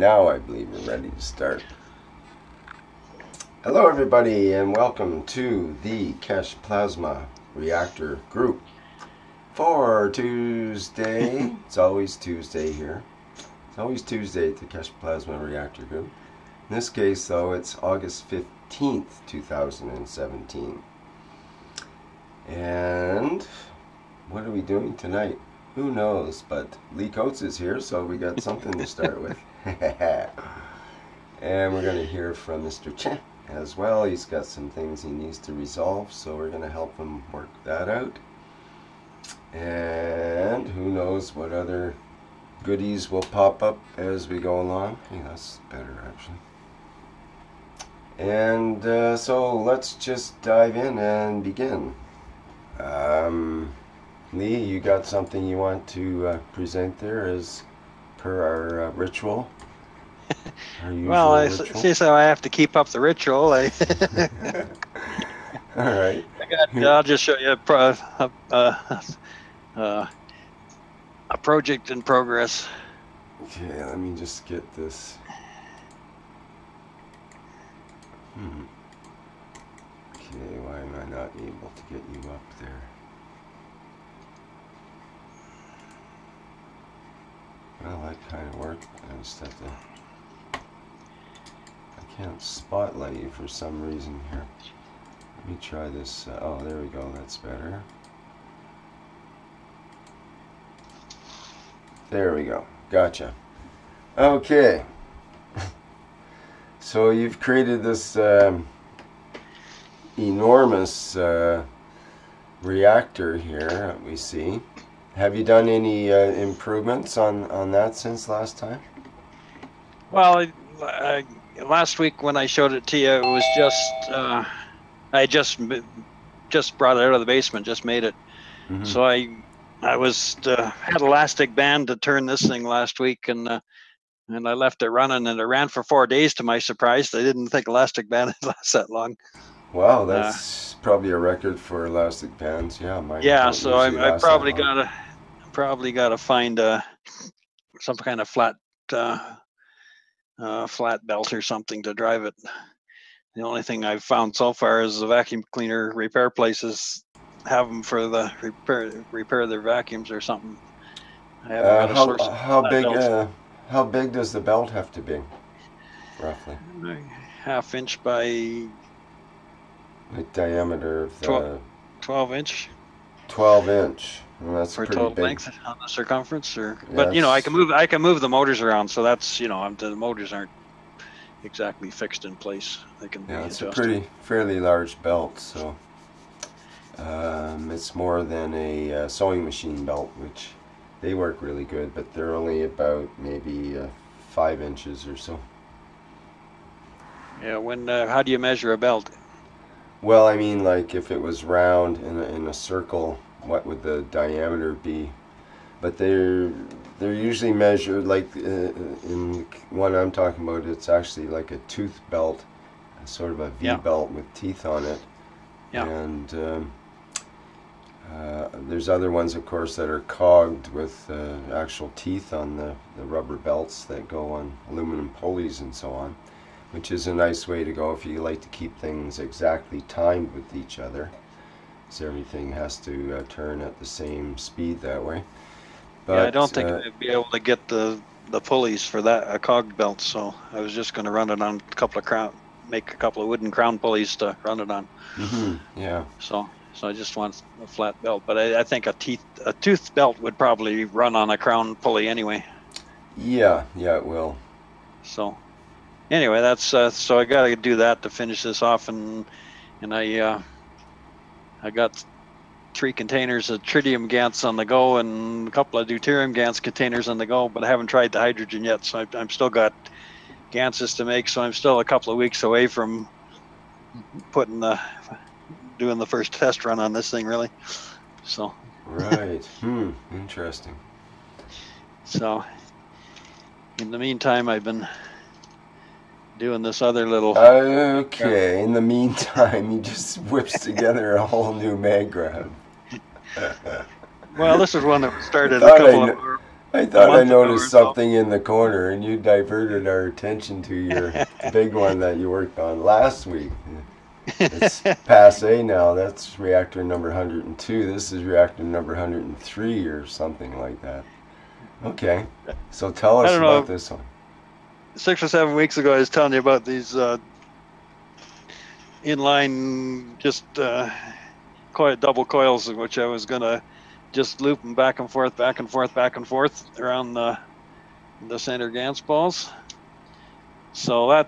Now I believe we're ready to start. Hello everybody and welcome to the Keshe Plasma Reactor group for Tuesday. It's always Tuesday here. It's always Tuesday at the Keshe Plasma Reactor group. In this case though, it's August 15th, 2017. And what are we doing tonight? Who knows, but Lee Coates is here, so we got something to start with. And we're going to hear from Mr. Keshe as well. He's got some things he needs to resolve, so we're going to help him work that out. And who knows what other goodies will pop up as we go along. Hey, that's better actually. And so let's just dive in and begin. Lee, you got something you want to present there as per our ritual? Well, I see, so I have to keep up the ritual. All right. I'll just show you a project in progress. Okay, let me just get this. Okay, why am I not able to get you up there? Well, that kind of worked. I just have to... I can't spotlight you for some reason here. Let me try this. Oh, there we go. That's better. There we go. Gotcha. Okay. So you've created this enormous reactor here, we see. Have you done any improvements on that since last time? Well, last week when I showed it to you, it was just I just brought it out of the basement, just made it. Mm-hmm. So I was had elastic band to turn this thing last week, and I left it running, and it ran for 4 days to my surprise. I didn't think elastic band would last that long. Wow, that's probably a record for elastic bands. Yeah, mine. Yeah, so I probably gotta find some kind of flat belt or something to drive it. The only thing I've found so far is the vacuum cleaner repair places have them for the repair their vacuums or something. I haven't got a source of how big does the belt have to be, roughly? 1/2 inch by the diameter of the 12 inch. 12 inch. Well, that's for pretty total big length on the circumference, or yes. But you know, I can move the motors around, so that's, you know, the motors aren't exactly fixed in place. They can be adjusted. It's a fairly large belt, so it's more than a sewing machine belt, which they work really good, but they're only about maybe 5 inches or so. Yeah, when how do you measure a belt? Well, I mean, like if it was round in a circle, what would the diameter be? But they're usually measured, like in one I'm talking about, it's actually like a tooth belt, sort of a V belt with teeth on it. Yeah. And there's other ones, of course, that are cogged with actual teeth on the rubber belts that go on aluminum pulleys and so on, which is a nice way to go if you like to keep things exactly timed with each other. So everything has to turn at the same speed that way. But, yeah, I don't think I'd be able to get the pulleys for that, a cog belt, so I was just going to run it on a couple of make a couple of wooden crown pulleys to run it on. Mm-hmm. Yeah. So I just want a flat belt, but I think a tooth belt would probably run on a crown pulley anyway. Yeah, it will. So anyway, that's so I got to do that to finish this off, and I got 3 containers of tritium Gans on the go and a couple of deuterium Gans containers on the go, but I haven't tried the hydrogen yet, so I'm still got Ganses to make, so I'm still a couple of weeks away from doing the first test run on this thing, really. So right. Interesting. So in the meantime, I've been doing this other little... Okay, in the meantime, he just whips together a whole new mag grab. Well, this is one that started a couple of... I a thought I month ago or noticed so. something in the corner, and you diverted our attention to your big one that you worked on last week. It's passe now. That's reactor number 102. This is reactor number 103 or something like that. Okay. So tell I us don't about know. this one. 6 or 7 weeks ago, I was telling you about these inline just double coils, in which I was going to just loop them back and forth, back and forth, back and forth around the center Gans balls. So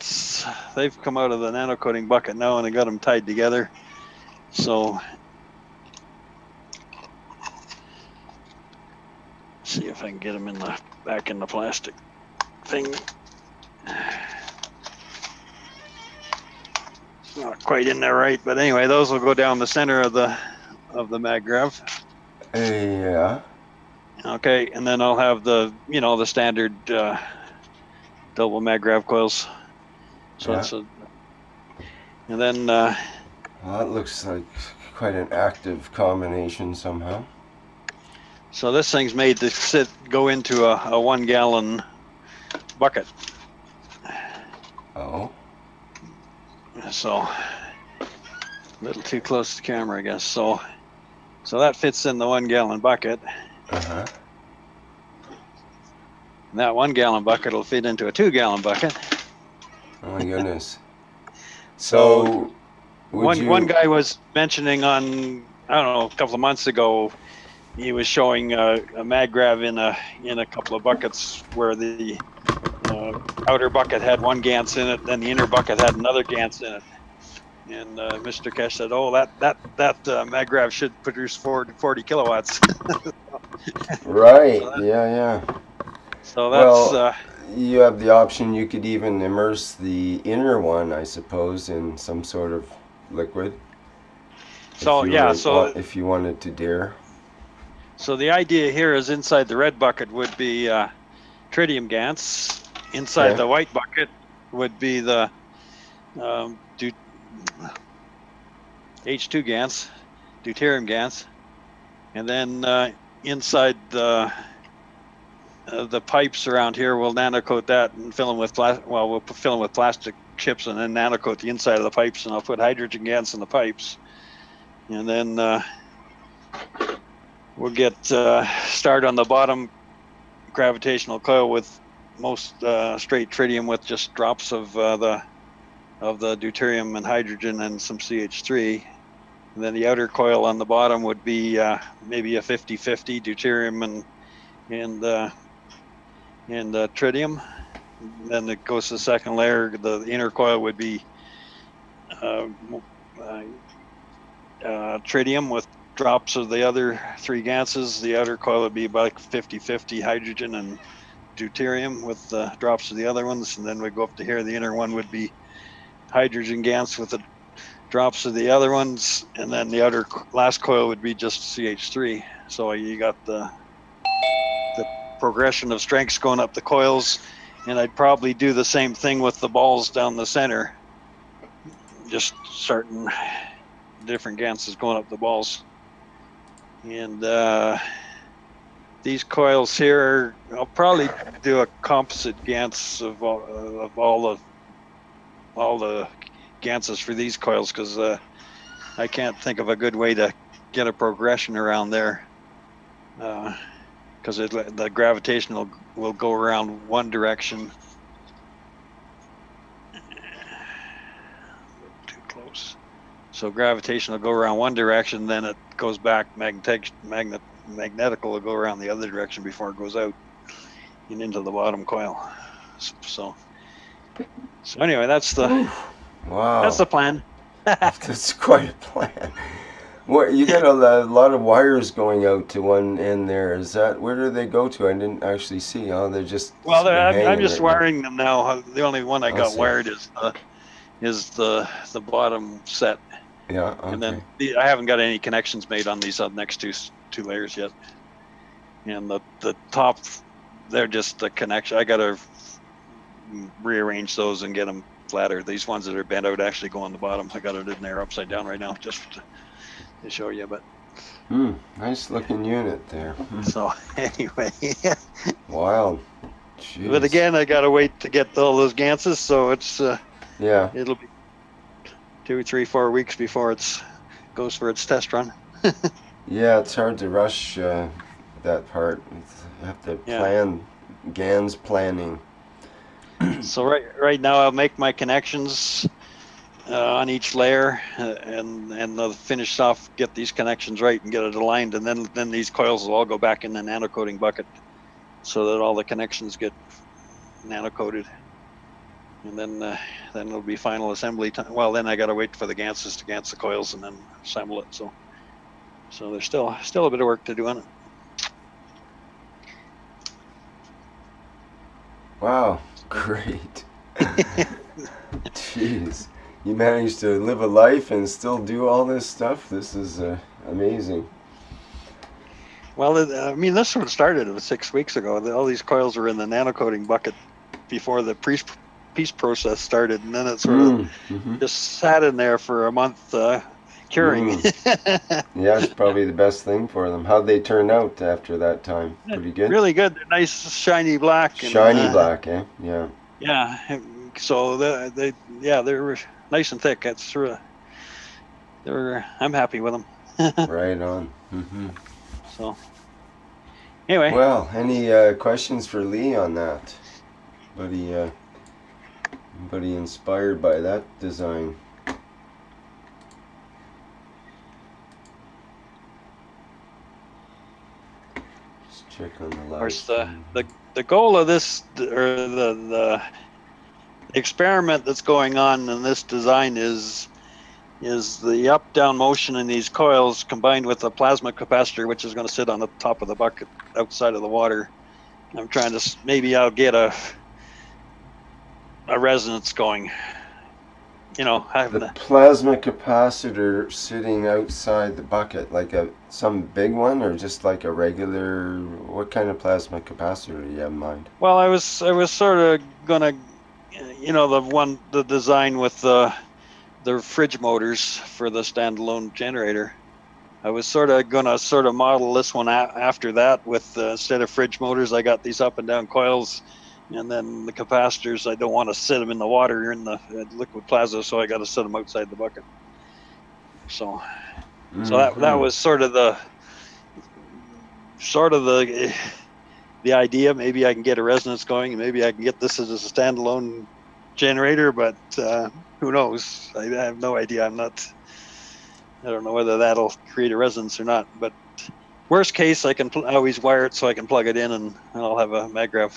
they've come out of the nano-coating bucket now, and I got them tied together. So see if I can get them back in the plastic thing. Not quite in there right, but anyway, those will go down the center of the maggrav. Yeah. Okay, and then I'll have the standard double maggrav coils. So Yeah. and then Well, that looks like quite an active combination somehow. so this thing's made to go into a 1 gallon bucket. Oh. So a little too close to the camera, I guess. So that fits in the 1 gallon bucket. Uh-huh. And that 1 gallon bucket will fit into a 2 gallon bucket. Oh my goodness. So would one guy was mentioning on, I don't know, a couple of months ago, he was showing a maggrav in a couple of buckets where the outer bucket had 1 Gans in it, then the inner bucket had another Gans in it. And Mr. Keshe said, "Oh, that maggrav should produce 40 kilowatts." Right. So Yeah. so that's You have the option. You could even immerse the inner one, I suppose, in some sort of liquid. so yeah. If you wanted to dare. So the idea here is inside the red bucket would be tritium Gans. Inside the white bucket would be the H2 Gans, deuterium Gans, and then inside the pipes around here, we'll nano-coat that and fill them with we'll fill them with plastic chips and then nano-coat the inside of the pipes, and I'll put hydrogen Gans in the pipes, and then we'll get started on the bottom gravitational coil with most straight tritium with just drops of the deuterium and hydrogen and some CH3. And then the outer coil on the bottom would be maybe a 50-50 deuterium and tritium. And then it goes to the second layer. The inner coil would be tritium with drops of the other 3 gases. The outer coil would be about 50-50 hydrogen and deuterium with drops of the other ones. And then we go up to here. The inner one would be hydrogen Gans with the drops of the other ones, and then the outer last coil would be just CH3. So you got the progression of strengths going up the coils, and I'd probably do the same thing with the balls down the center, just starting different Ganses going up the balls. And these coils here, I'll probably do a composite Gans of all the Ganses for these coils, because I can't think of a good way to get a progression around there, because the gravitation will go around one direction. Too close. So gravitation will go around one direction, then it goes back. Magnetical will go around the other direction before it goes out and into the bottom coil. So anyway, that's the plan. That's quite a plan. What, you got a lot of wires going out to one end there. Is that, where do they go to? I didn't actually see. Oh, they're just I'm just wiring them now. The only one I got wired is the bottom set. Yeah. Okay. And then I haven't got any connections made on these next two layers yet. And the top, they're just the connection. I got to rearrange those and get them flatter. These ones that are bent out actually go on the bottom. I got it in there upside down right now just to show you. But Nice looking unit there. So anyway, Wild. Jeez. but again, I gotta wait to get all those Ganses, so it's Yeah. it'll be 2, 3, 4 weeks before it goes for its test run. Yeah, it's hard to rush that part. You have to plan, Gans planning. So right now I'll make my connections on each layer, and I'll finish off, get these connections right and get it aligned, and then these coils will all go back in the nano-coating bucket so that all the connections get nano-coated, and then it'll be final assembly time. Well, then I got to wait for the Ganses to Gans the coils and then assemble it. So there's still a bit of work to do on it. Wow, great. Jeez. You managed to live a life and still do all this stuff? This is amazing. Well, I mean, this sort of started 6 weeks ago. All these coils were in the nano-coating bucket before the piece process started, and then it sort of just sat in there for a month curing. Yeah, it's probably the best thing for them. How'd they turn out after that time? Pretty good? Really good. They're nice, shiny black. Shiny black, eh? Yeah. Yeah. So they were nice and thick. That's I'm happy with them. Right on. So anyway. Well, any questions for Lee on that? Anybody inspired by that design? Just check on the live. Of course, the goal of this, or the experiment that's going on in this design is the up-down motion in these coils combined with a plasma capacitor, which is going to sit on the top of the bucket outside of the water. I'm trying to, maybe I'll get a resonance going. You know, the plasma capacitor sitting outside the bucket, like some big one, or just like a regular. What kind of plasma capacitor do you have in mind? Well, I was sort of gonna, you know, the design with the fridge motors for the standalone generator. I was sort of gonna model this one after that with instead of fridge motors, I got these up and down coils, and then the capacitors, I don't want to sit them in the water or in the liquid plasma, so I got to set them outside the bucket. So that was sort of the idea. Maybe I can get a resonance going, and maybe I can get this as a standalone generator, but who knows? I have no idea. I don't know whether that'll create a resonance or not, but worst case, I can always wire it so I can plug it in, and I'll have a maggrav.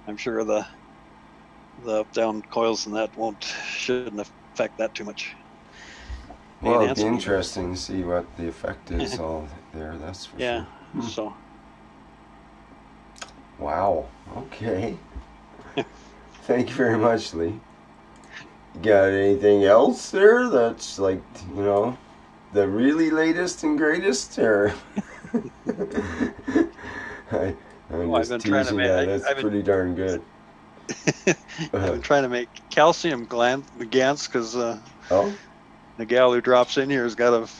I'm sure the up-down coils and that shouldn't affect that too much. Well, it'd be interesting to see what the effect is all there, that's for sure. Yeah, so. Wow, okay. Thank you very much, Lee. You got anything else there that's like, you know, the really latest and greatest, or? I'm just teasing that. That's pretty darn good. I've been trying to make calcium Gans because the gal who drops in here has got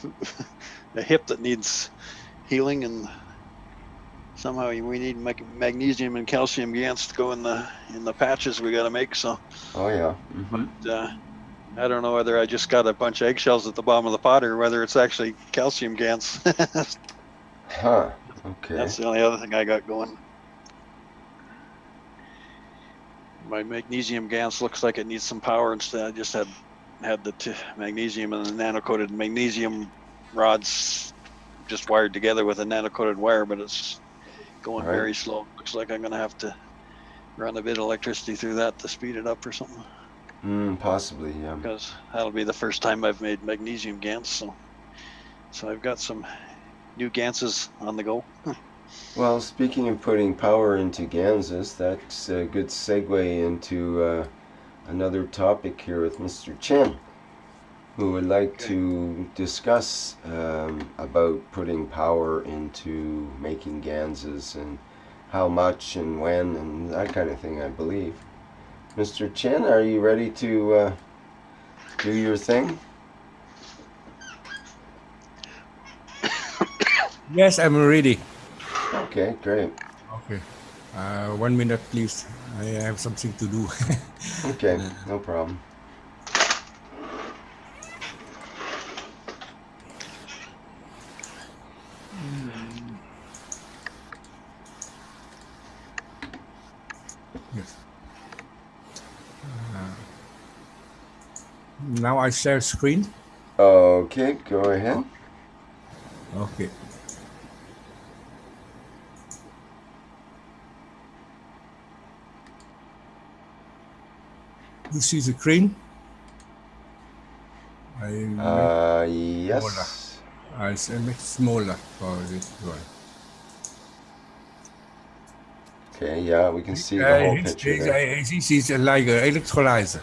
a hip that needs healing, and somehow we need magnesium and calcium Gans to go in the patches we got to make. So. Oh yeah. But, I don't know whether I just got a bunch of eggshells at the bottom of the pot or whether it's actually calcium Gans. Huh. Okay. That's the only other thing I got going. My magnesium Gans looks like it needs some power. Instead, I just had the magnesium and the nano-coated magnesium rods just wired together with a nano-coated wire, but it's going very slow. Looks like I'm going to have to run a bit of electricity through that to speed it up or something. Possibly, yeah. Because that'll be the first time I've made magnesium Gans, so I've got some new Ganses on the go. Well, speaking of putting power into Ganses, that's a good segue into another topic here with Mr. Chen, who would like to discuss about putting power into making Ganses and how much and when and that kind of thing, I believe. Mr. Chen, are you ready to do your thing? Yes, I'm ready. Okay, great. Okay. 1 minute, please. I have something to do. Okay, no problem. Yes. Now I share screen. Okay, go ahead. Okay. You see the screen? I make smaller. Yes. I make smaller for this one. Okay, yeah, we can see the whole picture there. This is like an electrolyzer.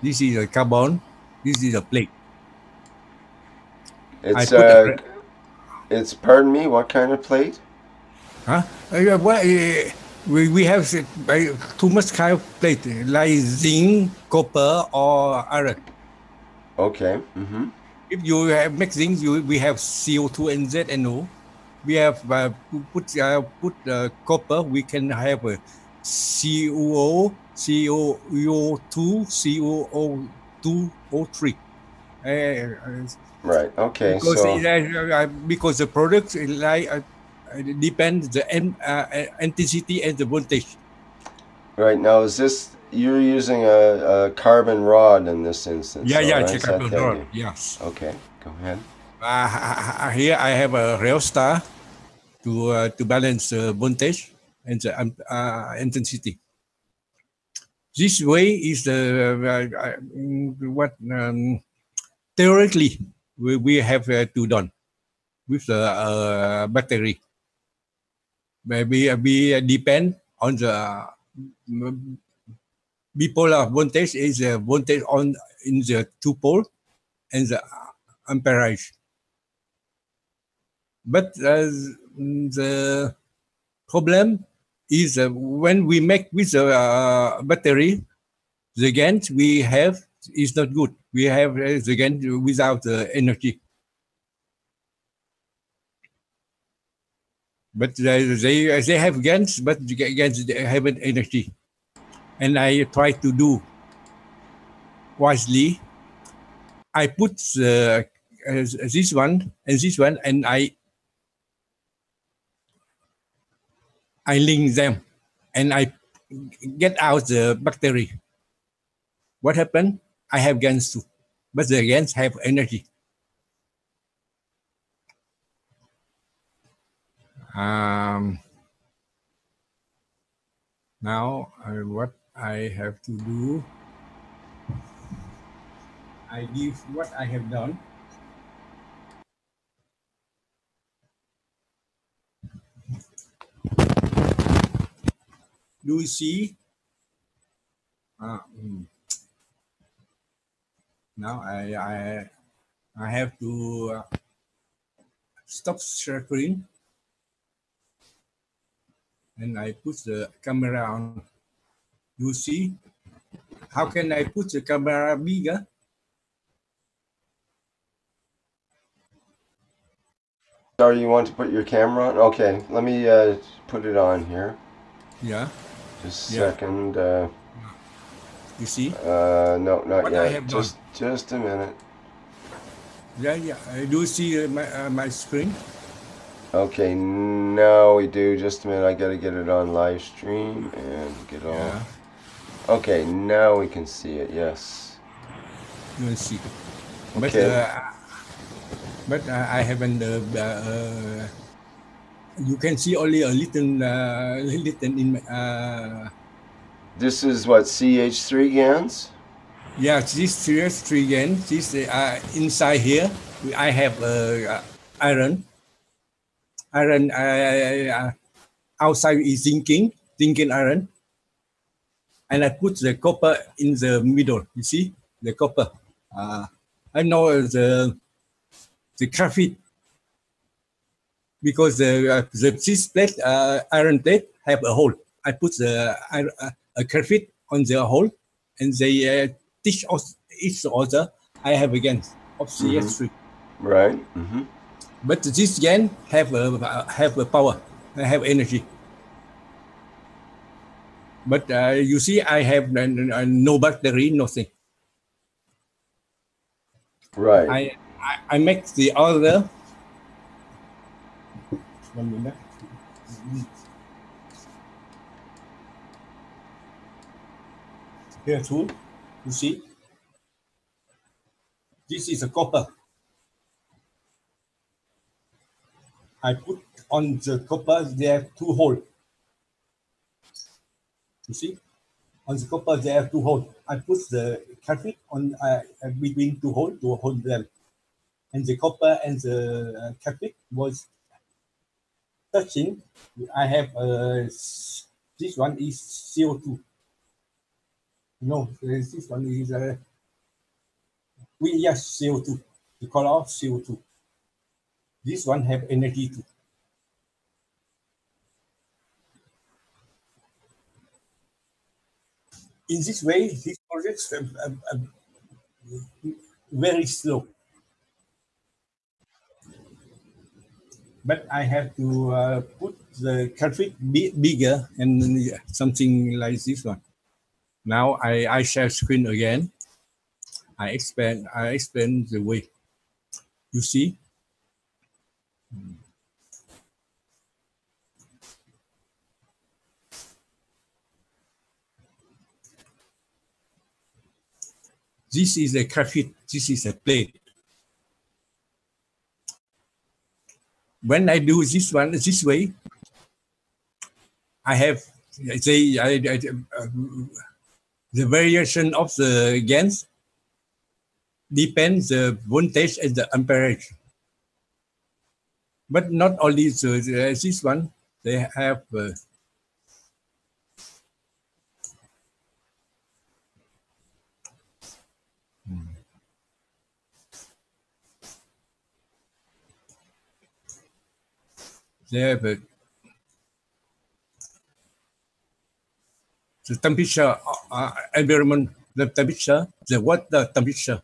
This is a carbon. This is a plate. I It's put a it's, pardon me, what kind of plate? huh? We have too much kind of plate like zinc, copper, or iron. Okay. Mm-hmm. If you have make zinc, we have CO2 and ZNO. We have put copper. We can have a COO, CO2, COO2, O3. Right. Okay. Because So because the product depends the intensity and the voltage. right now, is this you're using a carbon rod in this instance? Yeah, So yeah, right, check is out that the the road. idea? Yes. Okay. Go ahead. Here I have a rail star to balance the voltage and the intensity. This way is what theoretically we have to done with the battery. Maybe we depend on the bipolar voltage is the voltage on in the two pole and the amperage. But the problem is when we make with the battery, the Gans we have is not good. We have the Gans without energy. But they have Gans, but the Gans haven't energy. And I try to do wisely. I put this one and this one, and I link them, and I get out the battery. What happened? I have Gans too, but the Gans have energy. Now, what I have to do, I give what I have done. Do you see? Now I have to stop screen, and I put the camera on. You see? How can I put the camera bigger? Sorry, you want to put your camera on? Okay, let me put it on here. Yeah. Just a second. You see? No, not what yet. I have just a minute. Yeah, yeah. Do you see my screen? Okay, now we do. Just a minute. I gotta get it on live stream and get all. Yeah. Okay, now we can see it. Yes. You see. Okay. But I haven't. You can see only a little in. This is what CH3 Gans. Yeah, this three Gans. This inside here, I have iron. Iron outside is thinking iron, and I put the copper in the middle. You see the copper. I know the graphite because this plate iron plate have a hole. I put the a graphite on the hole, and they teach us each other. I have again of CS3. Right. Mm-hmm. But this GAN have a power, have energy. But you see, I have no battery, nothing. Right. I make the other. 1 minute. Here too, you see, this is a copper. I put on the copper, there are 2 holes. You see, on the copper there are 2 holes. I put the cartridge on between 2 holes to hold them, and the copper and the cartridge was touching. I have this one is CO2. No, this one is yes, CO2. The color of CO2. This one have energy too. In this way, this project very slow. But I have to put the cartridge bigger and something like this one. Now I share screen again. I explain the way. You see? This is a cartridge, this is a plate. When I do this one this way, I have the variation of the Gans depends the voltage and the amperage. But not only this one, they have the temperature, environment, the temperature, the water temperature.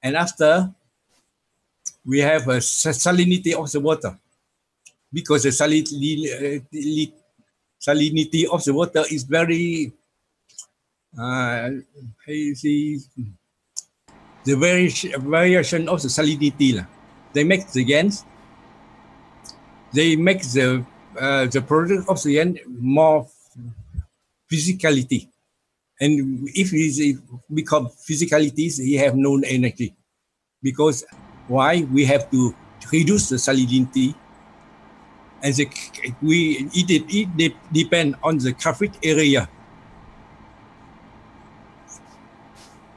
And after, we have a salinity of the water. Because the salinity of the water is very, the variation of the salinity. They make the Gans, they make the product of the Gans more physicality. And if it become physicalities, he have no energy. Because why? We have to reduce the salinity, and it depend on the cartridge area.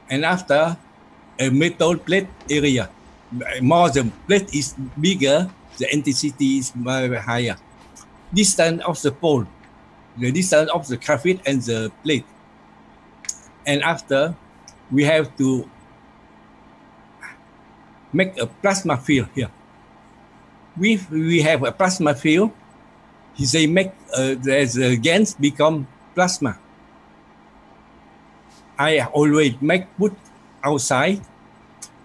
And after a metal plate area, more the plate is bigger, the intensity is higher. Distance of the pole, the distance of the cartridge and the plate. And after, we have to make a plasma field here. We have a plasma field, they make the Gans become plasma. I always put outside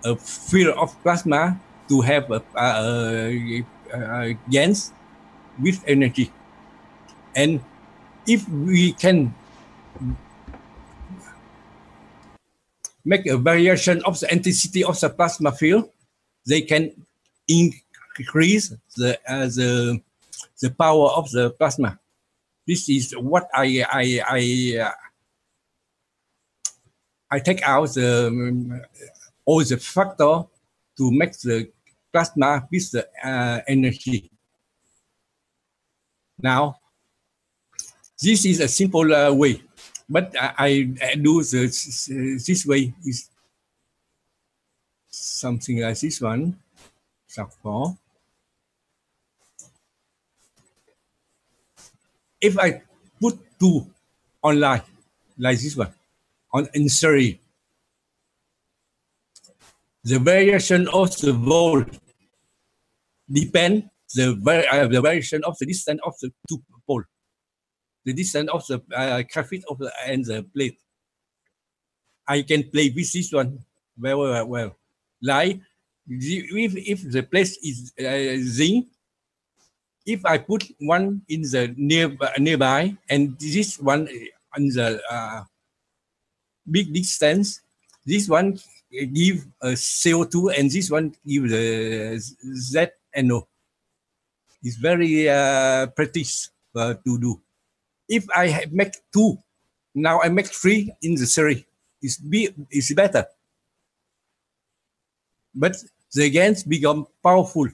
a field of plasma to have a Gans with energy. And if we can make a variation of the intensity of the plasma field, they can increase the power of the plasma. This is what I take out all the factor to make the plasma with the energy. Now, this is a simple way, but I do this way is something like this one. If I put 2 online, like this one, in series, the variation of the volt depends the variation of the distance of the 2 poles, the distance of the cartridge and the plate. I can play with this one very well. Like If the place is zinc, if I put one in the nearby and this one on the big distance, this one give a CO2 and this one give the ZNO. It's very practice to do. If I make two, now I make three in the series, it's better. But the Gans become powerful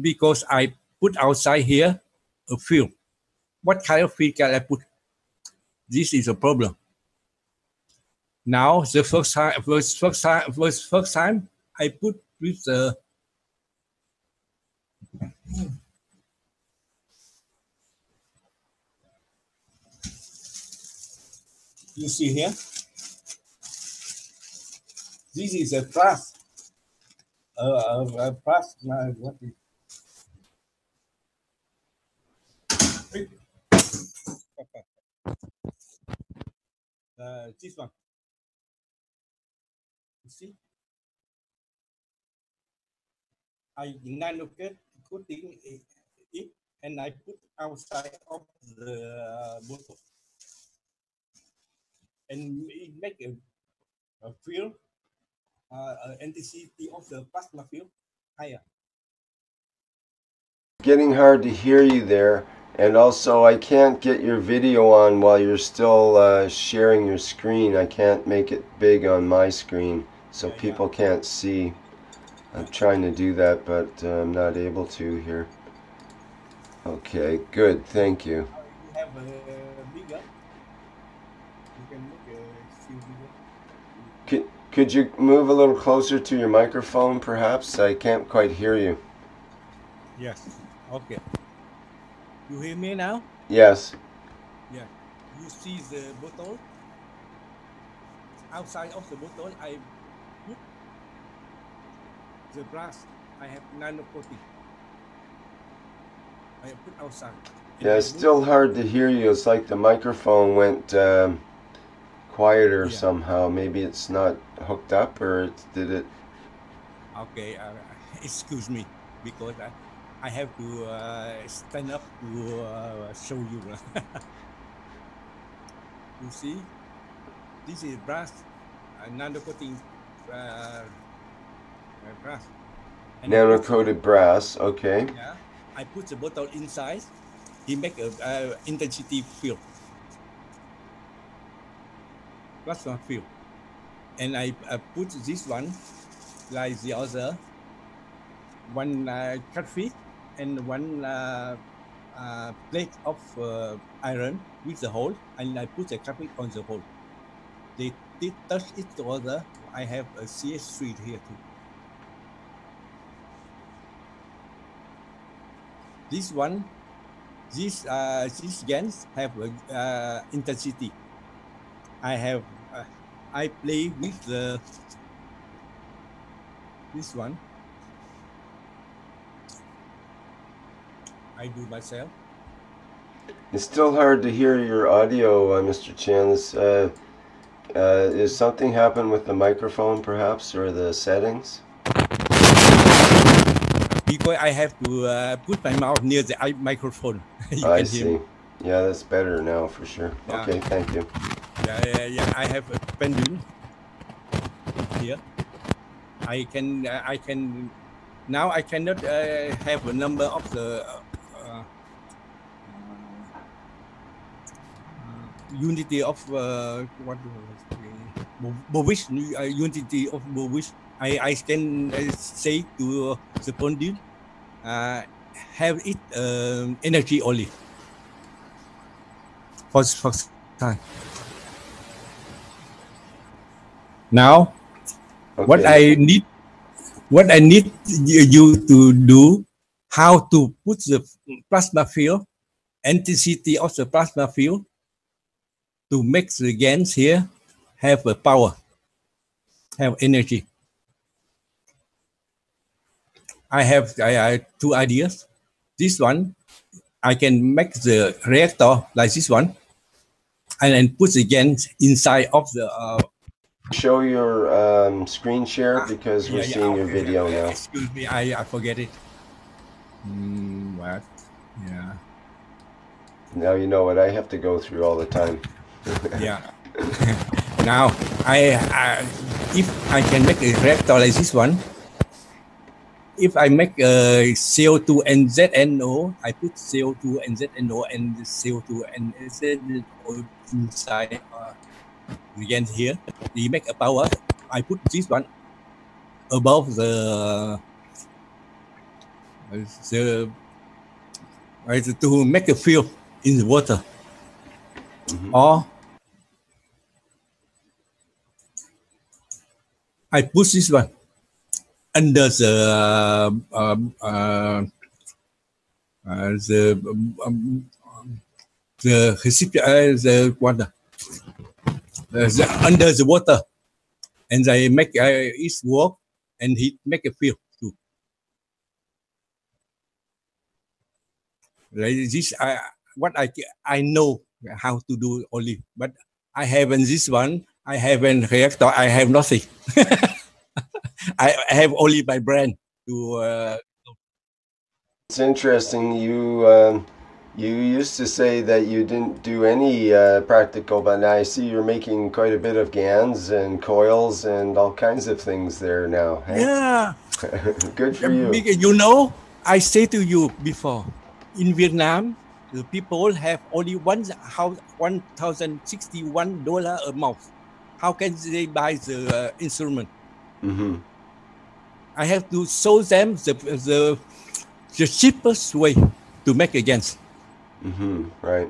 because I put outside here a field. What kind of field can I put? This is a problem. Now the first time I put with the you see here. This is a plus. Plus. What is? This one. You see? I nano-coating it and I put outside of the bottle and it make a field, intensity of the plasma field higher. Getting hard to hear you there, and also I can't get your video on while you're still sharing your screen. I can't make it big on my screen so people can't see. I'm trying to do that, but I'm not able to here. Okay, good, thank you. You have a bigger. You can make a few bigger. Could you move a little closer to your microphone, perhaps? I can't quite hear you. Yes. Okay. You hear me now? Yes. Yeah. You see the bottle? Outside of the bottle, I put the brass. I have nano-coating. I put outside. Yeah, it's still hard to hear you. It's like the microphone went quieter somehow. Maybe it's not hooked up, or did it? Okay, excuse me, because I have to stand up to show you. You see, this is brass, nano-coating brass. Nano-coated brass, okay. Yeah, I put the bottle inside. He make a intensity field, plasma field, and I put this one like the other. One cut feed and one plate of iron with the hole, and I put the coupling on the hole. They touch each other. I have a CS3 here too. This one, these Gans have intensity. I have I play with this one. I do myself. It's still hard to hear your audio, Mr. Chan. Is something happened with the microphone, perhaps, or the settings? Because I have to put my mouth near the microphone. I see. Yeah, that's better now for sure. Yeah. Okay, thank you. Yeah. I have a pendulum here. I can now I cannot have a number of the unity of what Bovish unity of Bovish. I can say to the pendulum have it energy only for time. Now, okay. What I need you to do, how to put the plasma field, intensity of the plasma field, to make the Gans here have a power, have energy. I have two ideas. This one, I can make the reactor like this one, and then put the Gans inside of the Show your screen share because we're seeing your video now. Excuse me, I forget it. What? Yeah. Now you know what I have to go through all the time. Yeah. Now, if I can make a reactor like this one, if I make a CO2 and ZNO, I put CO2 and ZNO and CO2 and ZNO inside again here. We make a power. I put this one above the to make a field in the water. Or I push this one under the recipient, the water, under the water, and I make it work, and he make a field too. Like this, what I know how to do only, but I haven't this one. I haven't reactor. I have nothing. I have only my brand to. It's interesting. You used to say that you didn't do any practical, but now I see you're making quite a bit of Gans and coils and all kinds of things there now. Hey? Yeah. Good for you. You know, I say to you before, in Vietnam, the people have only $1,061 a month. How can they buy the instrument? I have to show them the cheapest way to make a Gans. Right.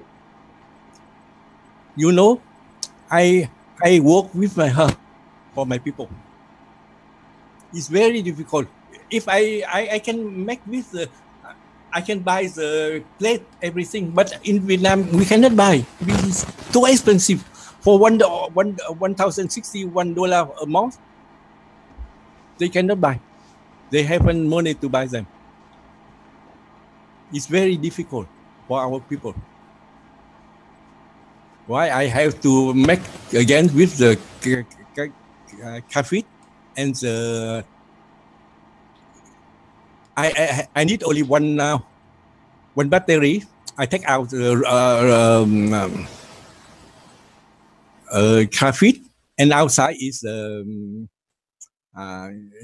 You know, I work with my her for my people. It's very difficult. If I can make with the, I can buy the plate, everything, but in Vietnam we cannot buy. It's too expensive. For $1,061 a month, they cannot buy. They haven't money to buy them. It's very difficult for our people. Why I have to make again with the cafe and the I need only one battery. I take out the cafe, and outside is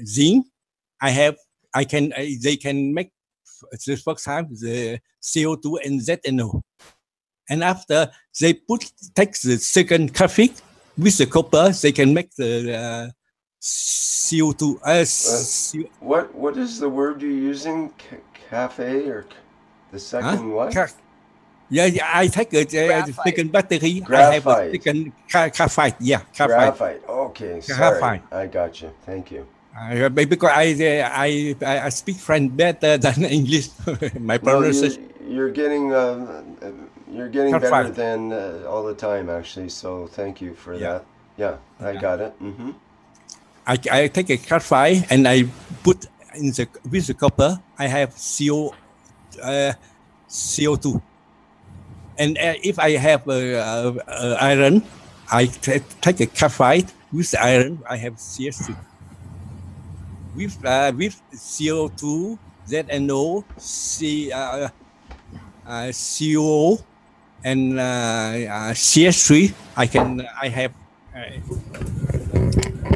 zinc. They can make the first time the CO2 and ZNO, and after they take the second cafe with the copper, they can make the CO2. What is the word you're using? Cafe or the second what? Yeah, I take a second battery. Graphite. I have a second graphite. Yeah, graphite. Okay, sorry. Graphite. I got you. Thank you. Because I speak French better than English. My pronunciation. You're getting better than all the time, actually. So thank you for that. Yeah, I got it. I take a graphite and I put in with the copper. I have CO2. And if I have iron, I take a graphite with the iron. I have CS2. With CO2, ZNO, CO, and CS3, I have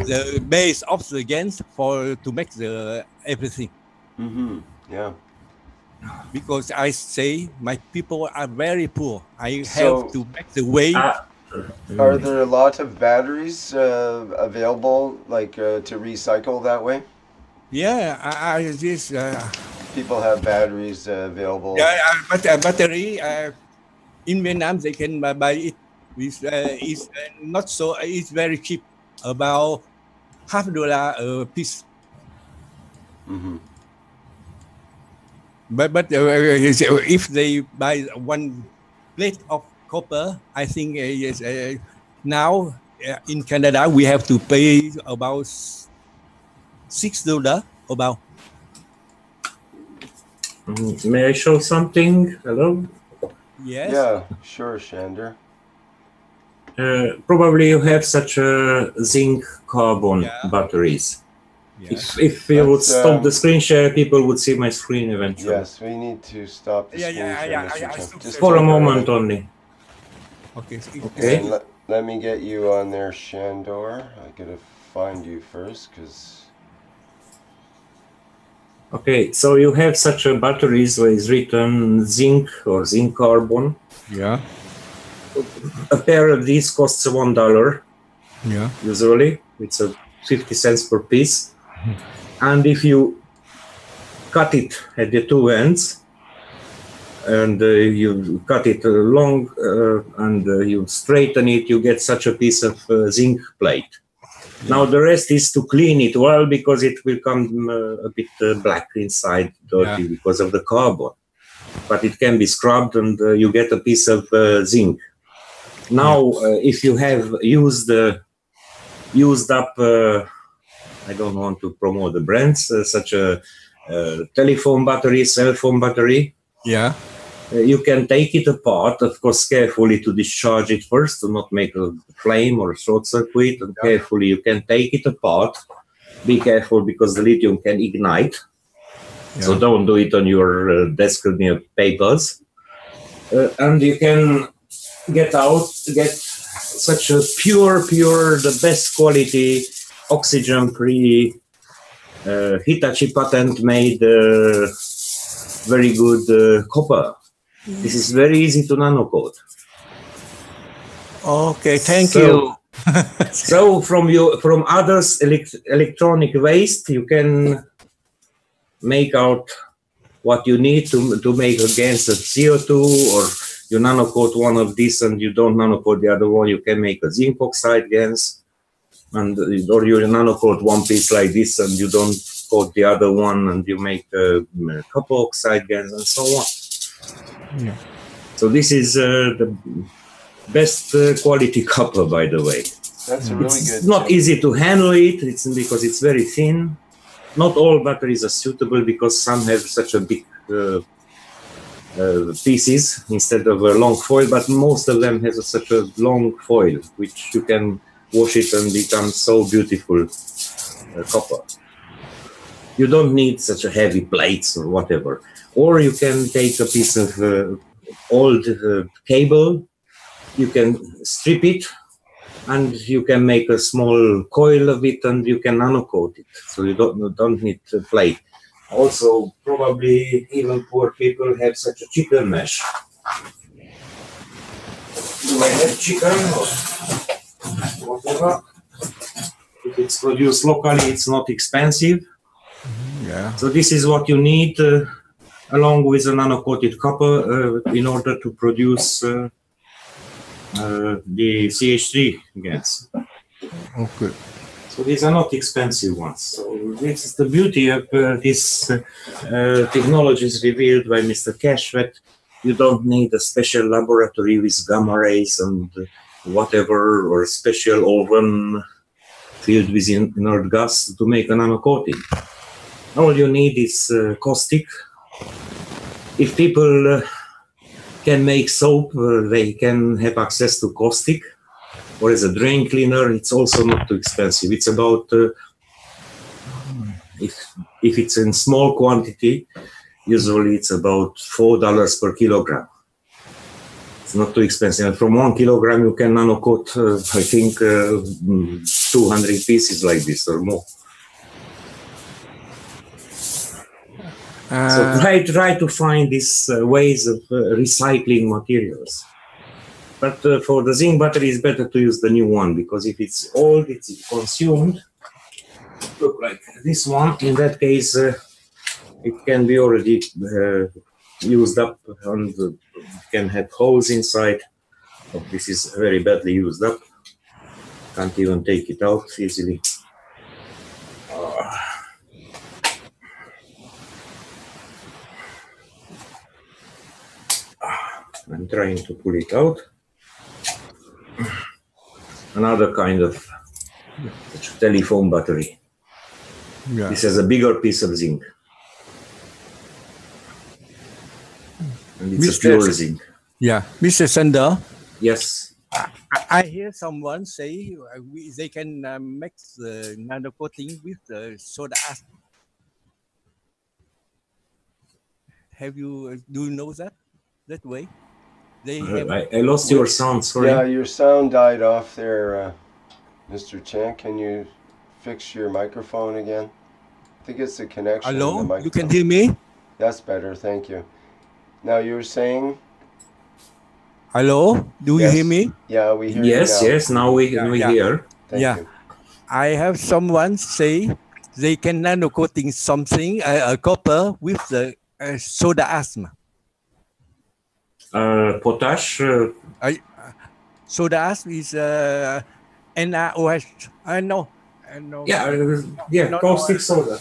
the base of the Gans to make the everything. Yeah. Because I say my people are very poor. I have to make the way. Are there a lot of batteries available, like to recycle that way? Yeah, people have batteries available. Yeah, but battery in Vietnam they can buy it. It's not so. It's very cheap, about $50 a piece. But if they buy one plate of copper, I think now in Canada we have to pay about $6 about. May I show something? Hello? Yes. Yeah, sure, Shander. Probably you have such zinc carbon batteries. If you would stop the screen share, people would see my screen eventually. Yes, we need to stop the screen share, Mr. Chen. Just For a temporarily. moment only. Okay. And let me get you on there, Shandor. I gotta find you first, because... Okay, so you have such a batteries where is written zinc or zinc carbon. Yeah. A pair of these costs $1. Yeah. Usually, it's 50 cents per piece. And if you cut it at the two ends, and you cut it long and you straighten it, you get such a piece of zinc plate. Now the rest is to clean it well, because it will come a bit black inside, dirty because of the carbon. But it can be scrubbed and you get a piece of zinc. Now, if you have used up, I don't want to promote the brands, such a telephone battery, cell phone battery. Yeah. You can take it apart, of course, carefully to discharge it first, to not make a flame or a short circuit, and carefully you can take it apart. Be careful, because the lithium can ignite. So don't do it on your desk near papers. And you can get such a pure, the best quality, oxygen-free, Hitachi patent-made, very good copper. This is very easy to nano-coat. Okay, thank you. So from others electronic waste, you can make out what you need to make a gas of CO2, or you nano-coat one of these and you don't nano-coat the other one. You can make a zinc oxide gas, or you nano-coat one piece like this and you don't coat the other one, and you make a copper oxide gas, and so on. Yeah. So this is the best quality copper, by the way. That's a really it's good not tip. easy to handle it. It's because it's very thin. Not all batteries are suitable, because some have such a big pieces instead of a long foil, but most of them have such a long foil, which you can wash it and become so beautiful copper. You don't need such a heavy plates or whatever. Or you can take a piece of old cable, you can strip it, and you can make a small coil of it, and you can nano-coat it. So you don't need a plate. Also, probably even poor people have such a chicken mesh. Do I have chicken or whatever? If it's produced locally, it's not expensive. Yeah. So this is what you need, along with a nano-coated copper, in order to produce the CH3 gas. Okay. So these are not expensive ones. So this is the beauty of this technologies revealed by Mr. Keshe, that you don't need a special laboratory with gamma rays and whatever, or a special oven filled with inert gas to make a nano-coating. All you need is caustic. If people can make soap, they can have access to caustic. Or as a drain cleaner, it's also not too expensive. It's about, if it's in small quantity, usually it's about $4 per kilogram. It's not too expensive. And from 1 kilogram, you can nano-coat, I think, 200 pieces like this or more. So try to find these ways of recycling materials. But for the zinc battery, it's better to use the new one, because if it's old, it's consumed. Look like this one. In that case, it can be already used up, and can have holes inside. Oh, this is very badly used up. Can't even take it out easily. I'm trying to pull it out. Another kind of telephone battery. Yeah. This has a bigger piece of zinc. And it's a pure zinc. Yeah, Mr. Sander, Yes. I hear someone say they can mix the nano-coating with the soda ash. Do you know that way? They have. I lost your sound, sorry. Yeah, your sound died off there, Mr. Chan. Can you fix your microphone again? I think it's the connection in the Hello, microphone. you can hear me? That's better, thank you. Now you were saying? Hello, do you hear me? Yeah, we hear you now. Yes, now we hear. Thank you. I have someone say they can nano-coating something, a copper with the soda ash. Potash. Soda ash is NaOH. No. Caustic soda.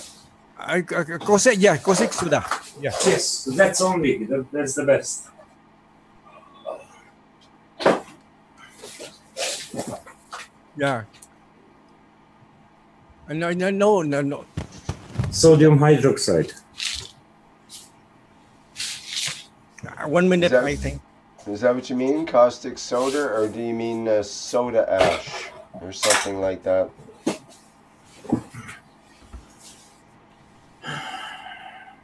Caustic soda. Yeah. Yes, that's the best. Yeah. No. Sodium hydroxide. 1 minute, I think. Is that what you mean, caustic soda, or do you mean soda ash or something like that?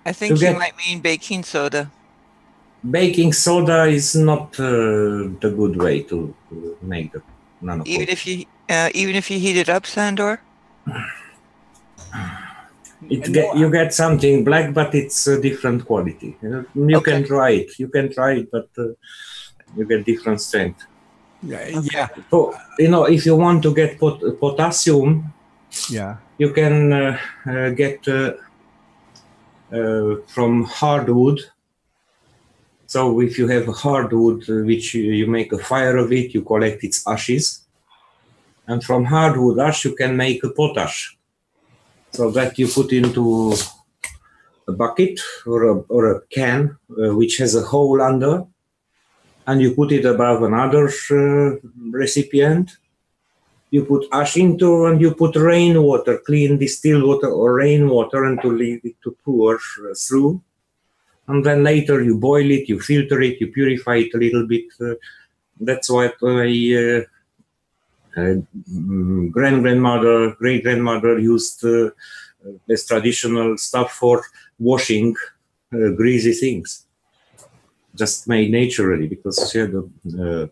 I think you might mean baking soda. Baking soda is not the good way to make the nano. Even if you heat it up, Sandor. You get something black, but it's a different quality. You can try it. But you get different strength. Yeah. So, if you want to get potassium, you can get from hardwood. So if you have hardwood, which you make a fire of it, you collect its ashes, and from hardwood ash you can make a potash. So that you put into a bucket or a can which has a hole under, and you put it above another recipient. You put ash into, and you put rainwater, clean distilled water or rainwater, and to leave it to pour through. And then later you boil it, you filter it, you purify it a little bit. That's what my great-grandmother used as traditional stuff for washing greasy things. Just made naturally, because she had a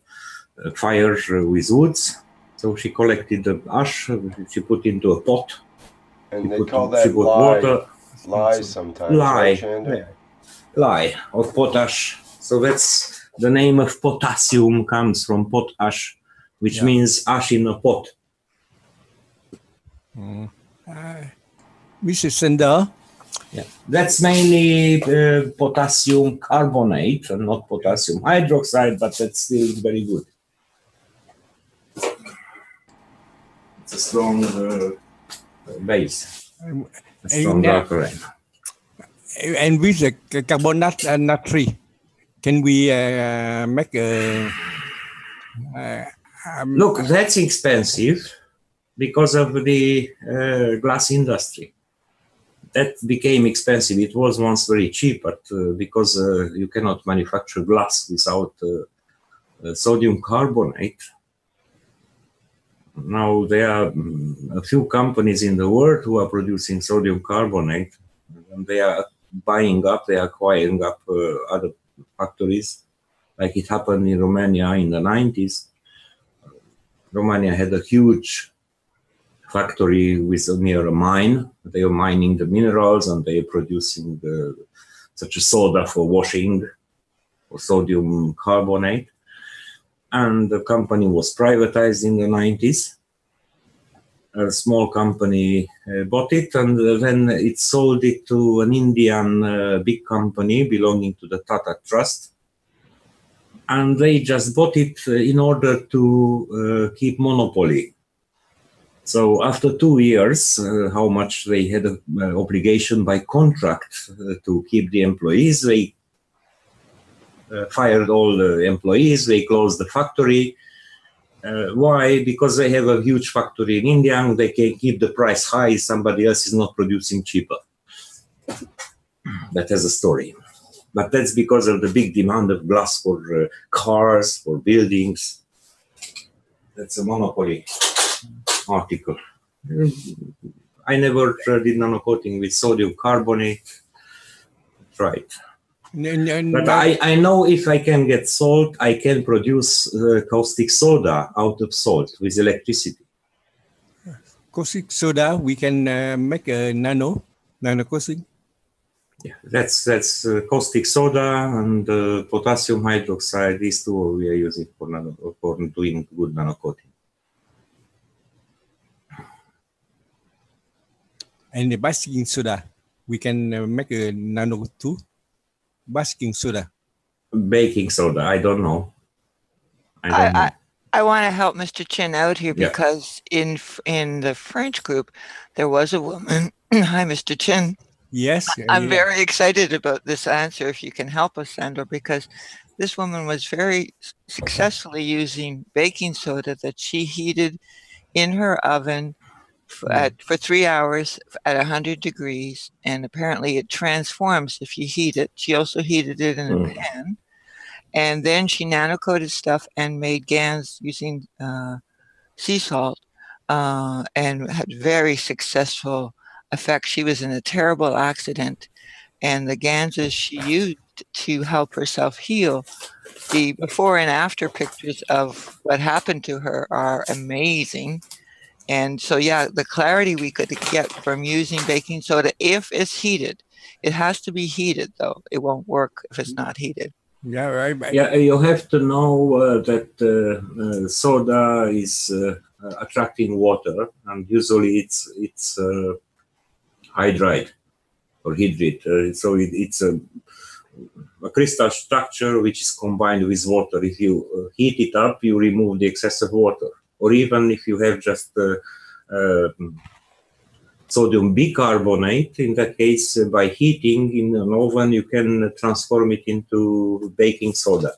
fire with woods. So she collected the ash, she put into a pot. And they call that lye sometimes. Lye or potash. So that's the name of potassium comes from potash, which means ash in a pot. Mrs. Sender? Yeah, that's mainly potassium carbonate and not potassium hydroxide, but that's still very good. It's a strong base, a strong alkaline. And with the carbonate and natri, can we make a... Look, that's expensive because of the glass industry. That became expensive. It was once very cheap, but because you cannot manufacture glass without sodium carbonate. Now there are a few companies in the world who are producing sodium carbonate, and they are acquiring up other factories, like it happened in Romania in the 90s. Romania had a huge factory near a mine. They are mining the minerals, and they are producing such a soda for washing, or sodium carbonate. And the company was privatized in the 90s. A small company bought it, and then it sold it to an Indian big company belonging to the Tata Trust. And they just bought it in order to keep monopoly. So after 2 years, how much they had an obligation by contract to keep the employees, they fired all the employees, they closed the factory. Why? Because they have a huge factory in India, and they can keep the price high, somebody else is not producing cheaper. That has a story. But that's because of the big demand of glass for cars, for buildings. That's a monopoly article. I never did nano-coating with sodium carbonate. Right. But I know if I can get salt, I can produce caustic soda out of salt with electricity. Caustic soda, we can make a nano-coating. Yeah, that's caustic soda and potassium hydroxide. These two we are using for doing good nano-coating. And the baking soda, we can make a nano too. Baking soda. Baking soda, I don't know. I want to help Mr. Chin out here because in the French group, there was a woman. Hi, Mr. Chin. Yes. I'm very excited about this answer if you can help us, Sandor, because this woman was very successfully using baking soda that she heated in her oven for 3 hours at 100 degrees, and apparently it transforms if you heat it. She also heated it in a pan, and then she nano-coated stuff and made Gans using sea salt, and had very successful effect. She was in a terrible accident, and the Ganses she used to help herself heal, the before and after pictures of what happened to her are amazing. And so, yeah, the clarity we could get from using baking soda, if it's heated, it has to be heated, though. It won't work if it's not heated. Yeah, right. Yeah, you have to know that soda is attracting water, and usually it's hydride or hydride. So it's a crystal structure which is combined with water. If you heat it up, you remove the excessive water. Or even if you have just sodium bicarbonate, in that case, by heating in an oven, you can transform it into baking soda.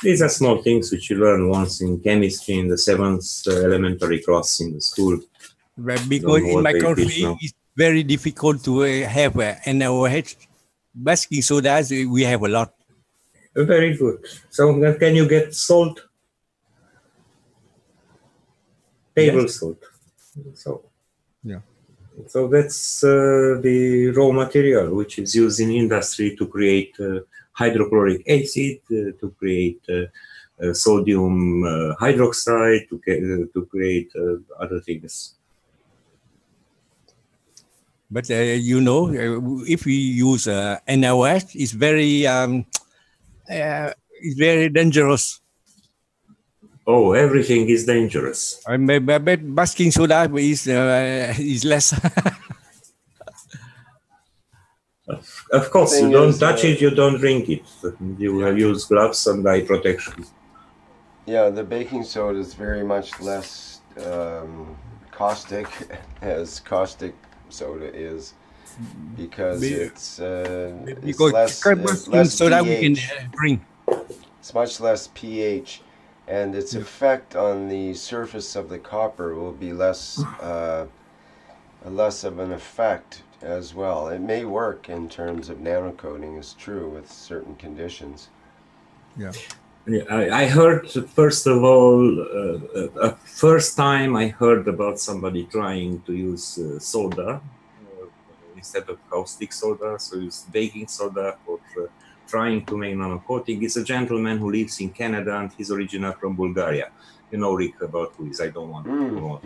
These are small things which you learn once in chemistry in the 7th elementary class in the school. Because in my country, it's very difficult to have NaOH. Baking soda, we have a lot. Very good. So can you get salt? Table salt. So that's the raw material which is used in industry to create hydrochloric acid, to create sodium hydroxide, to create other things. But you know, if we use NaOH, it's very dangerous. Oh, everything is dangerous. But baking soda is less. Of course, you don't touch it, you don't drink it. You will use gloves and eye protection. Yeah, the baking soda is very much less caustic as caustic soda is, because it's less soda pH. we can drink. It's much less pH, and its effect on the surface of the copper will be less of an effect as well. It may work in terms of nano-coating, is true, with certain conditions. Yeah. I heard, first of all, first time I heard about somebody trying to use soda instead of caustic soda, so use baking soda for trying to make nano-coating. It's a gentleman who lives in Canada, and he's originally from Bulgaria. You know, Rick, about who is, I don't want to promote.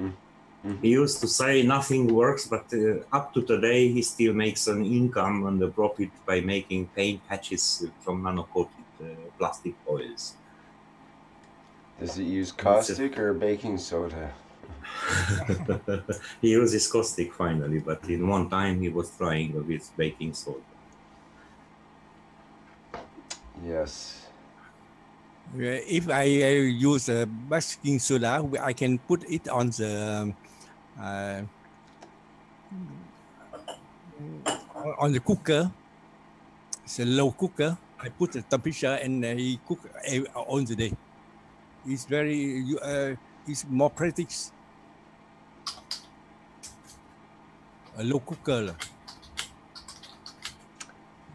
He used to say nothing works, but up to today, he still makes an income and a profit by making paint patches from nano-coated plastic oils. Does it use caustic or baking soda? He uses caustic finally, but in one time he was trying with baking soda. Yes. If I use baking soda, I can put it on the cooker. It's a low cooker. I put the temperature and he cook all the day. It's it's more practical. A low cooker.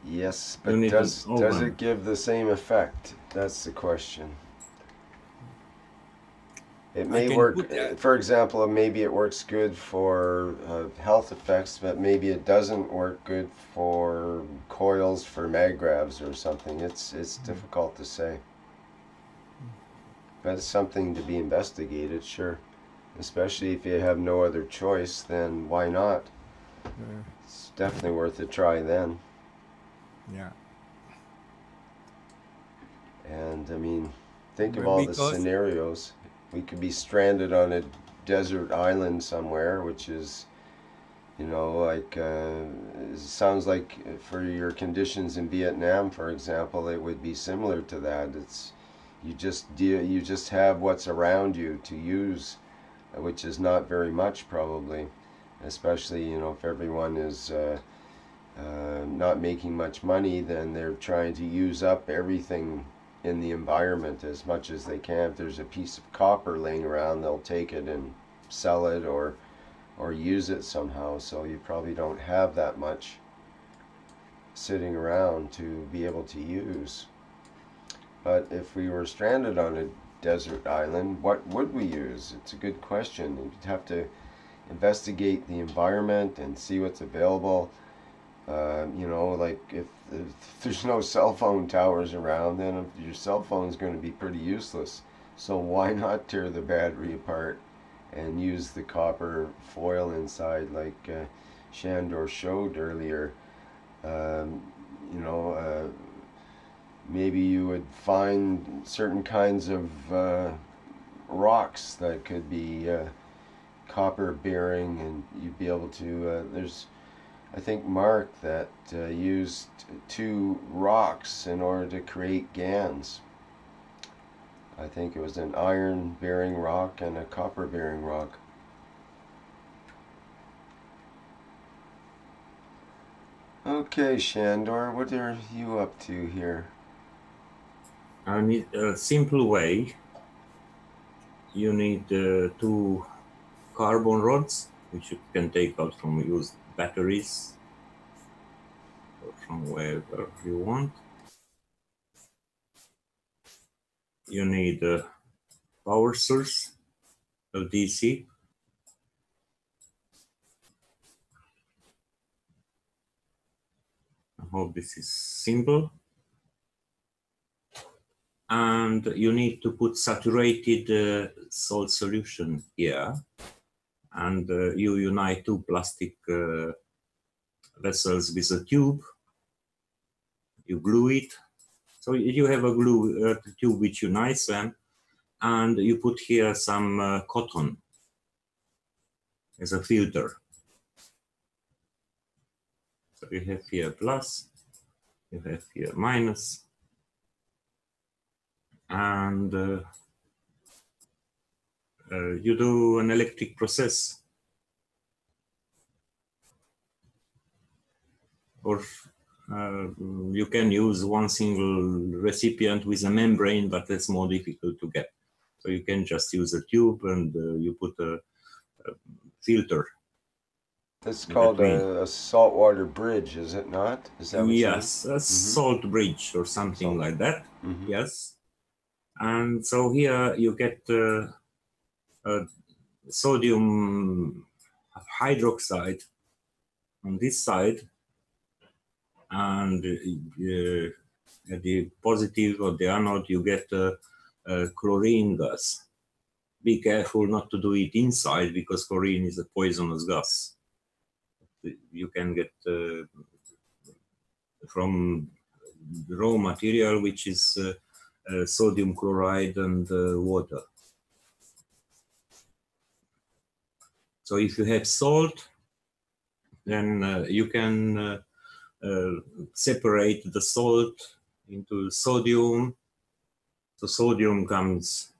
Yes, but does it give the same effect? That's the question. It I may can work, put for example, maybe it works good for health effects, but maybe it doesn't work good for coils for magravs or something. It's difficult to say. But it's something to be investigated, sure. Especially if you have no other choice, then why not? It's definitely worth a try then. yeah. And I mean, think of But all the because scenarios. We could be stranded on a desert island somewhere, which is, you know, like, it sounds like for your conditions in Vietnam, for example, it would be similar to that. It's, you just have what's around you to use, which is not very much probably, especially, you know, if everyone is not making much money, then they're trying to use up everything in the environment as much as they can. If there's a piece of copper laying around, they'll take it and sell it or use it somehow. So you probably don't have that much sitting around to be able to use. But if we were stranded on a desert island, what would we use? It's a good question. You'd have to investigate the environment and see what's available. You know, like if there's no cell phone towers around, then your cell phone's going to be pretty useless. So why not tear the battery apart and use the copper foil inside, like Shandor showed earlier? You know, maybe you would find certain kinds of rocks that could be copper bearing, and you'd be able to. There's, I think, Mark that used 2 rocks in order to create Gans. I think it was an iron bearing rock and a copper bearing rock. Okay, Shandor, what are you up to here? I need a simple way. You need 2 carbon rods, which you can take out from used batteries or from wherever you want. You need a power source, a DC. I hope this is simple. And you need to put saturated salt solution here. And you unite 2 plastic vessels with a tube. You glue it. So you have a glue tube which unites them. And you put here some cotton as a filter. So you have here plus, you have here minus. And you do an electric process, or you can use one single recipient with a membrane, but that's more difficult to get. So you can just use a tube and you put a filter. That's called a saltwater bridge, is it not? Is that what yes, you mean? a salt bridge or something like that. Mm-hmm. Yes. And so here you get sodium hydroxide on this side, and at the positive of the anode you get chlorine gas. Be careful not to do it inside, because chlorine is a poisonous gas. You can get from raw material, which is sodium chloride and water. So if you have salt, then you can separate the salt into sodium. So sodium comes,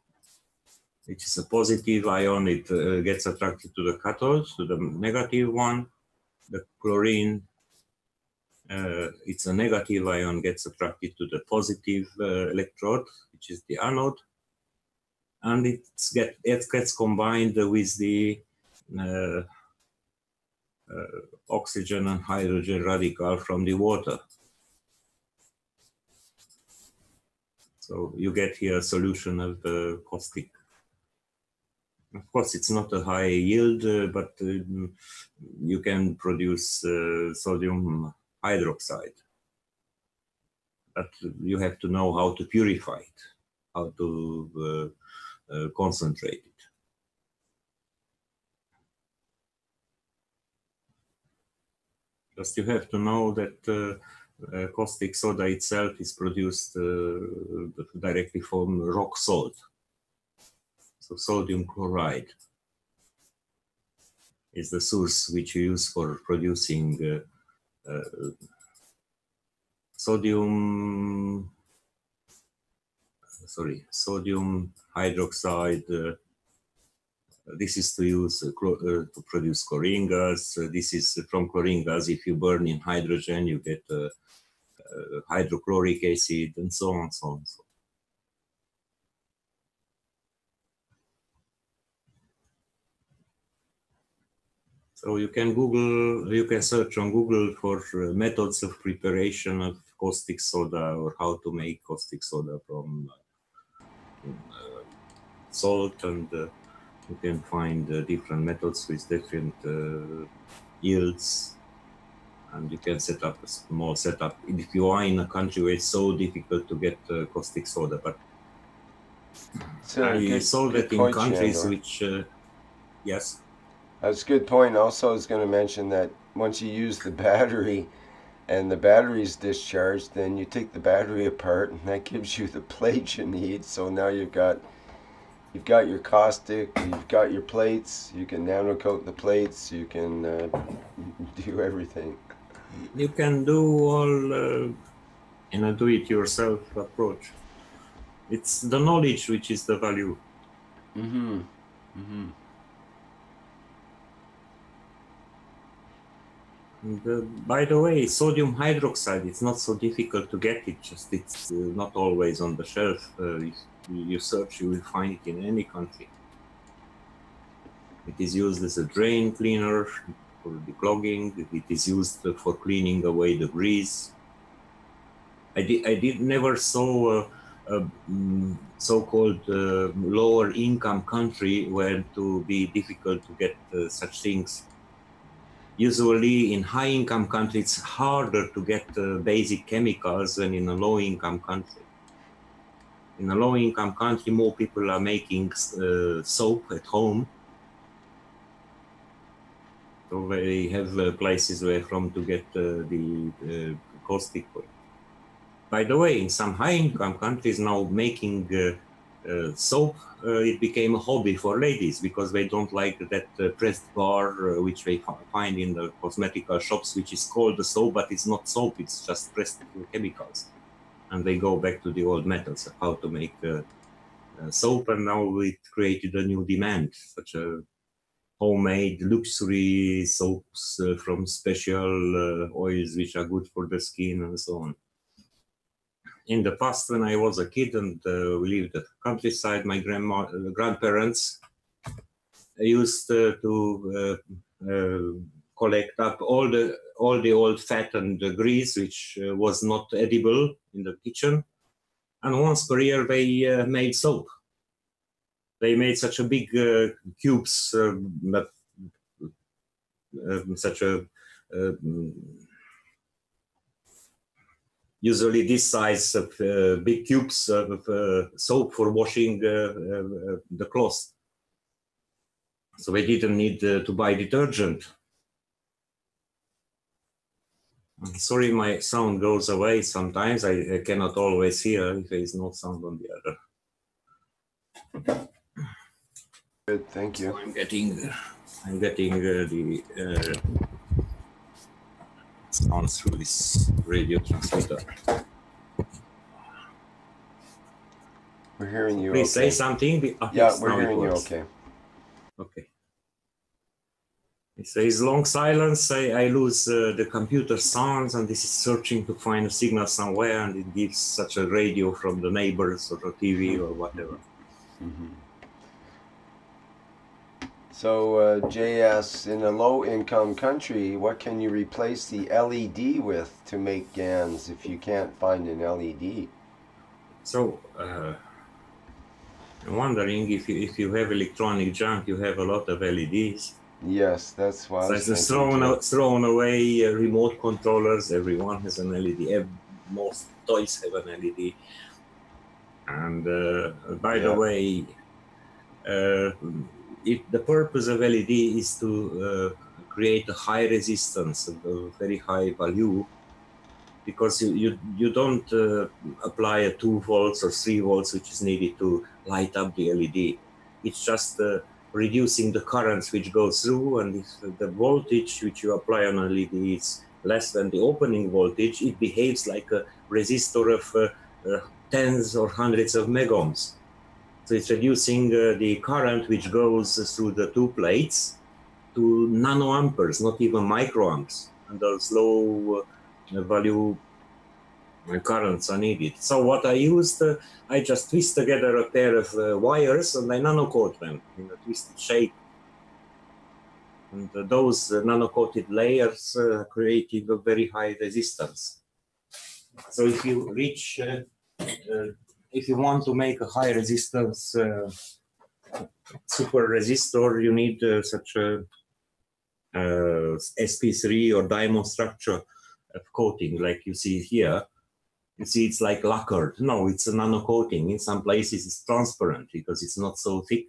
which is a positive ion, it gets attracted to the cathode, to the negative one. The chlorine, it's a negative ion, gets attracted to the positive electrode, which is the anode. And it gets combined with the oxygen and hydrogen radical from the water. So you get here a solution of the caustic. Of course, it's not a high yield, but you can produce sodium hydroxide. But you have to know how to purify it, how to concentrate it. Just you have to know that caustic soda itself is produced directly from rock salt. So sodium chloride is the source which you use for producing sodium hydroxide. This is to use to produce chlorine gas. This is from chlorine gas. If you burn in hydrogen, you get hydrochloric acid, and so on, so on, so on. So you can search on Google for methods of preparation of caustic soda, or how to make caustic soda from salt, and you can find different methods with different yields, and you can set up a small setup. If you are in a country where it's so difficult to get caustic soda, but I sold it in countries which, yes. That's a good point. Also, I was going to mention that once you use the battery and the battery's discharged, then you take the battery apart, and that gives you the plate you need. So now you've got your caustic, you've got your plates, you can nano-coat the plates, you can do everything. You can do all in a do-it-yourself approach. It's the knowledge which is the value. Mm-hmm. Mm-hmm. And, by the way, sodium hydroxide, it's not so difficult to get it, just it's not always on the shelf. If you search, you will find it in any country. It is used as a drain cleaner for declogging. It is used for cleaning away the grease. I never saw a so-called lower income country where to be difficult to get such things. Usually in high-income countries, it's harder to get basic chemicals than in a low-income country. In a low-income country, more people are making soap at home. So they have places where from to get the caustic oil. By the way, in some high-income countries now making soap, it became a hobby for ladies because they don't like that pressed bar which they find in the cosmetical shops, which is called the soap, but it's not soap, it's just pressed chemicals. And they go back to the old methods of how to make soap, and now it created a new demand, such a homemade luxury soaps from special oils which are good for the skin and so on. In the past, when I was a kid and we lived at the countryside, my grandparents used to collect up all the old fat and the grease which was not edible in the kitchen, and once per year they made soap. They made such a big cubes, such a usually this size of big cubes of soap for washing the clothes. So they didn't need to buy detergent. I'm sorry, my sound goes away sometimes. I cannot always hear if there is no sound on the other. Good, thank you. So I'm getting the sounds through this radio transmitter. We're hearing you. Please okay. say something. Yeah, we're hearing you okay. Okay. If there is long silence, I lose the computer sounds, and this is searching to find a signal somewhere, and it gives such a radio from the neighbors or a TV or whatever. Mm-hmm. So Jay asks, in a low-income country, what can you replace the LED with to make GANs if you can't find an LED? So I'm wondering if you have electronic junk, you have a lot of LEDs. Yes, that's why I was So it's thinking too. thrown away remote controllers. Everyone has an LED. Most toys have an LED. And by the way, if the purpose of LED is to create a high resistance, a very high value, because you don't apply a 2 volts or 3 volts, which is needed to light up the LED. It's just reducing the currents which go through, and if the voltage which you apply on an LED is less than the opening voltage, it behaves like a resistor of tens or hundreds of megohms. So it's reducing the current which goes through the 2 plates to nanoamperes, not even microamps, and those low value currents are needed. So what I used, I just twist together a pair of wires and I nano-coat them in a twisted shape. And those nano-coated layers created a very high resistance. So if you reach, if you want to make a high resistance super resistor, you need such a SP3 or diamond structure of coating like you see here. You see it's like lacquered. No, it's a nano-coating. In some places it's transparent because it's not so thick.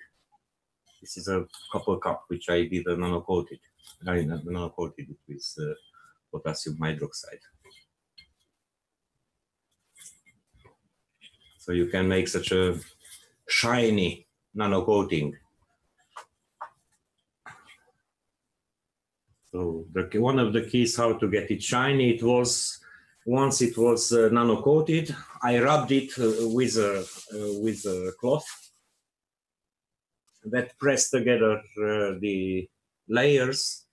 This is a copper cup which I did a nano-coated. I nano-coated it with potassium hydroxide. So you can make such a shiny nano-coating. So one of the keys how to get it shiny, it was, once it was nano-coated, I rubbed it with a cloth that pressed together the layers,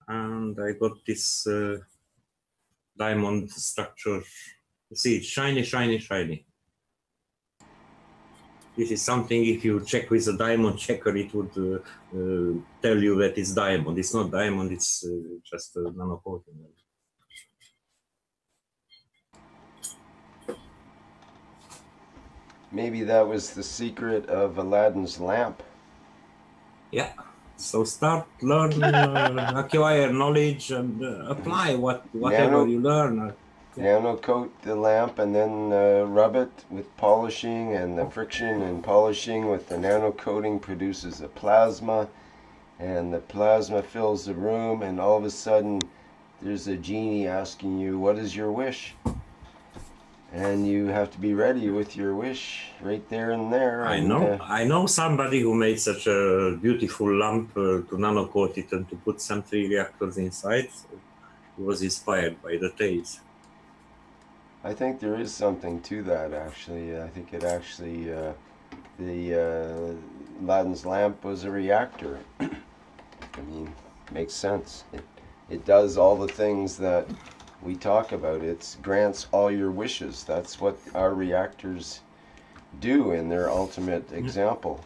and I got this diamond structure. You see, it's shiny, shiny, shiny. This is something, if you check with a diamond checker, it would tell you that it's diamond. It's not diamond, it's just a nano-coating. Maybe that was the secret of Aladdin's lamp. Yeah. So start, learn, acquire knowledge, and apply whatever you learn. Nano-coat the lamp and then rub it with polishing, and the friction and polishing with the nano-coating produces a plasma, and the plasma fills the room, and all of a sudden there's a genie asking you, what is your wish? And you have to be ready with your wish right there and there. I know somebody who made such a beautiful lamp to nano-coat it and to put some 3 reactors inside. So he was inspired by the taste. I think there is something to that, actually. I think it actually, Aladdin's lamp was a reactor. I mean, makes sense. It does all the things that we talk about. It grants all your wishes. That's what our reactors do in their ultimate example.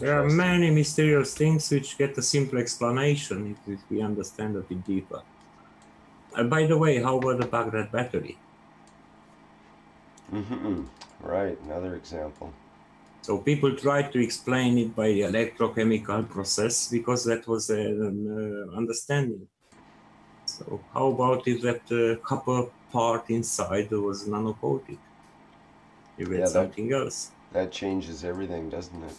There are many mysterious things which get a simple explanation if we understand a bit deeper. By the way, how about the Baghdad battery? Right, another example. So people tried to explain it by the electrochemical process because that was their understanding. So how about if that copper part inside was nano-coated? You get something else. That changes everything, doesn't it?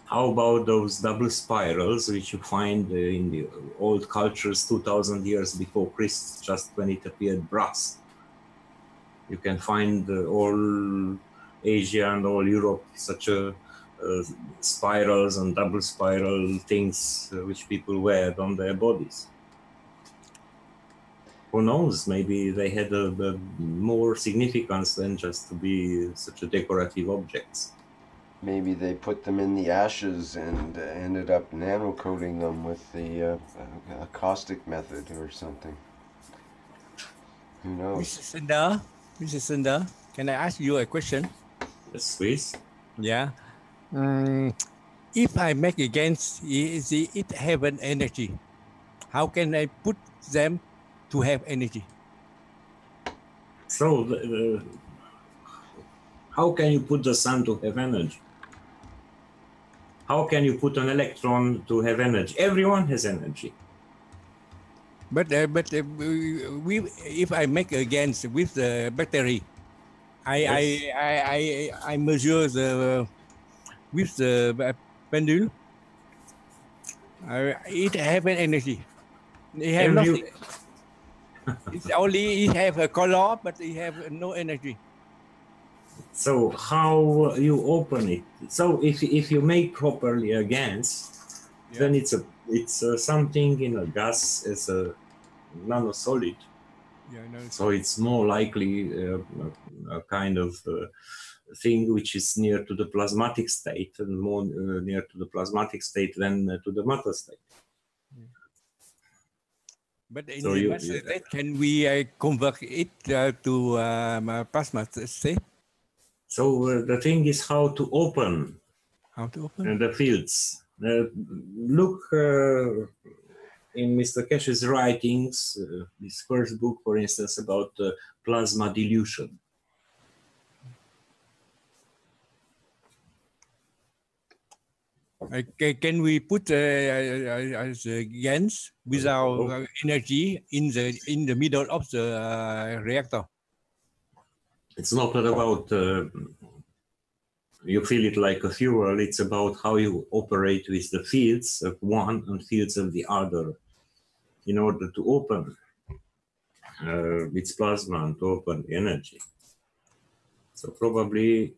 How about those double spirals which you find in the old cultures 2000 years before Christ, just when it appeared brass? You can find all Asia and all Europe such spirals and double spiral things which people wear on their bodies. Who knows, maybe they had a more significance than just to be such a decorative objects. Maybe they put them in the ashes and ended up nano-coating them with the caustic method or something. Who knows? Mr. Sundar, can I ask you a question? Yes, please. Yeah. If I make a Gans, it have an energy. How can I put them to have energy? So how can you put the sun to have energy? How can you put an electron to have energy? Everyone has energy. But if I make a Gans with the battery, Yes. I measure the with the pendulum. It have an energy. It have Every nothing. It's only it have a color, but it have no energy. So how you open it? So if you make properly a Gans, then it's something in a gas as a nanosolid. Yeah, no. So it's more likely a kind of thing which is near to the plasmatic state and more near to the plasmatic state than to the matter state. But in So the matter state, can we convert it to plasma state? So the thing is how to open the fields. Look in Mr. Keshe's writings, his first book, for instance, about plasma dilution. Can we put Gans without energy in the middle of the reactor? It's not about you feel it like a fuel. It's about how you operate with the fields of one and fields of the other in order to open its plasma and to open the energy. So probably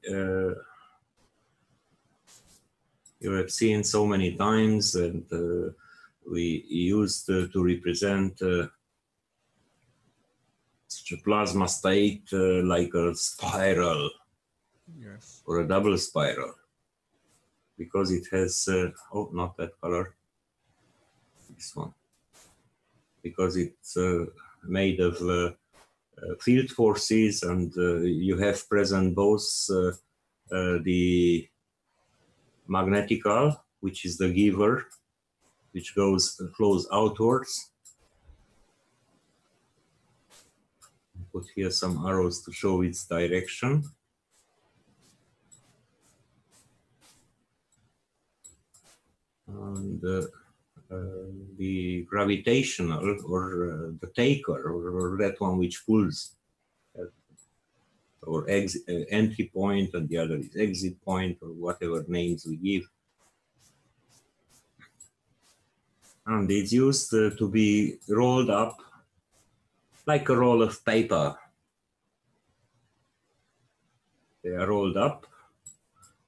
you have seen so many times, and we used to represent such a plasma state like a spiral, yes, or a double spiral, because it has oh, not that color, this one, because it's made of field forces, and you have present both the magnetical, which is the giver, which flows outwards. Put here some arrows to show its direction. And the gravitational, or the taker, or that one which pulls, or entry point, and the other is exit point, or whatever names we give. And it's used to be rolled up like a roll of paper. They are rolled up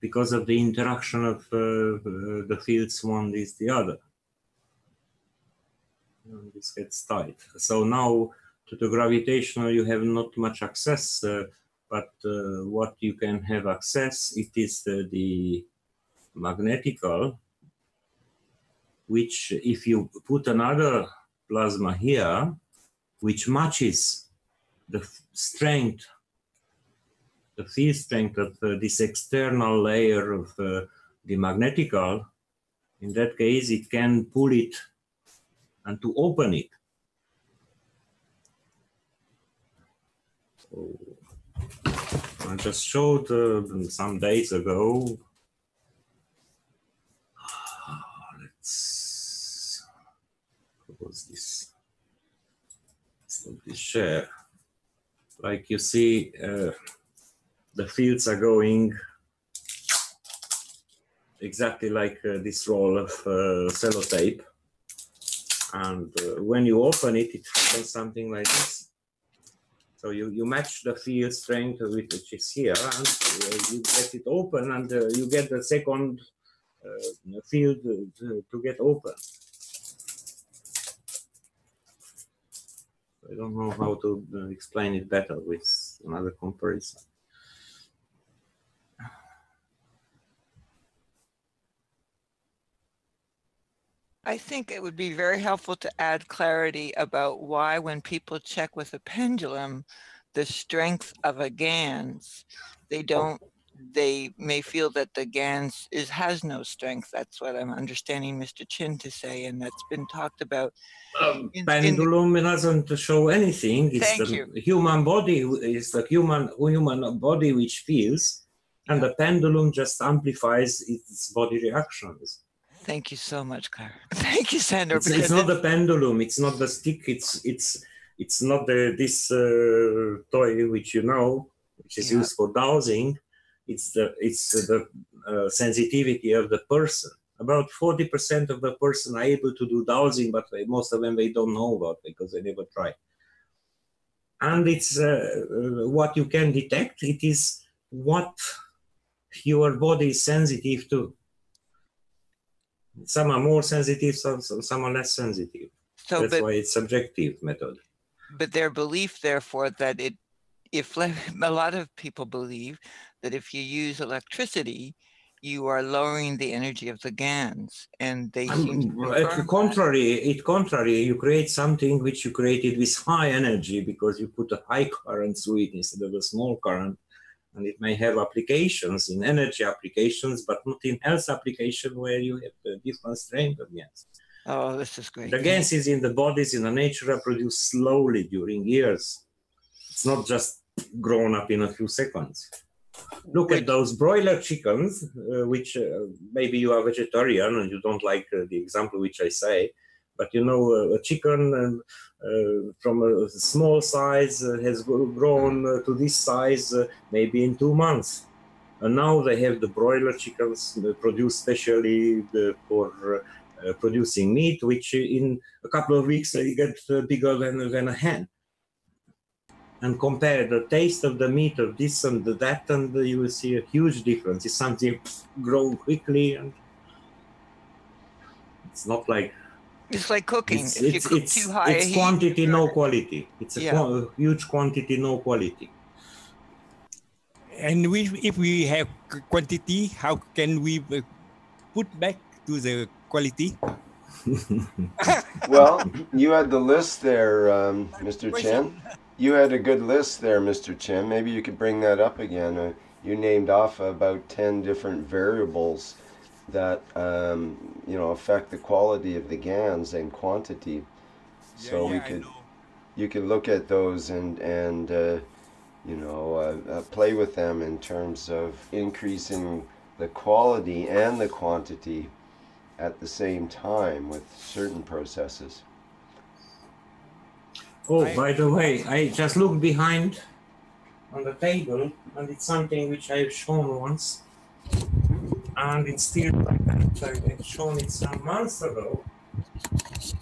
because of the interaction of the fields one with the other. And this gets tight. So now to the gravitational you have not much access, but what you can have access, it is the magnetical, which if you put another plasma here, which matches the strength, the field strength of this external layer of the magnetical, in that case it can pull it and to open it. So, I just showed some days ago. Let's close this. Stop this share. Like you see, the fields are going exactly like this roll of sellotape. And when you open it, it happens something like this. So you match the field strength with which is here, and you get it open, and you get the second field to get open. I don't know how to explain it better with another comparison. I think it would be very helpful to add clarity about why when people check with a pendulum, the strength of a Gans, they don't they may feel that the Gans has no strength. That's what I'm understanding Mr. Chin to say, and that's been talked about. Pendulum doesn't show anything. It's Thank the you. human body, is the human body which feels, and the pendulum just amplifies its body reactions. Thank you so much, Claire. Thank you, Sandor. It's not the pendulum. It's not the stick. It's not this toy which you know, which is used for dowsing. It's the sensitivity of the person. About 40% of the person are able to do dowsing, but most of them they don't know about because they never try. And it's what you can detect. It is what your body is sensitive to. Some are more sensitive, some are less sensitive. So, that's why it's subjective method. But their belief, therefore, that if a lot of people believe that if you use electricity, you are lowering the energy of the Gans, and they seem to contrary, you create something which you created with high energy because you put a high current through it instead of a small current, and it may have applications in energy applications, but not in health application where you have the different strength of Gans. Oh, this is great. The Ganses in the bodies in the nature are produced slowly during years. It's not just grown up in a few seconds. Look at those broiler chickens, which maybe you are vegetarian and you don't like the example which I say, but you know, a chicken from a small size has grown to this size maybe in 2 months. And now they have the broiler chickens produced specially for producing meat, which in a couple of weeks they get bigger than a hen. And compare the taste of the meat of this and that, and you will see a huge difference. It's something grown quickly, and it's not like... It's like cooking. If you cook too high, it's quantity, no quality. It's a huge quantity, no quality. And if we have quantity, how can we put back to the quality? Well, you had the list there, Mr. Chen. You had a good list there, Mr. Chen. Maybe you could bring that up again. You named off about 10 different variables that you know, affect the quality of the Gans and quantity. So you could look at those and you know, play with them in terms of increasing the quality and the quantity at the same time with certain processes. Oh, by the way, I just looked behind on the table, and it's something which I've shown once, and it's still like that. I've shown it some months ago.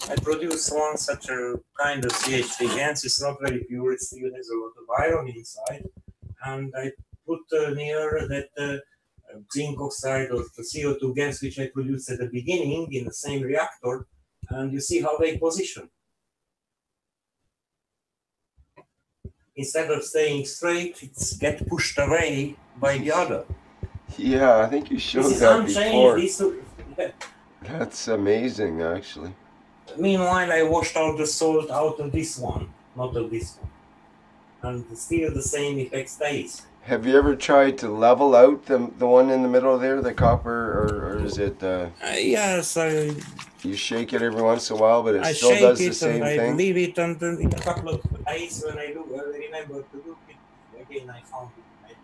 I produced one such a kind of CH3 Gans. It's not very pure, it still has a lot of iron inside, and I put near that zinc oxide or the CO2 gas which I produced at the beginning in the same reactor, and you see how they position. Instead of staying straight, it's get pushed away by the other. Yeah, I think you showed that before. That's amazing, actually. Meanwhile, I washed out the salt out of this one, not of this one. And still the same effect stays. Have you ever tried to level out the one in the middle there, the copper, or is it... yes, you shake it every once in a while, but it still does the same thing? I leave it, and in a couple of days when I remember to look it, again I found it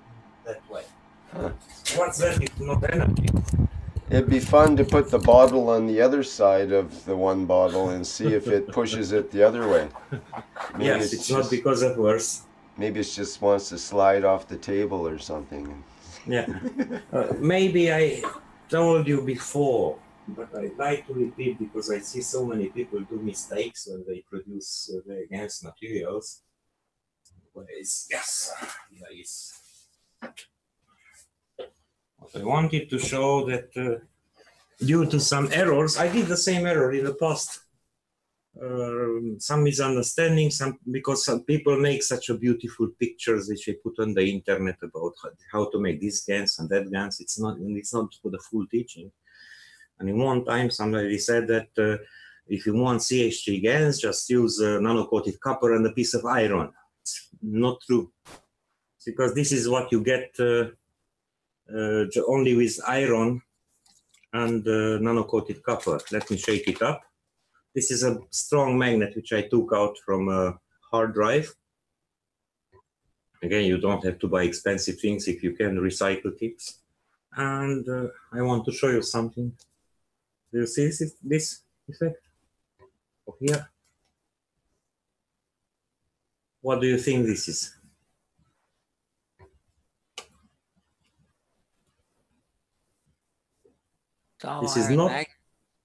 that way. Huh. What's that if not energy? It'd be fun to put the bottle on the other side of the one bottle and see if it pushes it the other way. Maybe yes, it's not because of worse. Maybe it just wants to slide off the table or something. Yeah. Maybe I told you before, but I'd like to repeat because I see so many people do mistakes when they produce the Gans materials. Yes. I wanted to show that due to some errors, I did the same error in the past. Some misunderstanding, because some people make such a beautiful pictures which they put on the internet about how to make this Gans and that Gans. It's not for the full teaching. And in one time, somebody said that if you want CH3 Gans, just use nano-coated copper and a piece of iron. It's not true, because this is what you get only with iron and nano-coated copper. Let me shake it up. This is a strong magnet which I took out from a hard drive. Again, you don't have to buy expensive things if you can recycle things. And I want to show you something. Do you see this effect? Oh, here. What do you think this is? This is not.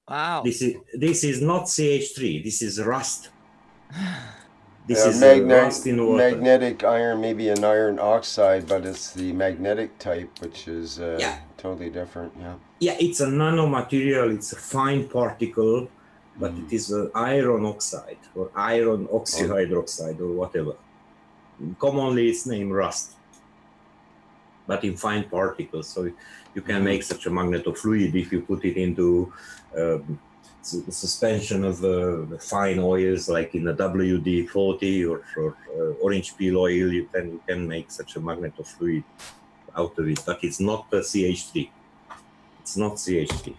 Wow. This is not CH3. This is rust. This is rust in water. Magnetic iron, maybe an iron oxide, but it's the magnetic type, which is totally different. Yeah. Yeah, it's a nanomaterial. It's a fine particle, but it is an iron oxide or iron oxyhydroxide or whatever. Commonly, it's named rust, but in fine particles. So you can make such a magnetofluid if you put it into the suspension of fine oils, like in the WD-40 or orange peel oil. You can make such a magnetofluid out of it, but it's not CH3. It's not CH3.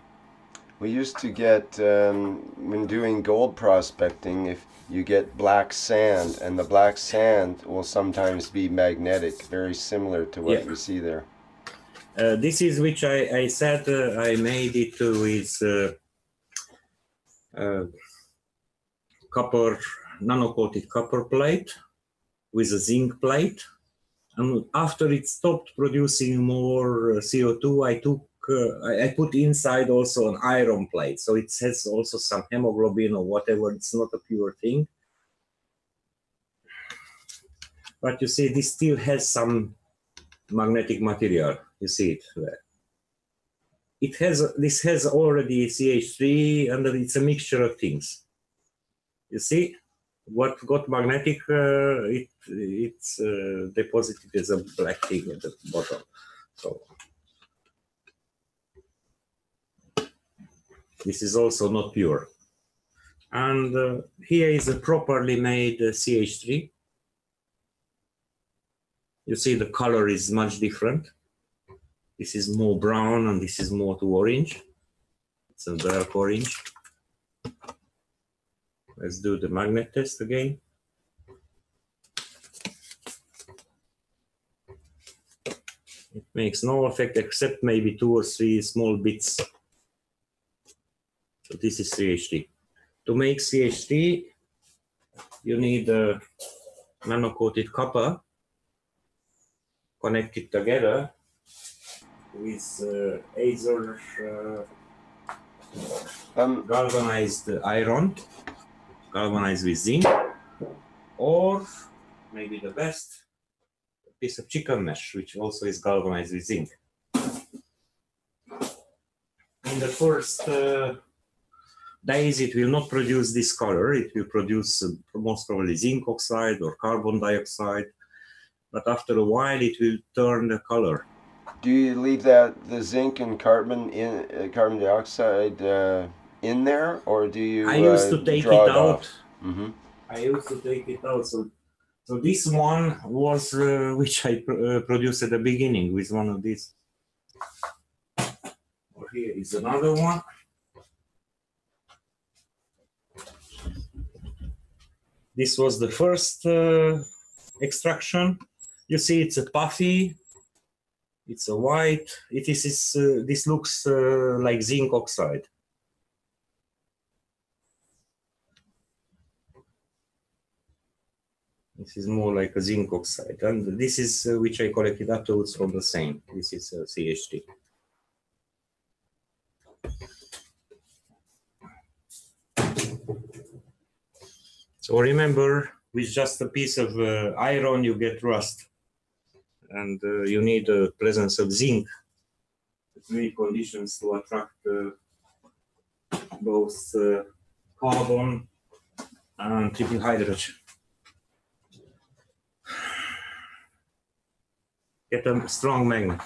We used to get, when doing gold prospecting, if you get black sand, and the black sand will sometimes be magnetic, very similar to what you see there. This is which I said I made it with copper, nano-coated copper plate with a zinc plate. And after it stopped producing more CO2, I put inside also an iron plate. So it has also some hemoglobin or whatever. It's not a pure thing. But you see, this still has some magnetic material. You see it there. This has already CH3, and it's a mixture of things. You see, what got magnetic, it's deposited as a black thing at the bottom. So this is also not pure. And here is a properly made CH3. You see the color is much different. This is more brown and this is more to orange. It's a dark orange. Let's do the magnet test again. It makes no effect except maybe 2 or 3 small bits. So this is CH3. To make CH3, you need a nano-coated copper connected together with either galvanized iron, galvanized with zinc, or maybe the best, a piece of chicken mesh, which also is galvanized with zinc. In the first days, it will not produce this color. It will produce most probably zinc oxide or carbon dioxide, but after a while, it will turn the color. Do you leave the zinc and carbon dioxide in there, or do you? I used to take it out. Mm-hmm. I used to take it out. So this one was which I produced at the beginning with one of these. Here is another one. This was the first extraction. You see, it's a puffy. It's a white. This looks like zinc oxide. This is more like a zinc oxide, and this is which I collected afterwards from the same. This is CH3. So remember, with just a piece of iron, you get rust. And you need the presence of zinc, the three conditions to attract both carbon and triple hydrogen. Get a strong magnet.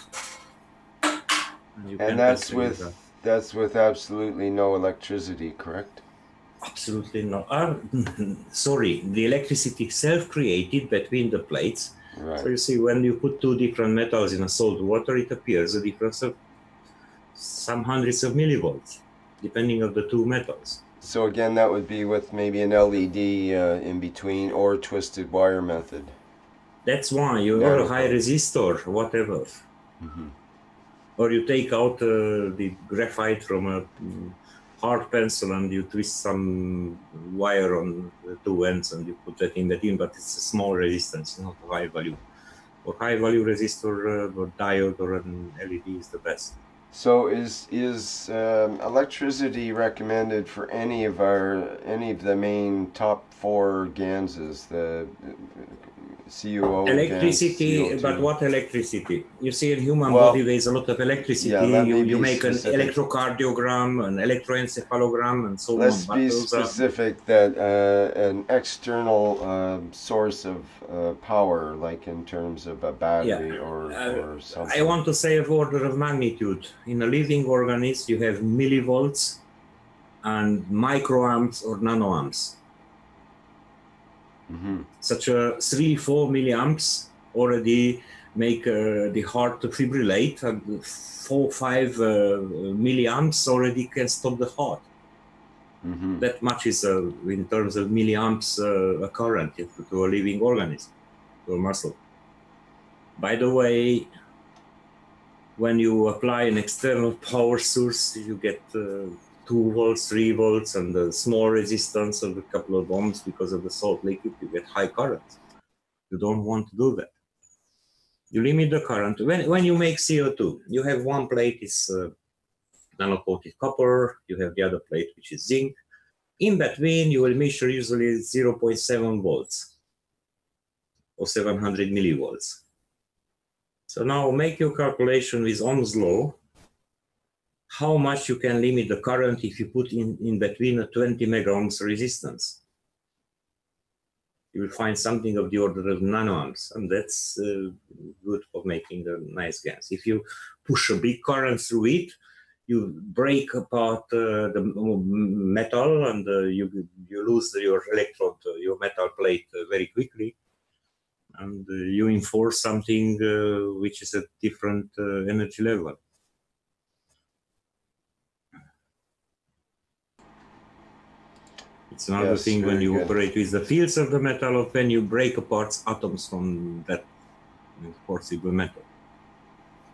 And that's with absolutely no electricity, correct? Absolutely not. Sorry, the electricity self-created between the plates, Right. So you see, when you put two different metals in a salt water, it appears a difference of some hundreds of millivolts, depending on the two metals. So again, that would be with maybe an LED in between or twisted wire method. That's why you or a high resistor, whatever. Or you take out the graphite from a hard pencil and you twist some wire on the two ends and you put that in between, but it's a small resistance, not a high value. Or high value resistor or diode or an LED is the best. So is electricity recommended for any of the main top 4 Ganses, the CuO, electricity, Gans, CO2. but what electricity? You see, in human body there is a lot of electricity. Yeah, you make specific. an electrocardiogram, an electroencephalogram, and so Let's on. Let's be specific that an external source of power, like in terms of a battery or something. I want to say of order of magnitude. In a living organism, you have millivolts and microamps or nanoamps. Such a 3-4 milliamps already make the heart to fibrillate, and 4-5 milliamps already can stop the heart. That much is in terms of milliamps a current to a living organism, to a muscle. By the way, when you apply an external power source, you get 2 volts, 3 volts, and the small resistance of a couple of ohms because of the salt liquid, you get high current. You don't want to do that. You limit the current. When you make CO2, you have one plate is nano-coated copper, you have the other plate which is zinc. In between, you will measure usually 0.7 volts or 700 millivolts. So now make your calculation with Ohm's law, how much you can limit the current if you put in between a 20 mega ohms resistance. You will find something of the order of nanoamps, and that's good for making a nice gas. If you push a big current through it, you break apart the metal, and you lose your electrode, your metal plate very quickly, and you enforce something which is a different energy level. It's another thing when you operate with the fields of the metal, or when you break apart atoms from that forcible metal.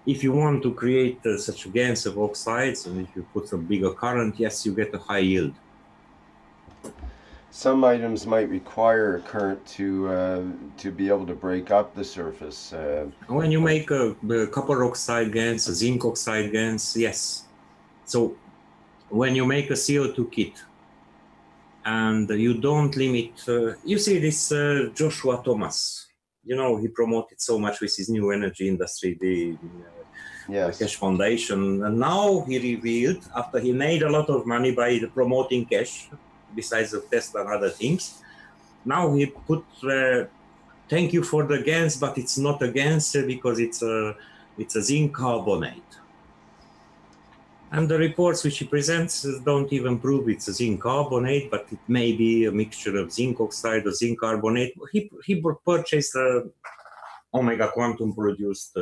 If you want to create such a gas of oxides, and if you put a bigger current, yes, you get a high yield. Some items might require a current to be able to break up the surface. When you make a copper oxide gas, a zinc oxide gas, yes. So when you make a CO2 kit, and you don't limit, you see this Joshua Thomas, you know, he promoted so much with his new energy industry, the Keshe Foundation, and now he revealed, after he made a lot of money by promoting Keshe, besides of Tesla and other things, now he put, thank you for the Gans, but it's not a Gans because it's a zinc carbonate. And the reports which he presents don't even prove it's a zinc carbonate, but it may be a mixture of zinc oxide or zinc carbonate. He purchased Omega Quantum produced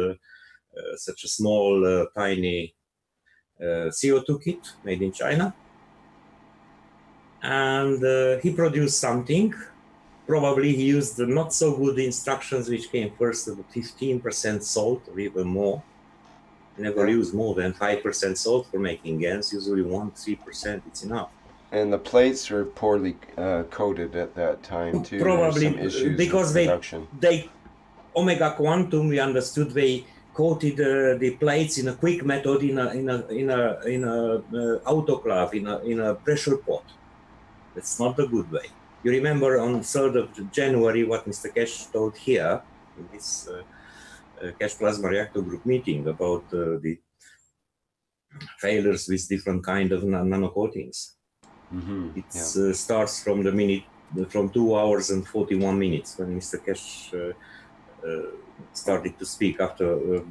such a small, tiny CO2 kit made in China. And he produced something. Probably he used the not so good instructions which came first of 15% salt or even more. Never use more than 5% salt for making Gans. Usually 1-3%, it's enough. And the plates were poorly coated at that time too. Probably some issues because they Omega Quantum, we understood they coated the plates in a quick method in a autoclave, in a pressure pot. That's not the good way. You remember on 3rd of January what Mr. Keshe told here in this Keshe Plasma Reactor Group meeting about the failures with different kind of nano-coatings. It starts from from 2 hours and 41 minutes when Mr. Keshe started to speak after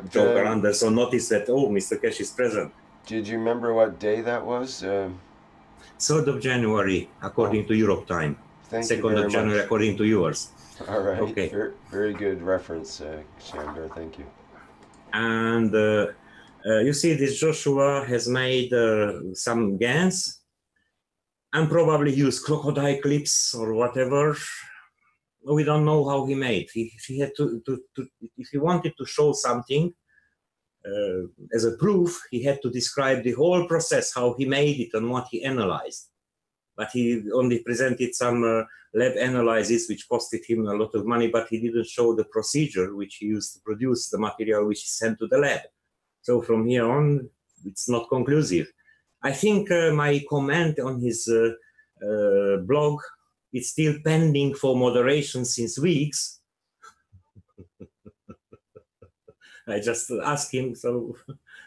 Joker Anderson noticed that, oh, Mr. Keshe is present. Did you remember what day that was? 3rd of January, according to Europe time. 2nd of January, according to yours. All right. Okay. Very, very good reference, Shandor. Thank you. And you see, this Joshua has made some Gans and probably used crocodile clips or whatever. We don't know how he made. He had to if he wanted to show something as a proof, he had to describe the whole process, how he made it and what he analyzed. But he only presented some lab analysis, which costed him a lot of money, but he didn't show the procedure which he used to produce the material which is sent to the lab. So from here on, it's not conclusive. I think my comment on his blog is still pending for moderation since weeks. I just asked him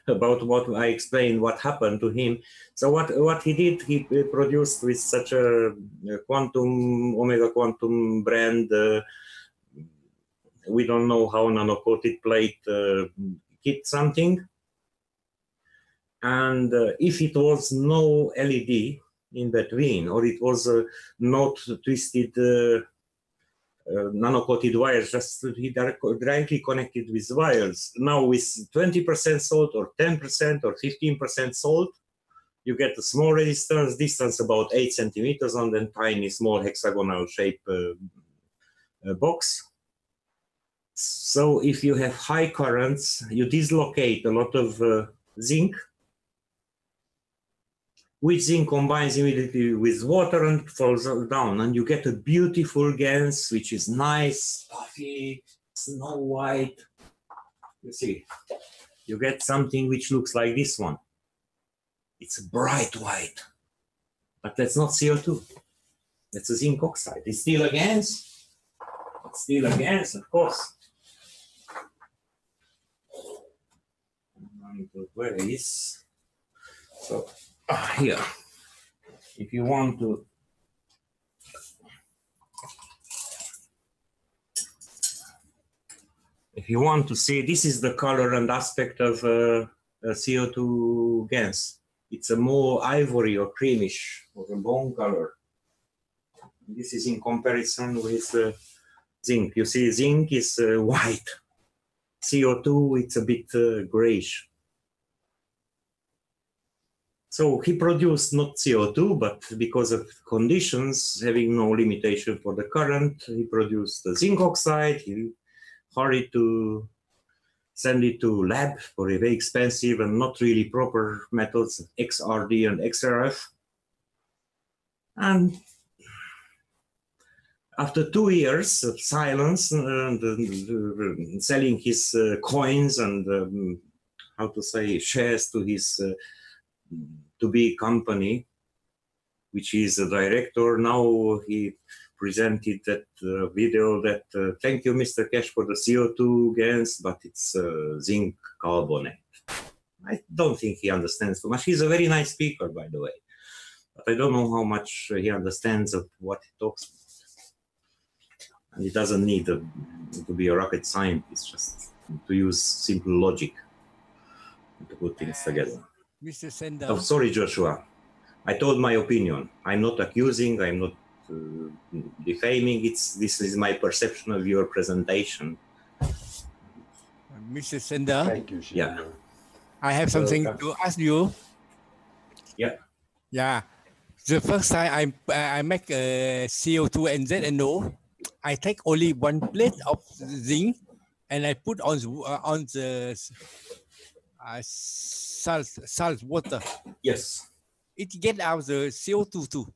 about what I explained, what happened to him. So what he did, he produced with such a Omega Quantum brand. We don't know how nano-coated plate hit something. And if it was no LED in between, or it was not twisted nano-coated wires, just he directly connected with wires. Now with 20% salt or 10% or 15% salt, you get a small resistance, distance about 8 centimeters on the tiny small hexagonal shape box. So if you have high currents, you dislocate a lot of zinc, which zinc combines immediately with water and falls down, and you get a beautiful Gans, which is nice, puffy, snow white. You see, you get something which looks like this one. It's bright white, but that's not CO2. That's a zinc oxide. It's still a Gans. It's still a Gans, of course. And where is? So here, if you want to see, this is the color and aspect of CO2 Gans. It's a more ivory or creamish or a bone color. This is in comparison with zinc. You see, zinc is white. CO2, it's a bit grayish. So he produced not CO2, but because of conditions, having no limitation for the current, he produced the zinc oxide. He hurried to send it to lab for very expensive and not really proper methods, XRD and XRF. And after 2 years of silence and selling his coins and how to say shares to his to-be company, which is a director, now he presented that video that thank you, Mr. Keshe, for the CO2 Gans, but it's zinc carbonate. I don't think he understands too much. He's a very nice speaker, by the way, but I don't know how much he understands of what he talks about. And he doesn't need to be a rocket scientist, just to use simple logic to put things together. Mr. Sender. Oh, sorry, Joshua. I told my opinion. I'm not accusing. I'm not defaming. This is my perception of your presentation. Mr. Sender. Thank you, Shandor. Yeah. I have something to ask you. Yeah. Yeah. The first time I make CO2 and ZNO, I take only one plate of zinc and I put on the salt water. Yes. It get out the CO2 too.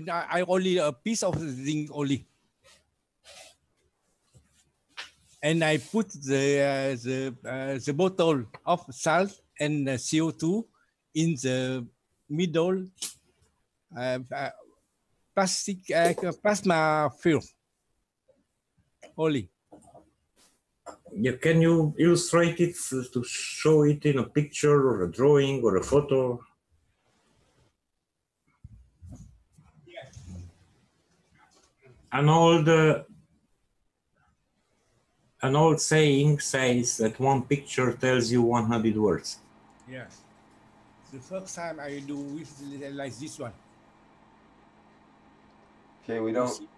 I only a piece of zinc only, and I put the bottle of salt and CO2 in the middle plastic plasma film only. Yeah, can you illustrate it to show it in a picture or a drawing or a photo? Yes. An old saying says that one picture tells you 100 words. Yes. The first time I do with like this one. Okay, we don't.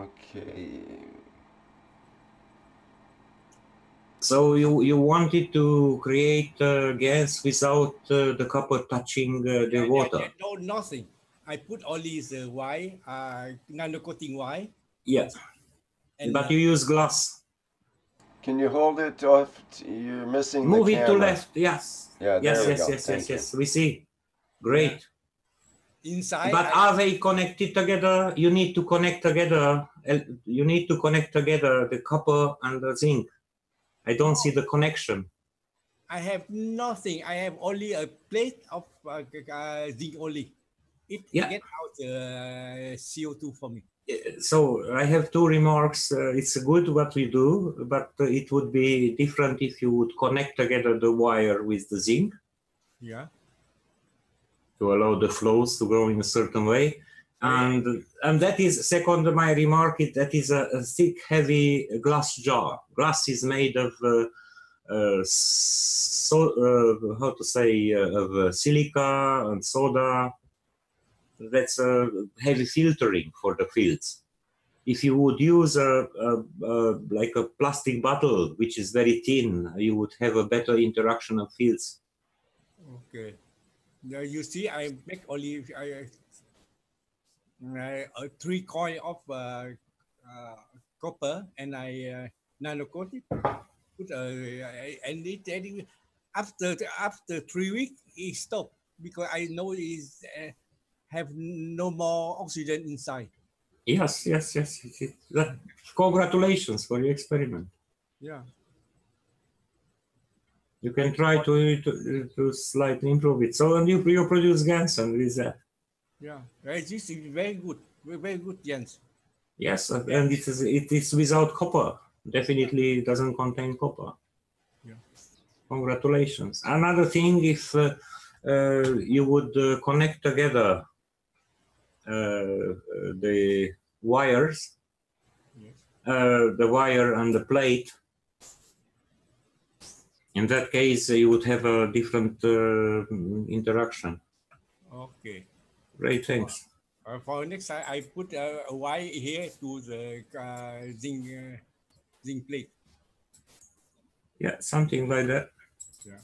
Okay. So you wanted to create gas without the copper touching the water? No, nothing. I put only the wire, nano-coating wire. Yeah, And but you use glass. Can you hold it off? You're missing Move the it to camera. left. Yes. Yeah, there Yes, we yes, go. yes, Thank yes, you. yes. We see. Great. inside, But are they connected together? You need to connect together. You need to connect together the copper and the zinc. I don't see the connection. I have nothing. I have only a plate of zinc only. It Yeah. get out CO2 for me. So I have two remarks. It's good what we do, but it would be different if you would connect together the wire with the zinc Yeah. to allow the flows to go in a certain way. And that is second my remark. That is a thick, heavy glass jar. Glass is made of how to say of silica and soda. That's a heavy filtering for the fields. If you would use like a plastic bottle, which is very thin, you would have a better interaction of fields. Okay. Now you see, I make only a 3 coil of copper, and I nano-coat it. Put and it after 3 weeks it stopped because I know it's have no more oxygen inside. Yes. Congratulations for your experiment. Yeah. You can try to slightly improve it. So, and you produce Gans with that. Yeah. This is very good. Very good, Jens. Yes, and it is without copper. Definitely it doesn't contain copper. Yeah. Congratulations. Another thing, if you would connect together the wires, Yes. the wire and the plate, in that case you would have a different interaction. Okay. Great, thanks. For next time, I put a wire here to the zinc plate. Yeah, something like that. Yeah.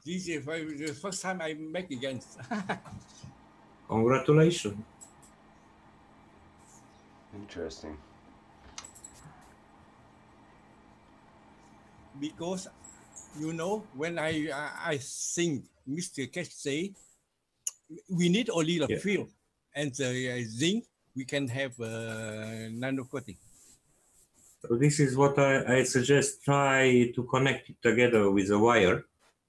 This is the first time I make again. Congratulations. Interesting. Because when I think Mr. Keshe say we need only the field and the zinc, we can have nano-coating. So this is what I suggest. Try to connect it together with a wire.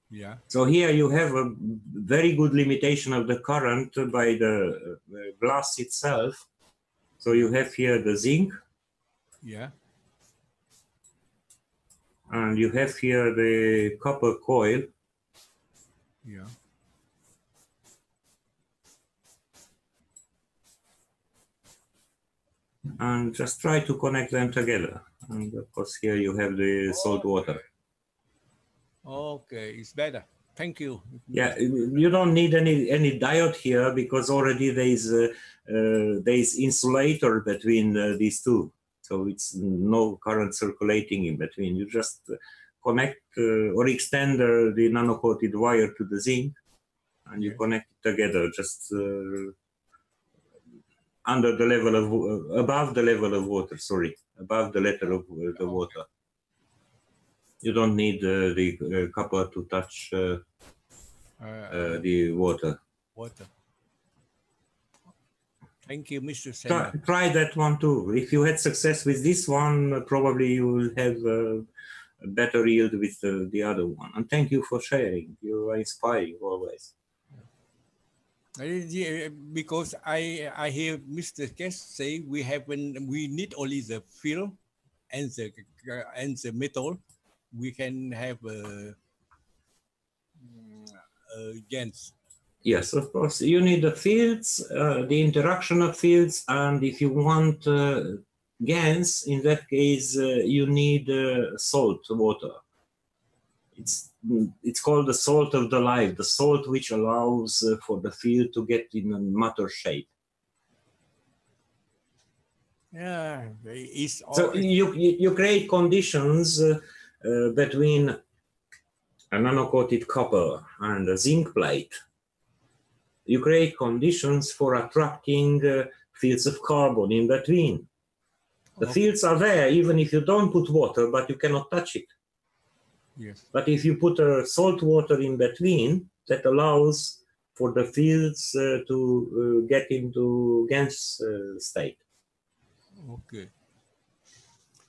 Yeah. So here you have a very good limitation of the current by the glass itself. So you have here the zinc. Yeah. And you have here the copper coil. Yeah. And just try to connect them together. And of course here you have the salt water. Okay, it's better. Thank you. Yeah, you don't need any diode here because already there is insulator between these two. So it's no current circulating in between. You just connect or extend the nano-coated wire to the zinc, and you connect it together just under the level of above the level of water. Sorry, above the level of the water. You don't need the copper to touch the water. Thank you, Mr. Senna. Try that one too. If you had success with this one, probably you will have a better yield with the other one. And thank you for sharing. You are inspiring always. Because I hear Mr. Keshe say we need only the film and the metal. We can have Gans. Yes, of course. You need the fields, the interaction of fields, and if you want Gans, in that case, you need salt water. It's called the salt of the life, the salt which allows for the field to get in a matter shape. Yeah, it's all. So you create conditions between a nano-coated copper and a zinc plate. You create conditions for attracting fields of carbon in between. The fields are there even if you don't put water, but you cannot touch it. Yes. But if you put salt water in between, that allows for the fields to get into Gans state. Okay.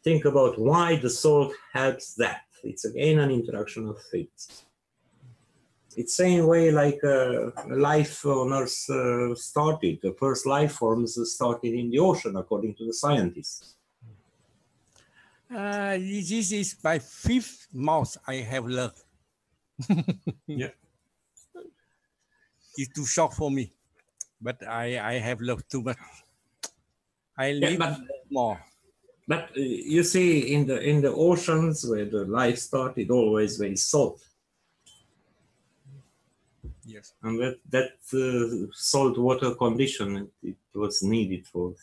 Think about why the salt helps that. It's again an interaction of fields. It's same way like life on Earth started. The first life forms started in the ocean, according to the scientists. This is my 5th mouse I have learned. Yeah. It's too short for me, but I have learned too much. I need more. But you see, in the oceans where the life started, always there is salt. Yes. And that salt water condition, it was needed for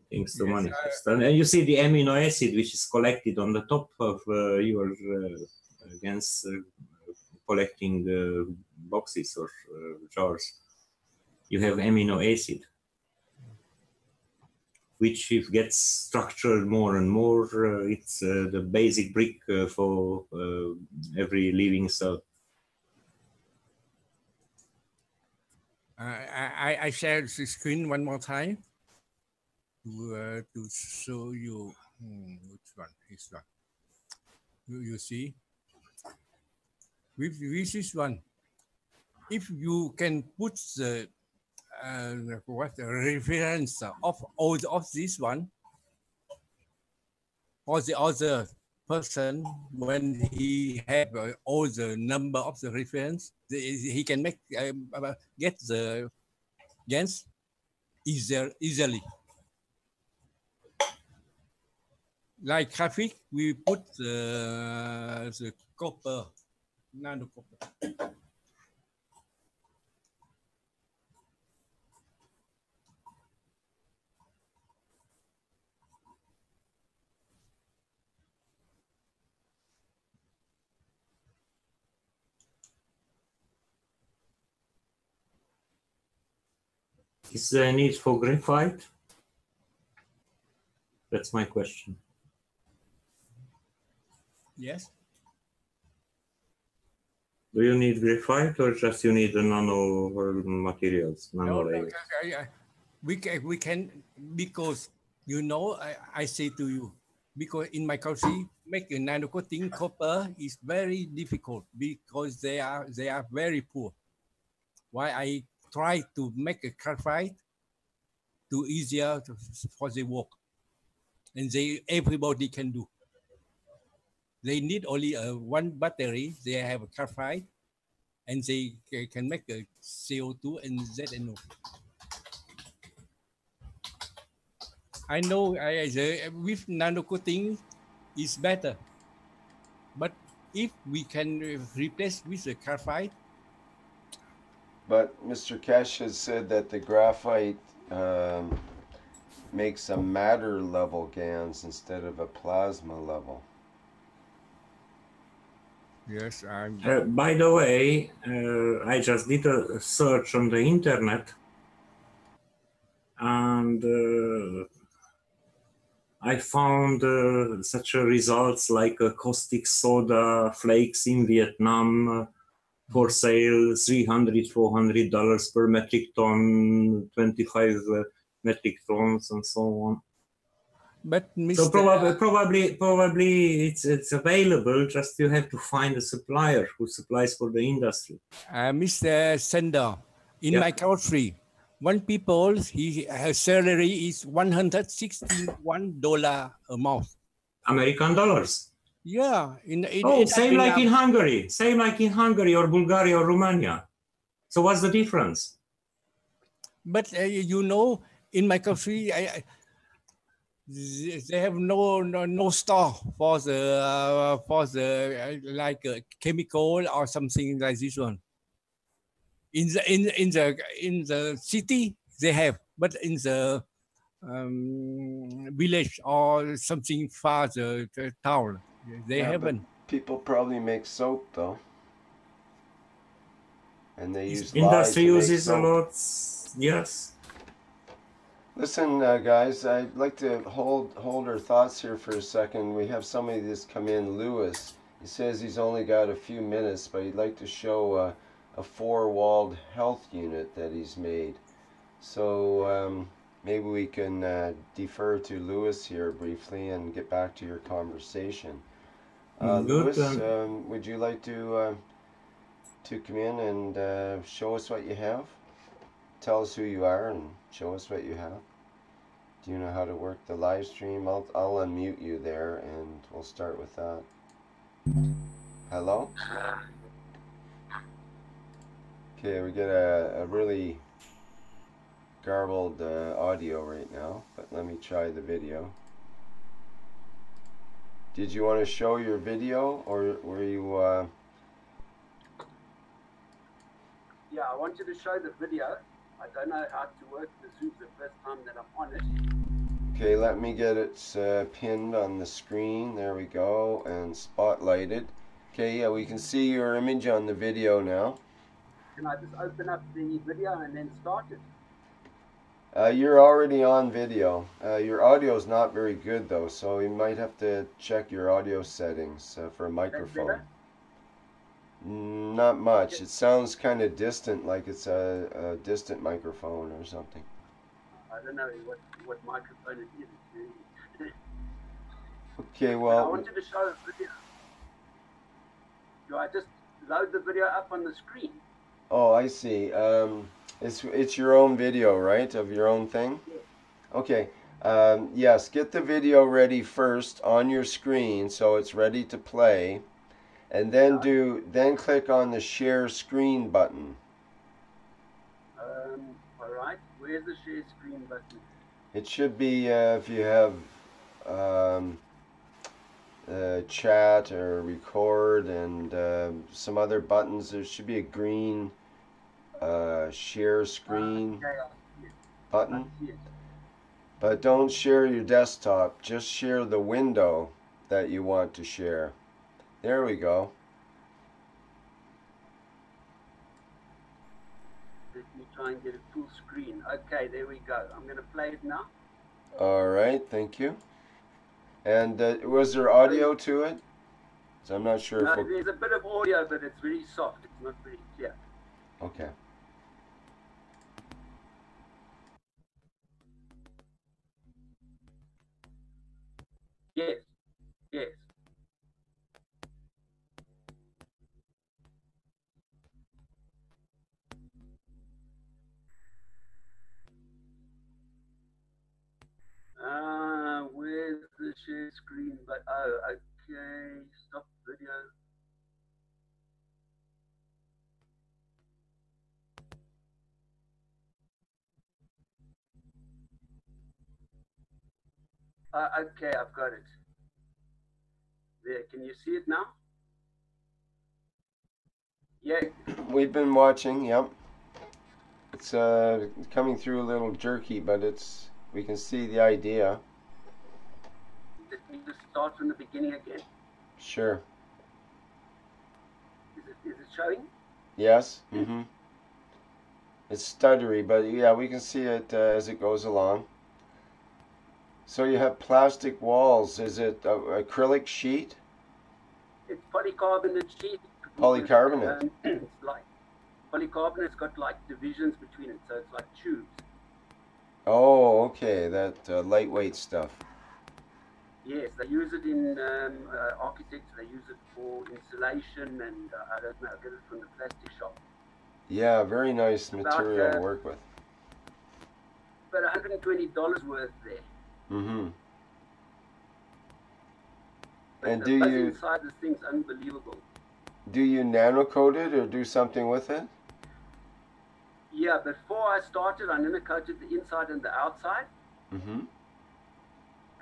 things to manifest. And you see the amino acid which is collected on the top of your Gans collecting boxes or jars. You have amino acid, which if gets structured more and more, it's the basic brick for every living cell. I share the screen one more time to show you which one is one. You see, with this one, if you can put the what the reference of all of this one, or the other person when he have all the number of the reference, he can make get the Gans easily. Like traffic, we put the copper, nano copper. Is there a need for graphite? That's my question. Yes. Do you need graphite or just you need the nano materials, nano layers? We can because you know I say to you, because in my country make a nano-coating copper is very difficult because they are very poor. Why I try to make a graphite to easier for the work, and everybody can do. They need only one battery. They have a graphite, and they can make a CO2 and ZNO. I know with nano-coating is better, but if we can replace with the graphite. But Mr. Keshe has said that the graphite makes a matter level Gans instead of a plasma level. Yes, I'm. By the way, I just did a search on the internet, and I found such results like caustic soda flakes in Vietnam for sale, $300-400 per metric ton, 25 metric tons, and so on. But Mr. So probably it's available. Just you have to find a supplier who supplies for the industry. Mr. Sender, in my country, one people his salary is $161 a month. American dollars. Yeah. Same like in Hungary. Same like in Hungary or Bulgaria or Romania. So what's the difference? But you know, in my country, they have no store for the like chemical or something like this one. In the city they have, but in the village or something farther the town. They Yeah, but haven't. people probably make soap though, and they use lye Industry to make uses a soap. lot. Yes. Listen, guys, I'd like to hold our thoughts here for a second. We have somebody that's come in, Lewis. He says he's only got a few minutes, but he'd like to show a four-walled health unit that he's made. So maybe we can defer to Lewis here briefly and get back to your conversation. Lewis, would you like to come in and show us what you have? Tell us who you are and show us what you have. Do you know how to work the live stream? I'll unmute you there and we'll start with that. Hello? Okay, we get a really garbled audio right now, but let me try the video. Did you want to show your video, or were you... Yeah, I wanted to show the video. I don't know how to work the Zoom the first time that I'm on it. Okay, let me get it pinned on the screen. There we go, and spotlighted. Okay, yeah, we can see your image on the video now. Can I just open up the video and then start it? You're already on video. Your audio is not very good though, so you might have to check your audio settings for a microphone. Not much. It sounds kind of distant, like it's a distant microphone or something. I don't know what microphone it is. Okay, well... I wanted to show a video. Do I just load the video up on the screen? Oh, I see. It's your own video, right? Of your own thing? Yes. Okay. Yes, get the video ready first on your screen so it's ready to play. And then click on the share screen button. Alright, where's the share screen button? It should be if you have chat or record and some other buttons. There should be a green share screen button. But don't share your desktop, just share the window that you want to share. There we go. Let me try and get a full screen. Okay, there we go. I'm going to play it now. All right, thank you. And was there audio to it? So I'm not sure No, if there's a bit of audio, but it's very soft. It's not very clear. Okay. Yes, yes. Where's the share screen? But oh, okay. Stop video. Okay, I've got it. There, can you see it now? Yeah. We've been watching, yep. It's coming through a little jerky, but we can see the idea. Let me just start from the beginning again. Sure. Is it showing? Yes. Mm-hmm. It's stuttery, but yeah, we can see it as it goes along. So you have plastic walls. Is it acrylic sheet? It's polycarbonate sheet. Polycarbonate. It's like polycarbonate. It's got like divisions between it, so it's like tubes. Oh, okay. That lightweight stuff. Yes, they use it in architecture. They use it for insulation, and I don't know. I get it from the plastic shop. Yeah, very nice material to work with. About $120 worth there. Mm-hmm. But And the do buzz you inside this thing's unbelievable. do you nano-coat it or do something with it? Yeah, before I started, I nano-coated the inside and the outside. Mm-hmm.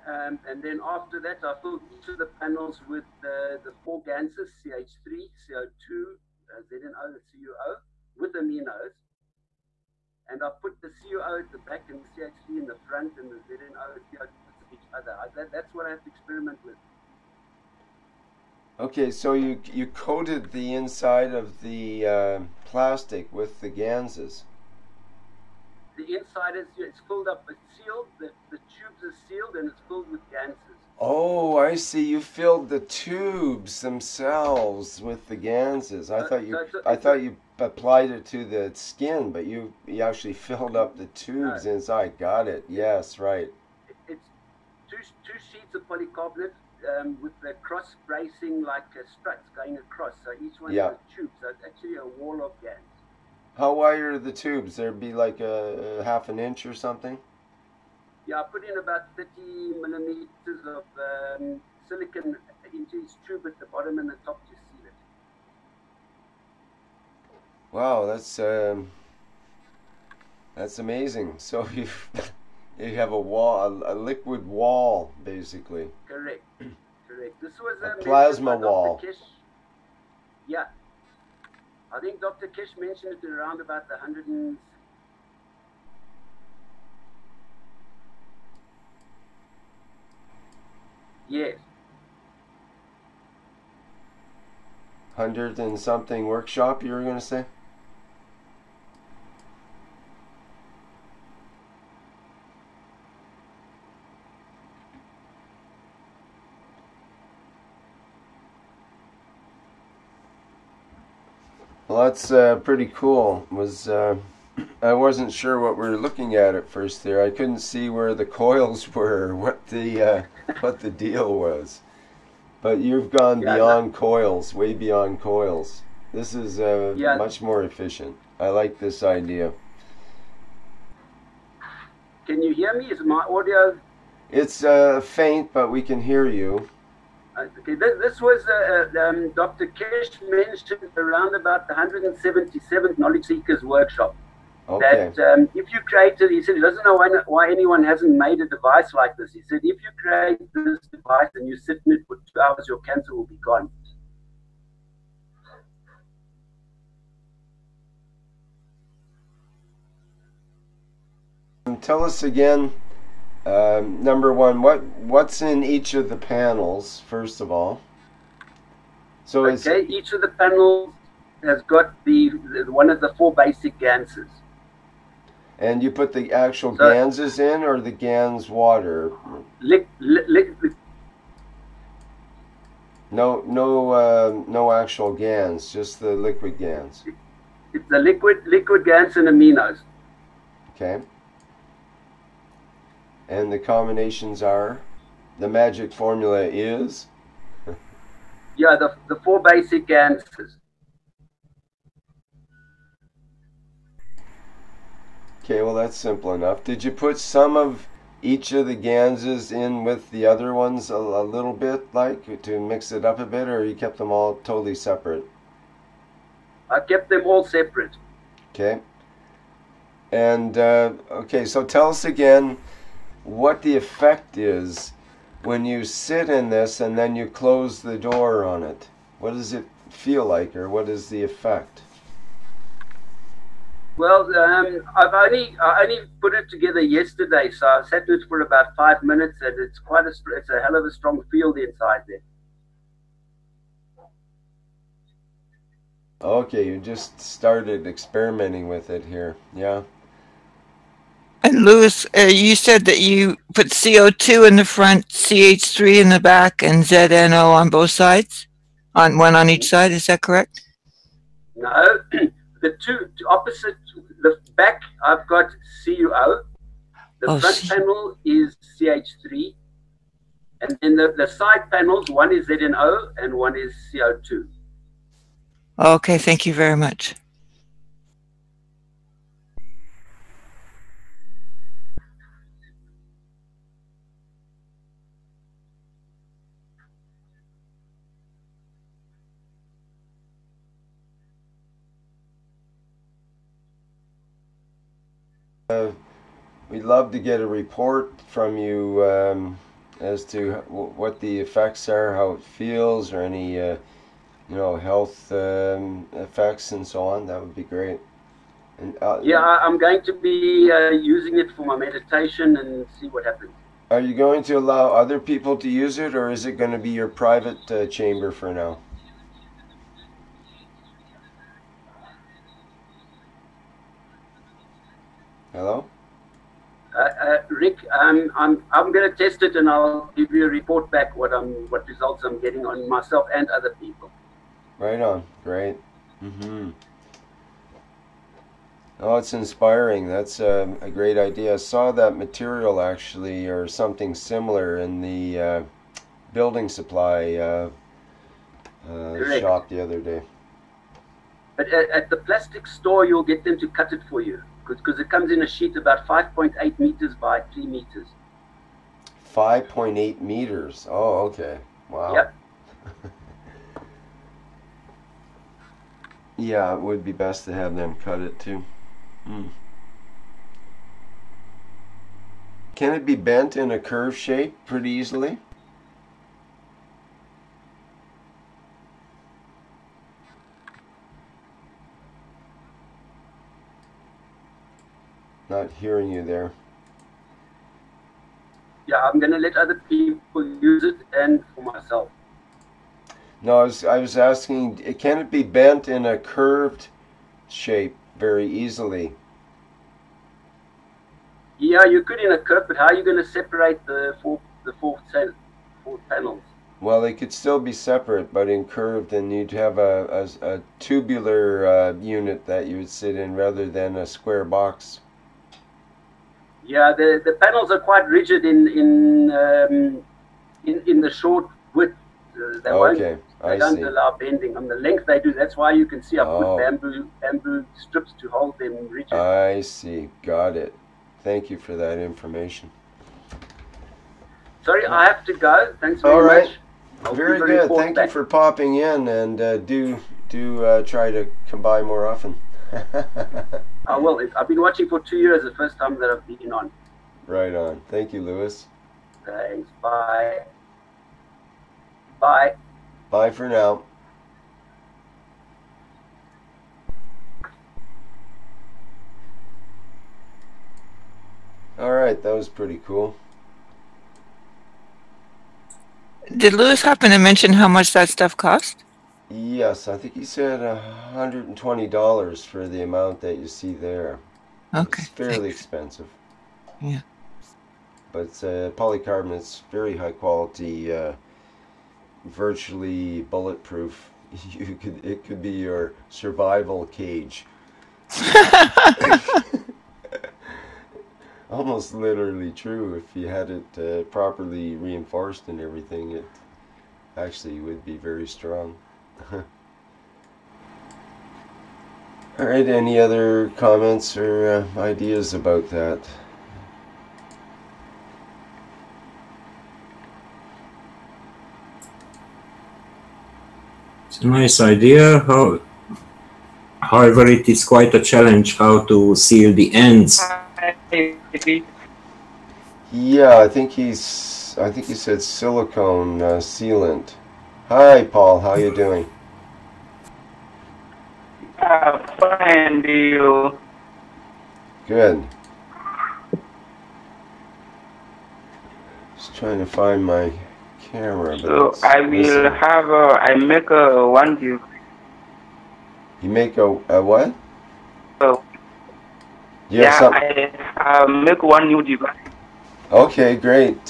And then after that, I filled each of the panels with the 4 Ganses, CH3, CO2, ZNO, and CuO, with aminos. and I put the COO at the back and the CH3 in the front, and the ZNO CO2 of each other. That's what I have to experiment with. Okay, so you coated the inside of the plastic with the Ganses. The inside is it's filled up, it's sealed. The tubes are sealed and it's filled with Ganses. Oh, I see. You filled the tubes themselves with the Ganses. I thought you applied it to the skin, but you actually filled up the tubes inside. Got it. Yes, right. It's two sheets of polycarbonate with the cross bracing like struts going across. So each one has a tube. So it's actually a wall of Gans. How wide are the tubes? There'd be like a half an inch or something? Yeah, I put in about 30 millimeters of silicon into each tube at the bottom and the top to seal it. Wow, that's amazing. So you have a wall, a liquid wall, basically. Correct. This was a plasma wall. Keshe. Yeah. I think Dr. Keshe mentioned it around about the 100 and... Yes. 100 and something workshop, you were going to say? Well, that's pretty cool. I wasn't sure what we were looking at first there. I couldn't see where the coils were, what the deal was. But you've gone beyond coils, way beyond coils. This is much more efficient. I like this idea. Can you hear me? Is my audio? It's faint, but we can hear you. Okay, this was Dr. Keshe mentioned around about the 177th Knowledge Seekers workshop. Okay. That if you created, he said he doesn't know why anyone hasn't made a device like this. He said if you create this device and you sit in it for 2 hours, your cancer will be gone. Tell us again. Number one, what's in each of the panels, first of all? So each of the panels has got the one of the 4 basic Ganses. And you put the actual Ganses in, or the Gans water? No actual Gans, just the liquid Gans. It's the liquid Gans and aminos. Okay. And the combinations are? The magic formula is? Yeah, the 4 basic Ganses. Okay, well that's simple enough. Did you put some of each of the Ganses in with the other ones a little bit, like, to mix it up a bit, or you kept them all totally separate? I kept them all separate. Okay. And, okay, so tell us again what the effect is when you sit in this and then you close the door on it. What does it feel like, or what is the effect? Well, I only put it together yesterday, so I sat with it for about 5 minutes, and it's a hell of a strong field inside there. Okay, you just started experimenting with it here, yeah. And Louis, you said that you put CO2 in the front, CH3 in the back, and ZNO on both sides? One on each side, is that correct? No, the two opposite, the back I've got CuO, the front panel is CH3, and then the side panels, one is ZNO and one is CO2. Okay, thank you very much. We'd love to get a report from you as to what the effects are, how it feels, or any health effects and so on. That would be great. And, yeah, I'm going to be using it for my meditation and see what happens. Are you going to allow other people to use it, or is it going to be your private chamber for now? Hello? Rick, I'm going to test it and I'll give you a report back what results I'm getting on myself and other people. Right on. Great. Oh, it's inspiring. That's a great idea. I saw that material actually, or something similar, in the building supply shop the other day. But at the plastic store, you'll get them to cut it for you, because it comes in a sheet about 5.8 meters by 3 meters. 5.8 meters. Oh, okay. Wow. Yep. Yeah, it would be best to have them cut it too. Can it be bent in a curved shape pretty easily? Not hearing you there. Yeah, I'm going to let other people use it and for myself. No, I was asking, can it be bent in a curved shape very easily? Yeah, you could in a curve, but how are you going to separate the four panels? Well, they could still be separate, but in curved, and you'd have a tubular unit that you would sit in rather than a square box. Yeah, the panels are quite rigid in the short width. They don't allow bending. On the length they do. That's why you can see I put bamboo strips to hold them rigid. I see. Got it. Thank you for that information. Sorry, I have to go. Thanks very much. Very good. Thank you for popping in, and do try to come by more often. I will. I've been watching for 2 years. The first time that I've been on. Right on. Thank you, Lewis. Thanks. Bye. Bye. Bye for now. All right, that was pretty cool. Did Lewis happen to mention how much that stuff cost? Yes, I think he said $120 for the amount that you see there. Okay. It's fairly expensive. Yeah. But polycarbonate's very high quality, virtually bulletproof. It could be your survival cage. Almost literally true. If you had it properly reinforced and everything, it actually would be very strong. All right, any other comments or ideas about that? It's a nice idea. However, it is quite a challenge how to seal the ends. Yeah, I think he said silicone sealant. Hi, Paul. How you doing? Fine, do you? Good. Just trying to find my camera. So I will have I make a 1 GB. You make a what? So yeah, I make 1 new device. Okay, great.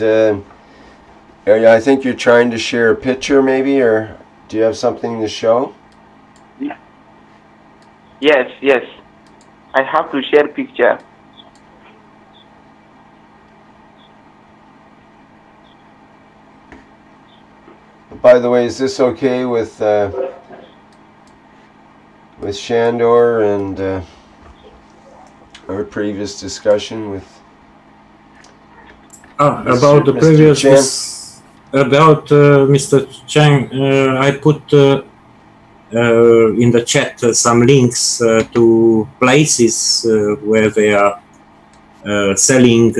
I think you're trying to share a picture, maybe, or do you have something to show? Yes. I have to share picture. By the way, is this okay with Shandor and our previous discussion with? About the previous about Mr. Chang, I put in the chat some links to places where they are selling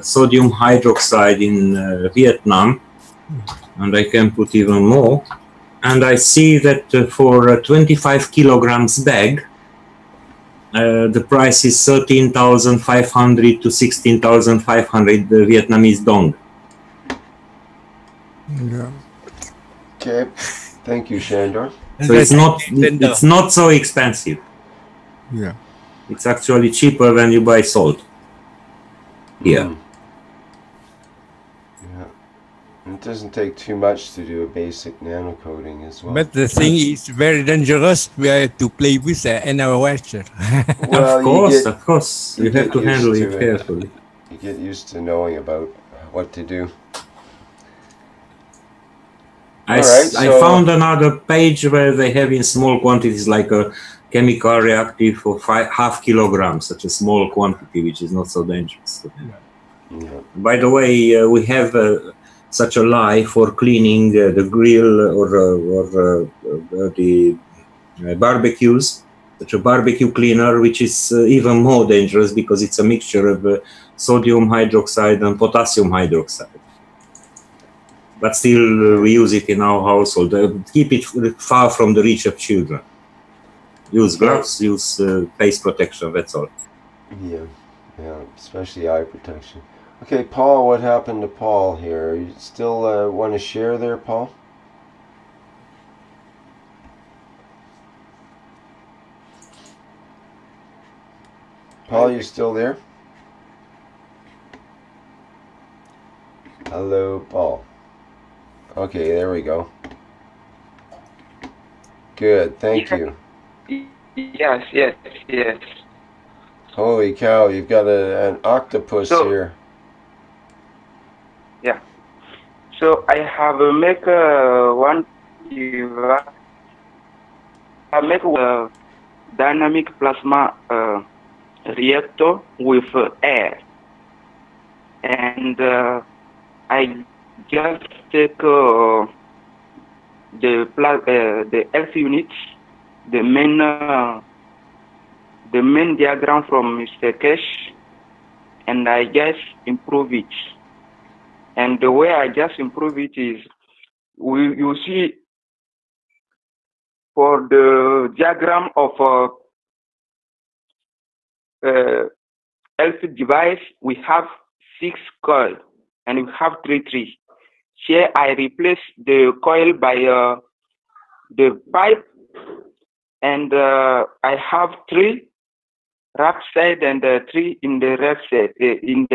sodium hydroxide in Vietnam, and I can put even more. And I see that for a 25 kilograms bag, the price is 13,500 to 16,500 Vietnamese dong. Yeah. Okay. Thank you, Shandor. So it's not so expensive. Yeah. It's actually cheaper when you buy salt here. Yeah. It doesn't take too much to do a basic nano coating as well. But the thing is very dangerous. We have to play with the Electrolyzer. Well, Of course, you have to handle it carefully. You get used to knowing about what to do. I found another page where they have in small quantities, like a chemical reactive for half kilograms, such a small quantity, which is not so dangerous. Yeah. By the way, we have such a lye for cleaning the grill or the barbecues, such a barbecue cleaner, which is even more dangerous because it's a mixture of sodium hydroxide and potassium hydroxide. But still, we use it in our household. Keep it far from the reach of children. Use gloves, use face protection, that's all. Yeah, especially eye protection. Okay, Paul, what happened to Paul here? You still want to share there, Paul? Paul, you still there? Hello, Paul. Okay, there we go. Good, thank you. Yes. Holy cow, you've got an octopus here. Yeah. So I have make one device. I make a dynamic plasma reactor with air, and I just take the F units, the main diagram from Mr. Keshe, and I just improve it. And the way I just improve it is, you see, for the diagram of ELF device, we have 6 coils and we have 3 trees. Here I replace the coil by the pipe, and I have 3 right side and 3 in the left side, in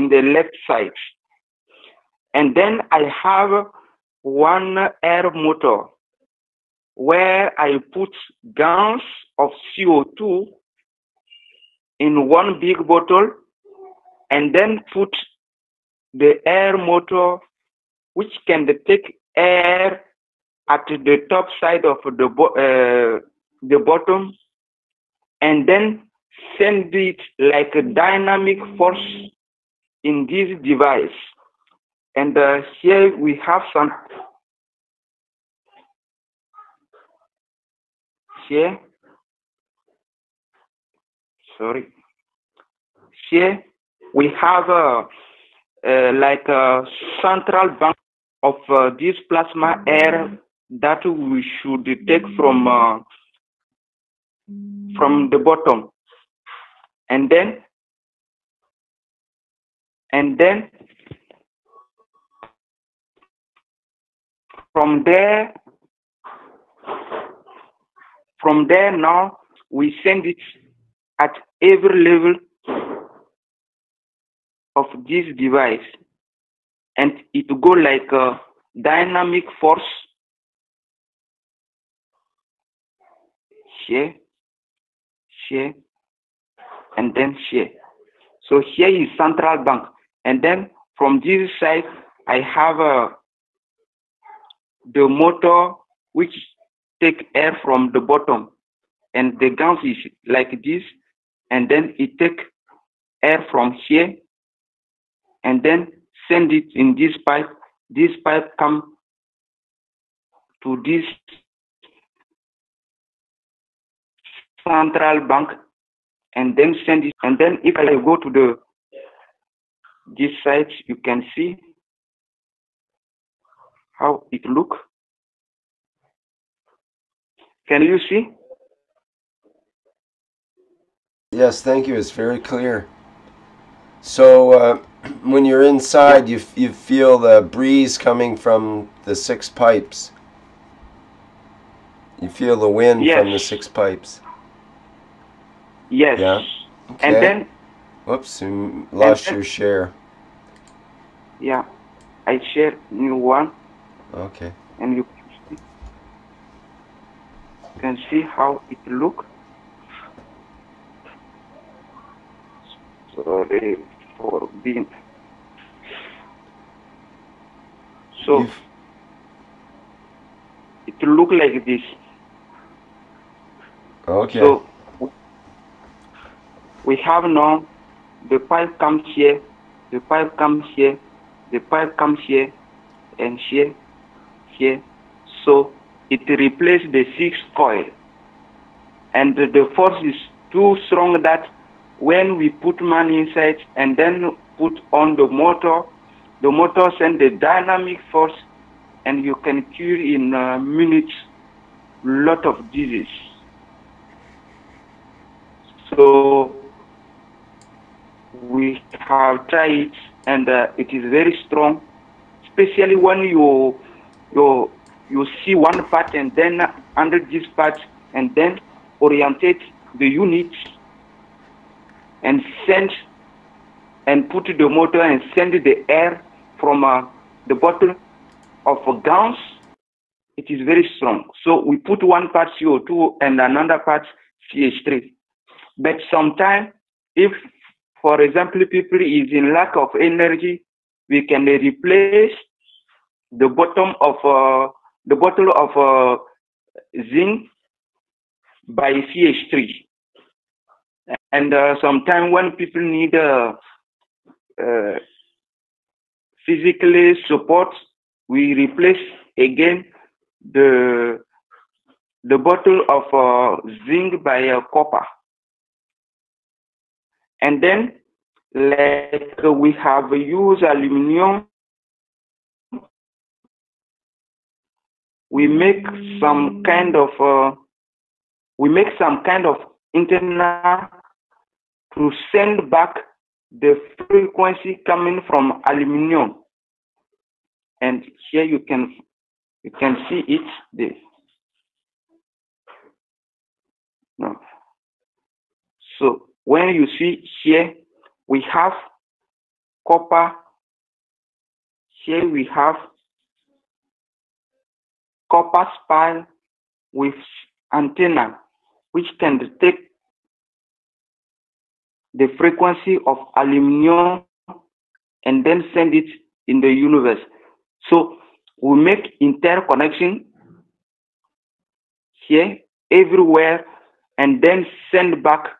the left side. And then I have one air motor where I put gans of CO2 in one big bottle, and then put the air motor, which can take air at the top side of the bottom, and then send it like a dynamic force in this device. And here we have some. Here, sorry. Here we have like a central bank of this plasma air that we should take from the bottom, and then from there now we send it at every level of this device, and it go like a dynamic force here, and then here. So here is central bank, and then from this side I have the motor which take air from the bottom, and the Gans is like this, and then it take air from here and then send it in this pipe. This pipe come to this central bank and then send it. And then if I go to this side, you can see how it look. Can you see? Yes, thank you. It's very clear. So when you're inside, you feel the breeze coming from the 6 pipes. You feel the wind from the 6 pipes. Yes. Yeah. Okay. And then. Whoops, you lost your share. Yeah, I share new one. Okay. And you can see how it look. Sorry for being. So it look like this. Okay. So we have now the pipe comes here, the pipe comes here, the pipe comes here, and here, here. So it replaces the 6 coil. And the force is too strong that when we put man inside and then put on the motor sends the dynamic force, and you can cure in minutes lot of disease. So we have tried it, and it is very strong, especially when you see one part and then under this part and then orientate the unit and send and put the motor and send the air from the bottle of Gans. It is very strong. So we put one part CO2 and another part CH3. But sometimes, if, for example, people is in lack of energy, we can replace the bottom of the bottle of zinc by CH3. And sometimes when people need physically support, we replace again the bottle of zinc by copper. And then, like we have used aluminum, we make some kind of antenna to send back the frequency coming from aluminum. And here you can see it there. No. So when you see here, we have copper. Here we have copper spine with antenna, which can detect the frequency of aluminum and then send it in the universe. So we make interconnection here, everywhere, and then send back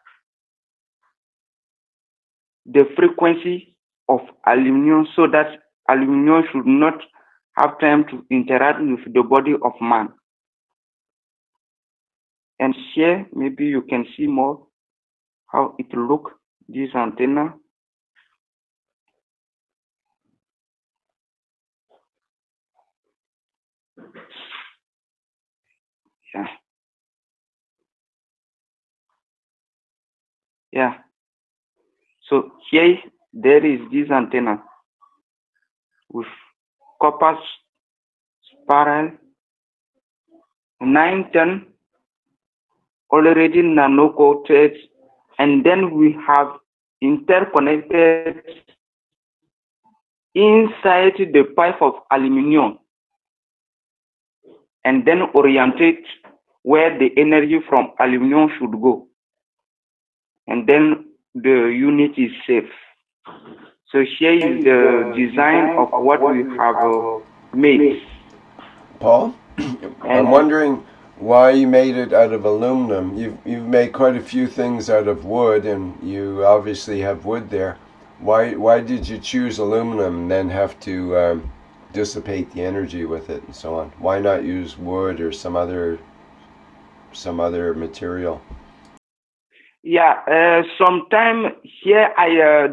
the frequency of aluminum so that aluminum should not have time to interact with the body of man. And here, maybe you can see more how it look, this antenna. Yeah. Yeah. So here, there is this antenna with copper spiral, 910 already nano-coated, and then we have interconnected inside the pipe of aluminum and then orientate where the energy from aluminum should go. And then the unit is safe. So here is the design of what we have made. Paul, I'm wondering why you made it out of aluminum. You've made quite a few things out of wood, and you obviously have wood there. Why did you choose aluminum and then have to dissipate the energy with it and so on? Why not use wood or some other material? Yeah, sometime here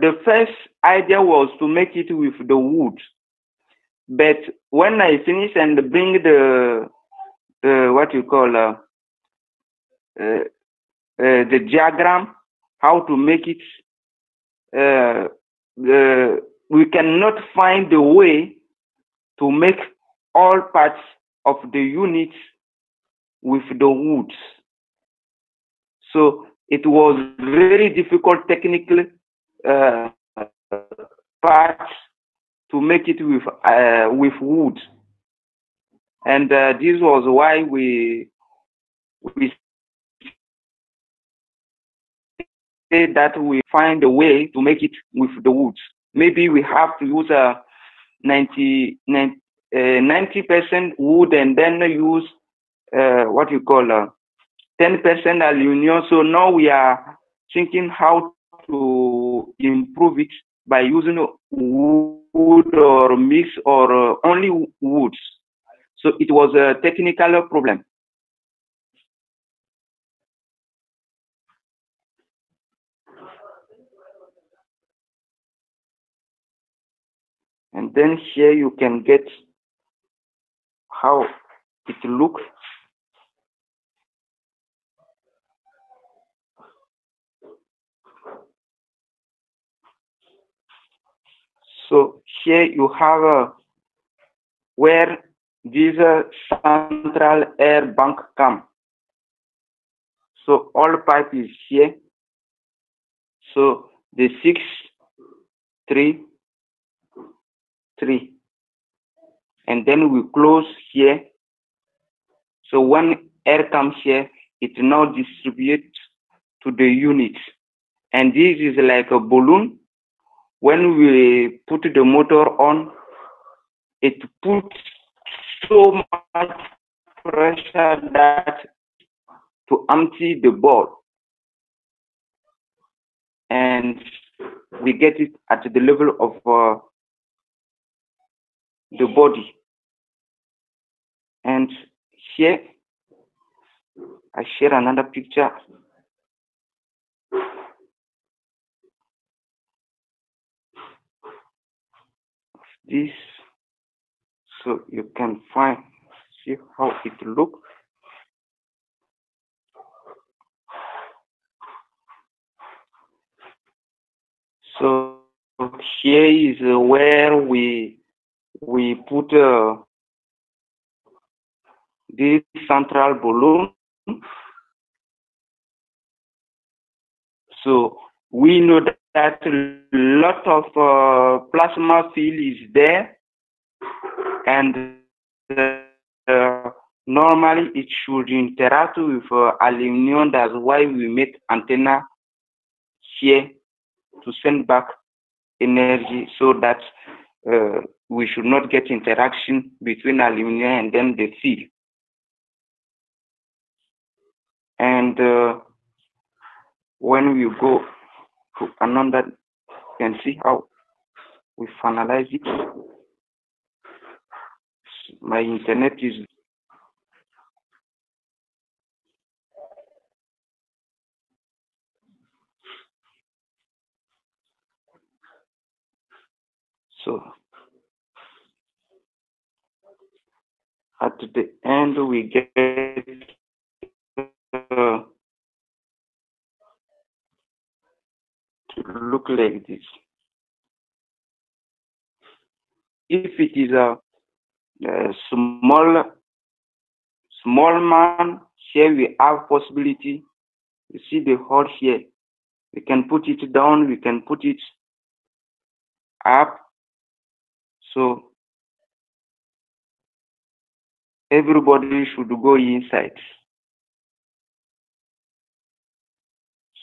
the first idea was to make it with the wood, but when I finish and bring the what you call the diagram how to make it. We cannot find a way to make all parts of the unit with the woods. So it was very difficult technical parts to make it with wood, and this was why we say that we find a way to make it with the woods. Maybe we have to use 90% wood and then use what you call 10% aluminum. So now we are thinking how to improve it by using wood or mix or only woods. So it was a technical problem. And then here you can get how it looks. So here you have where this central air bank comes. So all pipe is here. So the 6, 3, 3. And then we close here. So when air comes here, it now distributes to the unit. And this is like a balloon. When we put the motor on, it puts so much pressure that to empty the ball. And we get it at the level of the body. And here, I share another picture. This, so you can see how it looks. So here is where we put this central balloon. So we know that a lot of plasma field is there, and normally it should interact with aluminum. That's why we make antenna here to send back energy, so that we should not get interaction between aluminum and then the field. And when we go to another, you can see how we finalize it. My internet is so at the end we get to look like this. If it is a small man, here we have possibility. You see the hole here. We can put it down, we can put it up. So everybody should go inside.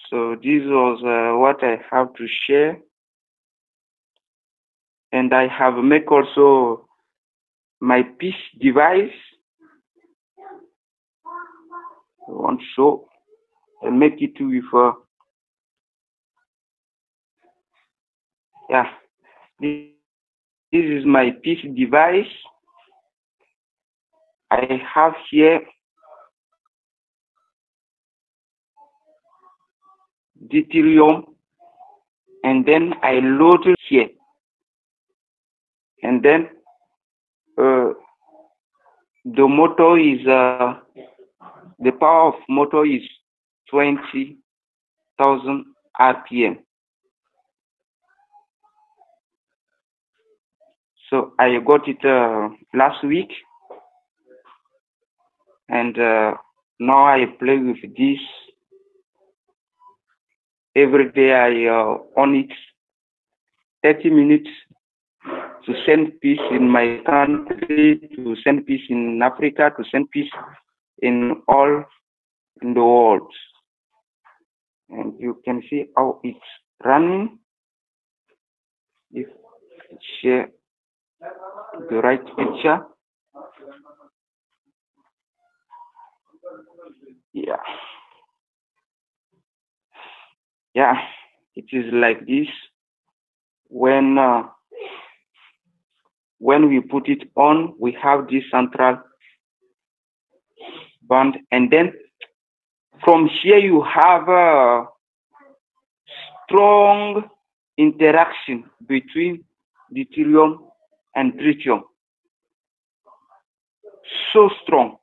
So this was what I have to share. And I have made also my piece device. I want to show and make it with this is my piece device. I have here deuterium, and then I load it here, and then the motor is the power of motor is 20,000 RPM. So I got it last week, and now I play with this. Every day I on it 30 minutes to send peace in my country, to send peace in Africa, to send peace in all in the world. And you can see how it's running. If I share the right picture. Yeah. Yeah, it is like this. When we put it on, we have this central band, and then from here you have a strong interaction between deuterium and tritium. So strong.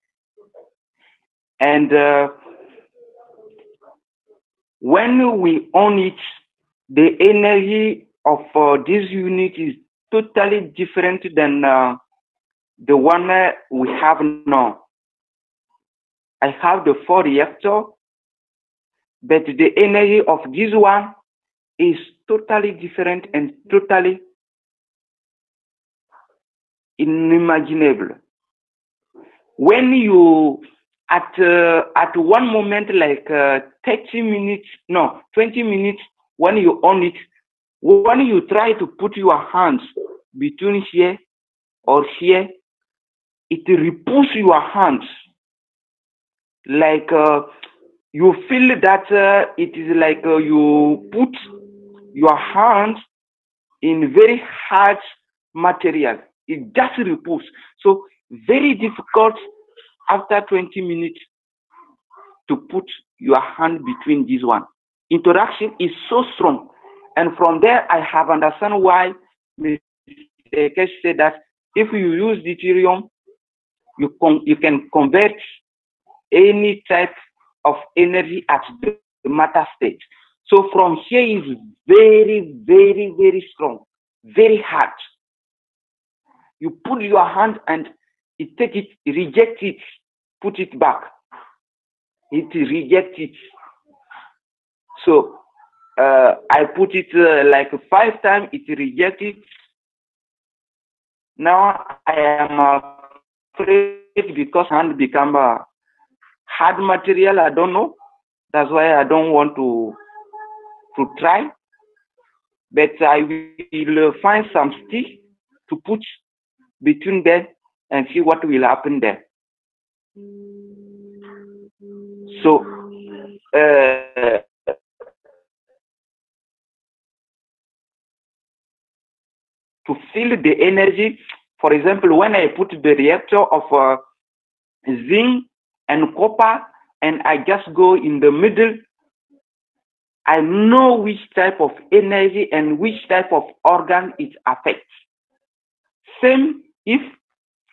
And when we on it, the energy of this unit is totally different than the one we have now. I have the 4 reactor, but the energy of this one is totally different and totally unimaginable. When you at one moment, like 30 minutes, no, 20 minutes, when you on it, when you try to put your hands between here or here, it repulses your hands. Like you feel that it is like you put your hands in very hard material. It just repulses. So very difficult after 20 minutes to put your hand between this one. Interaction is so strong. And from there, I have understand why Mr. Keshe said that if you use deuterium, you can convert any type of energy at the matter state. So from here is very, very, very strong, very hard. You put your hand and it take it, reject it, put it back. It rejects it. So I put it like 5 times, it rejects it. Now I am afraid because hand become a hard material. I don't know. That's why I don't want to try. But I will find some stick to put between them and see what will happen there. So to feel the energy, for example, when I put the reactor of zinc and copper and I just go in the middle, I know which type of energy and which type of organ it affects. Same if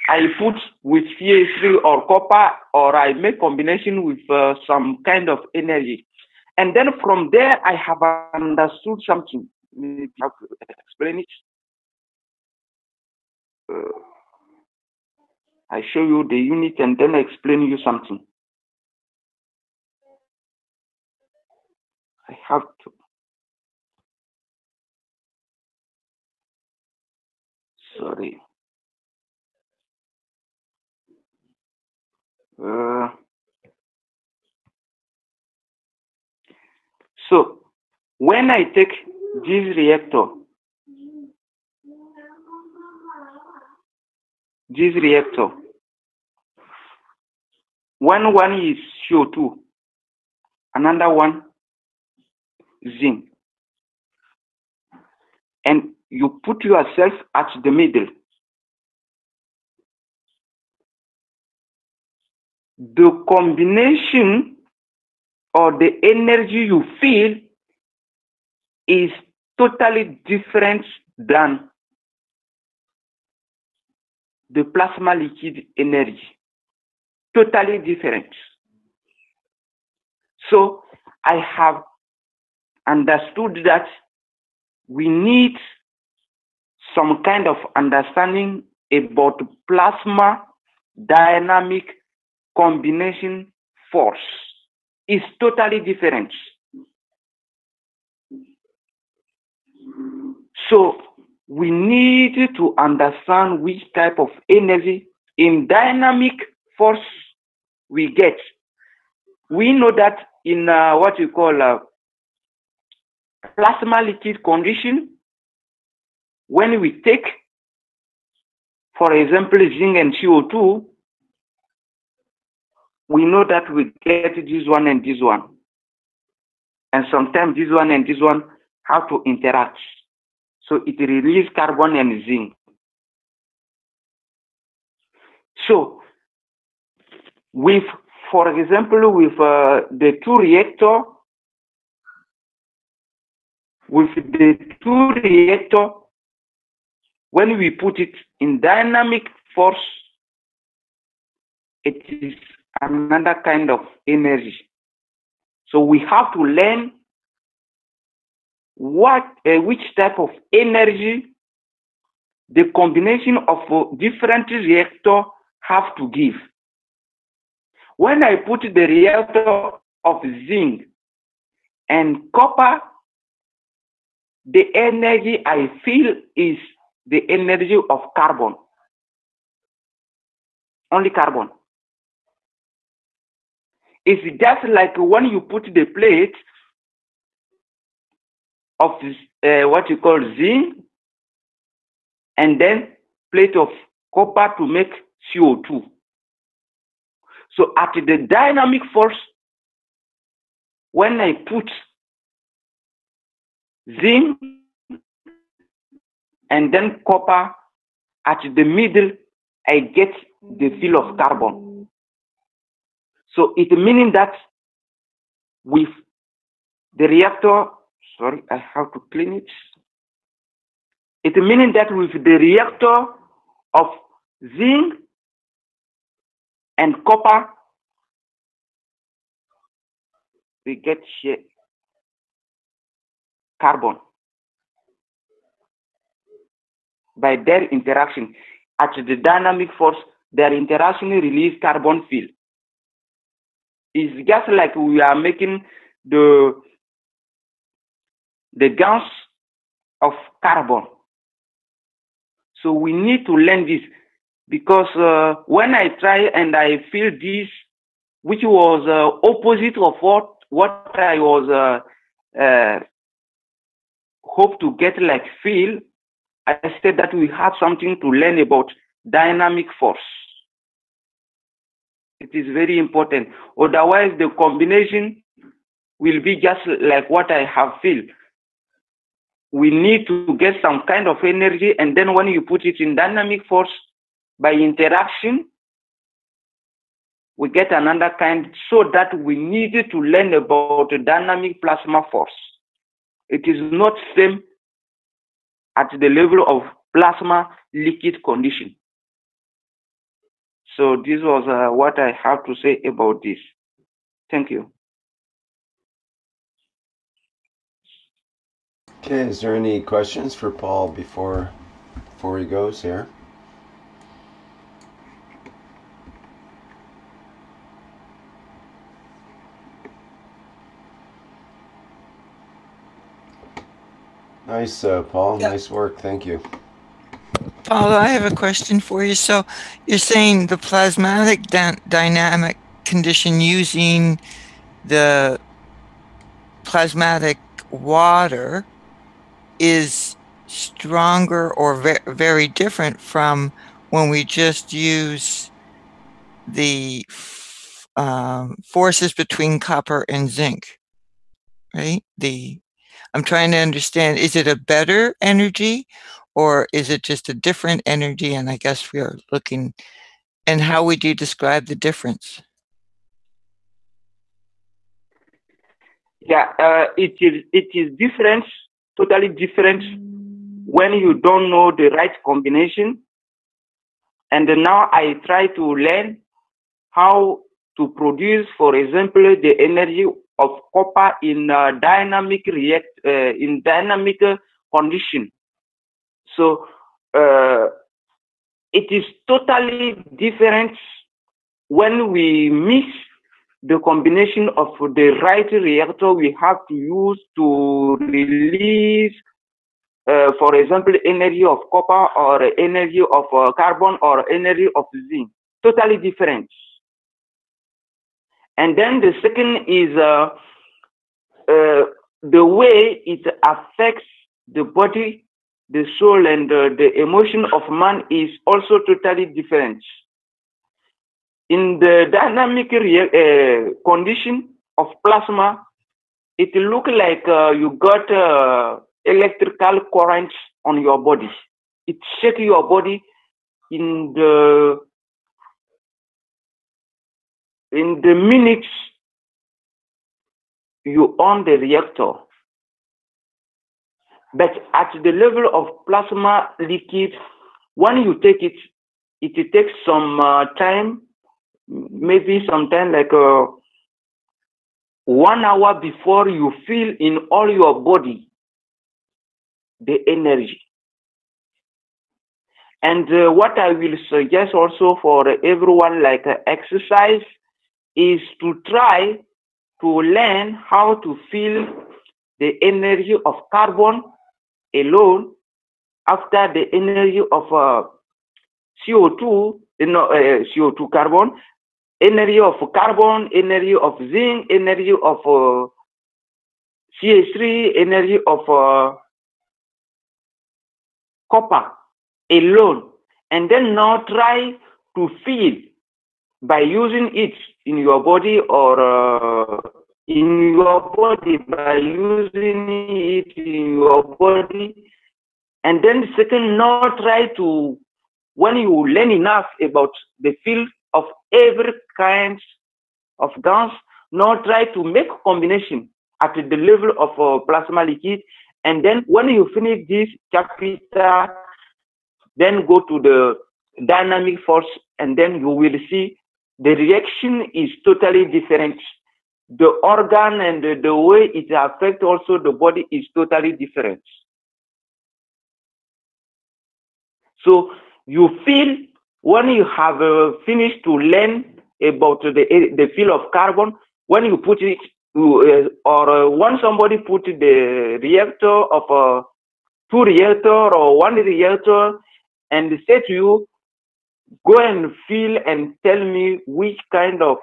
I put with CA3 or copper, or I make combination with some kind of energy. And then from there, I have understood something. Maybe I have to explain it. I show you the unit and then I explain you something. I have to. Sorry. So when I take this reactor, one is CO2, another one zinc, and you put yourself at the middle. The combination or the energy you feel is totally different than the plasma liquid energy. Totally different. So I have understood that we need some kind of understanding about plasma dynamic combination force. It's totally different. So we need to understand which type of energy in dynamic force we get. We know that in what we call plasma liquid condition, when we take, for example, zinc and CO2, we know that we get this one and this one. And sometimes this one and this one have to interact. So it releases carbon and zinc. So with, for example, with the two reactor, when we put it in dynamic force, it is another kind of energy. So we have to learn which type of energy the combination of different reactors have to give. When I put the reactor of zinc and copper, the energy I feel is the energy of carbon. Only carbon. It's just like when you put the plate of what you call zinc and then plate of copper to make CO2. So at the dynamic force, when I put zinc and then copper at the middle, I get the fill of carbon. So it meaning that with the reactor, sorry, I have to clean it. It meaning that with the reactor of zinc and copper, we get here carbon by their interaction. At the dynamic force, their interaction release carbon field. It's just like we are making the Gans of carbon. So we need to learn this, because when I try and I feel this, which was opposite of what I was hope to get like feel, I said that we have something to learn about dynamic force. It is very important. Otherwise, the combination will be just like what I have feel. We need to get some kind of energy, and then when you put it in dynamic force, by interaction, we get another kind, so that we need to learn about the dynamic plasma force. It is not same at the level of plasma liquid condition. So this was what I have to say about this. Thank you. Okay, is there any questions for Paul before he goes here? Nice, Paul. Yeah. Nice work. Thank you. Paul, I have a question for you. So you're saying the plasmatic dynamic condition using the plasmatic water is stronger or very different from when we just use the forces between copper and zinc, right? I'm trying to understand, is it a better energy or is it just a different energy? And I guess we are looking, and how would you describe the difference? Yeah, it is different, totally different when you don't know the right combination. And now I try to learn how to produce, for example, the energy of copper in dynamic condition. So it is totally different when we mix the combination of the right reactor we have to use to release, for example, energy of copper or energy of carbon or energy of zinc. Totally different. And then the second is the way it affects the body, the soul, and the emotion of man is also totally different. In the dynamic condition of plasma, it looks like you got electrical currents on your body. It shakes your body in the minutes you on the reactor. But at the level of plasma liquid, when you take it, it takes some time, maybe sometime like 1 hour before you feel in all your body the energy. And what I will suggest also for everyone like exercise is to try to learn how to feel the energy of carbon alone after the energy of CO2, CO2 carbon, energy of carbon, energy of zinc, energy of CH3, energy of copper alone. And then now try to feel by using it in your body or by using it in your body. And then second, now try to, when you learn enough about the field of every kind of gas, now try to make combination at the level of plasma liquid. And then when you finish this chapter, then go to the dynamic force, and then you will see the reaction is totally different. The organ and the way it affects also the body is totally different. So you feel when you have finished to learn about the field of carbon, when you put it, or when somebody put the reactor of 2 reactor or 1 reactor and say to you, go and feel and tell me which kind of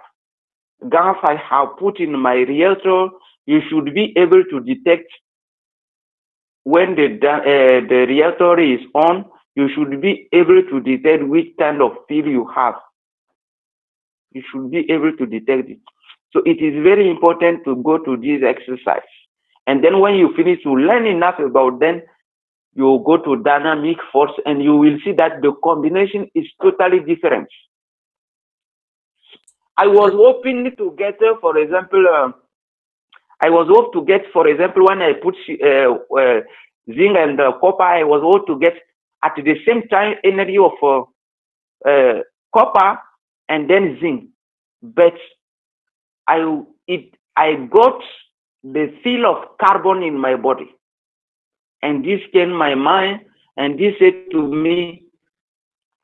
gas I have put in my reactor, you should be able to detect when the reactor is on. You should be able to detect which kind of feel you have. You should be able to detect it. So it is very important to go to this exercise. And then when you finish to learn enough about them, you go to dynamic force and you will see that the combination is totally different. I was hoping to get, for example, when I put zinc and copper, I was able to get at the same time energy of copper and then zinc. But I got the feel of carbon in my body. And this came my mind, and this said to me,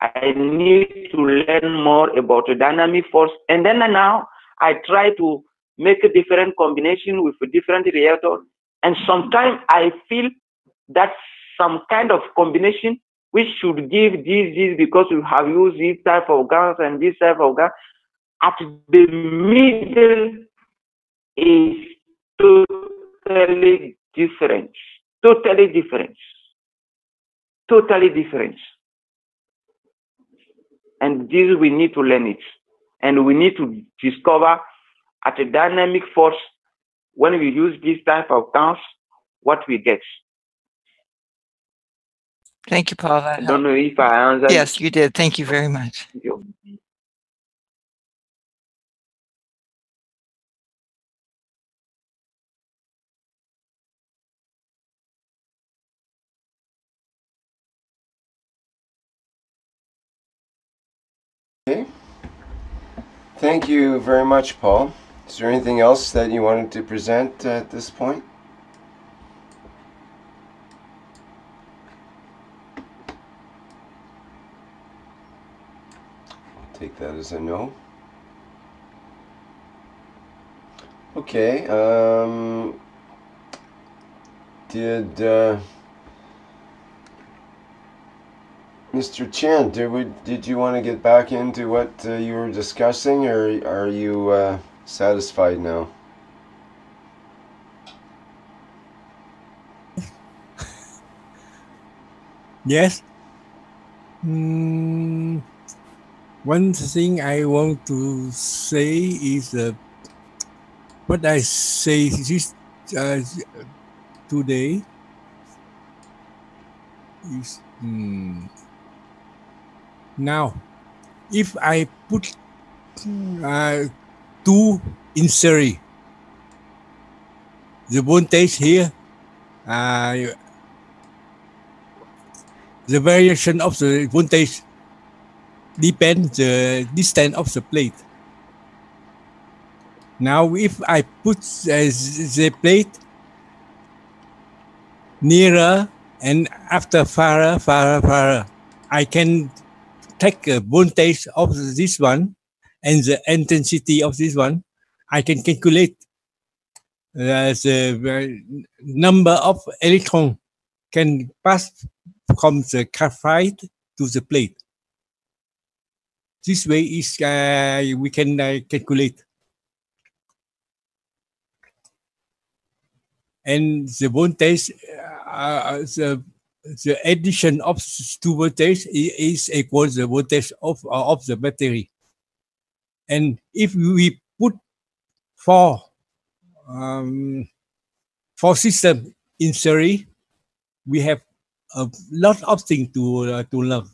I need to learn more about the dynamic force. And then now I try to make a different combination with a different reactor. And sometimes I feel that some kind of combination which should give this because we have used this type of gas and this type of gas. At the middle is totally different. Totally different. Totally different. And this we need to learn it. And we need to discover at a dynamic force when we use this type of gas, what we get. Thank you, Paul. I don't know if I answered. Yes, you did. Thank you very much. Thank you. Okay. Thank you very much, Paul. Is there anything else that you wanted to present at this point? I'll take that as a no. Okay, Mr. Chen, did you want to get back into what you were discussing, or are you satisfied now? Yes. One thing I want to say is what I say this today is now if I put two in series, the voltage here, the variation of the voltage depends the distance of the plate. Now, if I put the plate nearer and after farther, I can take a voltage of this one and the intensity of this one. I can calculate the number of electrons can pass from the graphite to the plate. This way is we can calculate. And the voltage, the addition of two voltage is equal to the voltage of the battery. And if we put four systems in series, we have a lot of things to learn,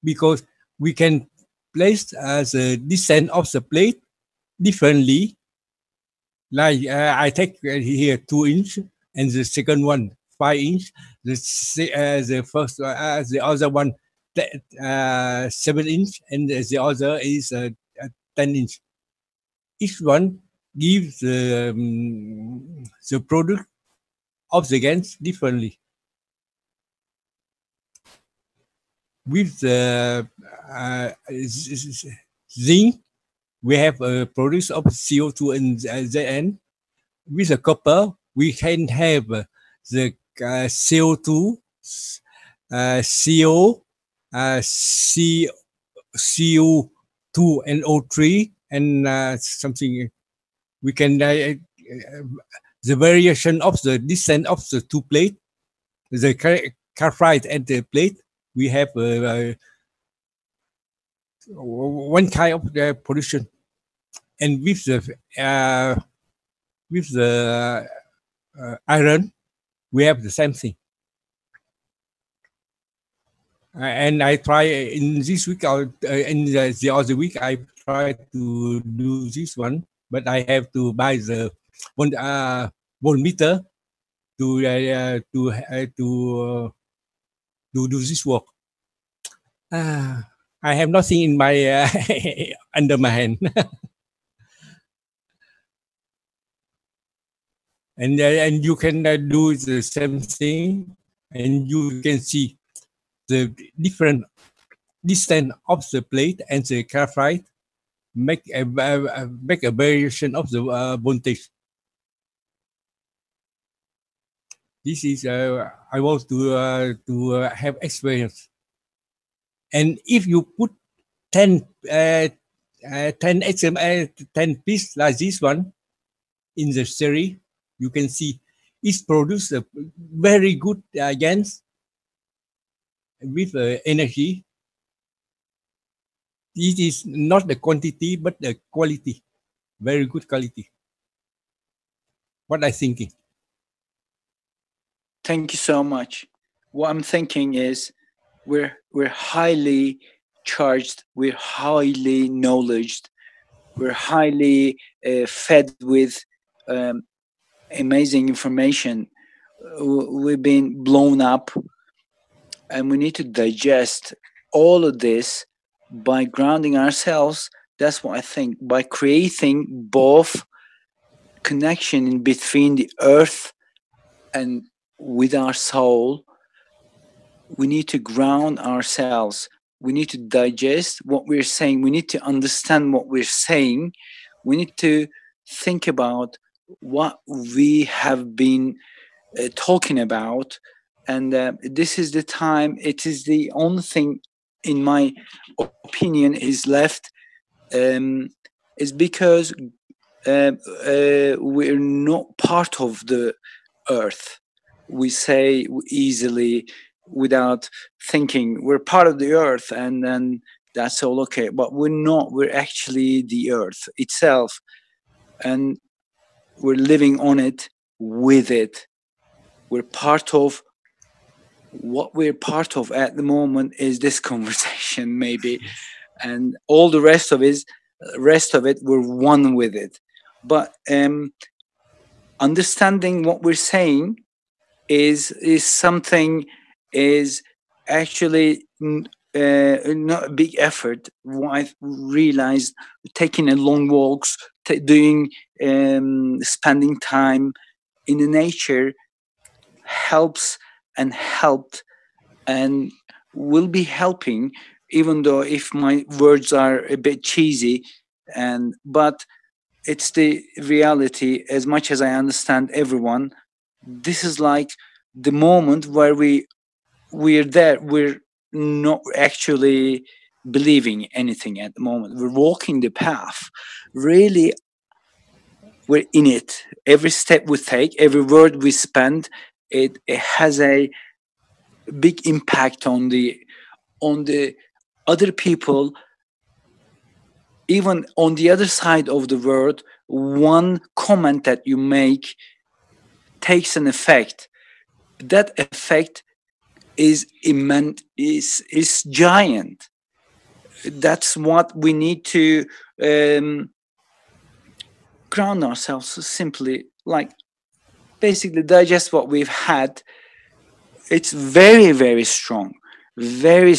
because we can place the distance of the plate differently. Like I take here 2 inch, and the second one 5 inch. The first the other one 7 inch, and the other is 10 inch. Each one gives the product of the Gans differently. With the zinc, we have a produce of CO2 and Zn. With the copper, we can have the CO2, CO, CO2 and O3, and something. We can the variation of the distance of the two plates, the graphite and the plate. We have one kind of pollution, and with the iron, we have the same thing. And I try in this week, or in the other week, I try to do this one, but I have to buy the voltmeter to do this work. I have nothing in my under my hand. And you can do the same thing, and you can see the different distance of the plate and the graphite make a variation of the voltage. This is I want to have experience. And if you put 10 pieces like this one in the series, you can see it produces a very good Gans with energy. It is not the quantity, but the quality. Very good quality. What I'm thinking. Thank you so much. What I'm thinking is we're highly charged, we're highly knowledged, we're highly fed with amazing information. We've been blown up, and we need to digest all of this by grounding ourselves That's what I think. By creating both connection in between the earth and with our soul, we need to ground ourselves. We need to digest what we're saying. We need to understand what we're saying. We need to think about what we have been talking about. And this is the time, it is the only thing, in my opinion, is left, is because we're not part of the earth. We say easily without thinking we're part of the earth, and then that's all okay, but we're not. We're actually the earth itself, and we're living on it, with it. We're part of what we're part of at the moment is this conversation, maybe, and all the rest of it, we're one with it. But understanding what we're saying is something, is actually not a big effort. What I've realized, taking a long walks, doing spending time in the nature helps and helped and will be helping, even though if my words are a bit cheesy, but it's the reality. As much as I understand everyone, this is like the moment where we're there. We're not actually believing anything at the moment. We're walking the path. Really, we're in it. Every step we take, every word we spend, it has a big impact on the other people. Even on the other side of the world, one comment that you make takes an effect. That effect is immense, is giant. That's what we need to ground ourselves, simply, like, basically digest what we've had. It's very, very strong, very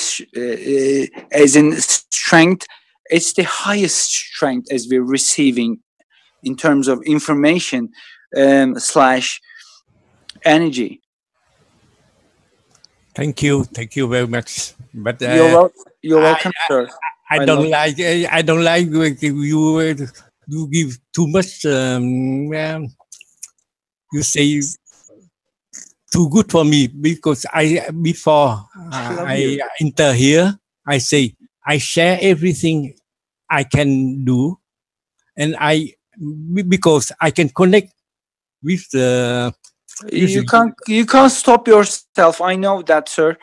as in strength. It's the highest strength as we're receiving in terms of information slash energy. Thank you very much. But you're welcome, sir. I don't like you give too much. You say too good for me, because before I enter here, I say I share everything I can do, and because I can connect with the. You can't stop yourself. I know that, sir.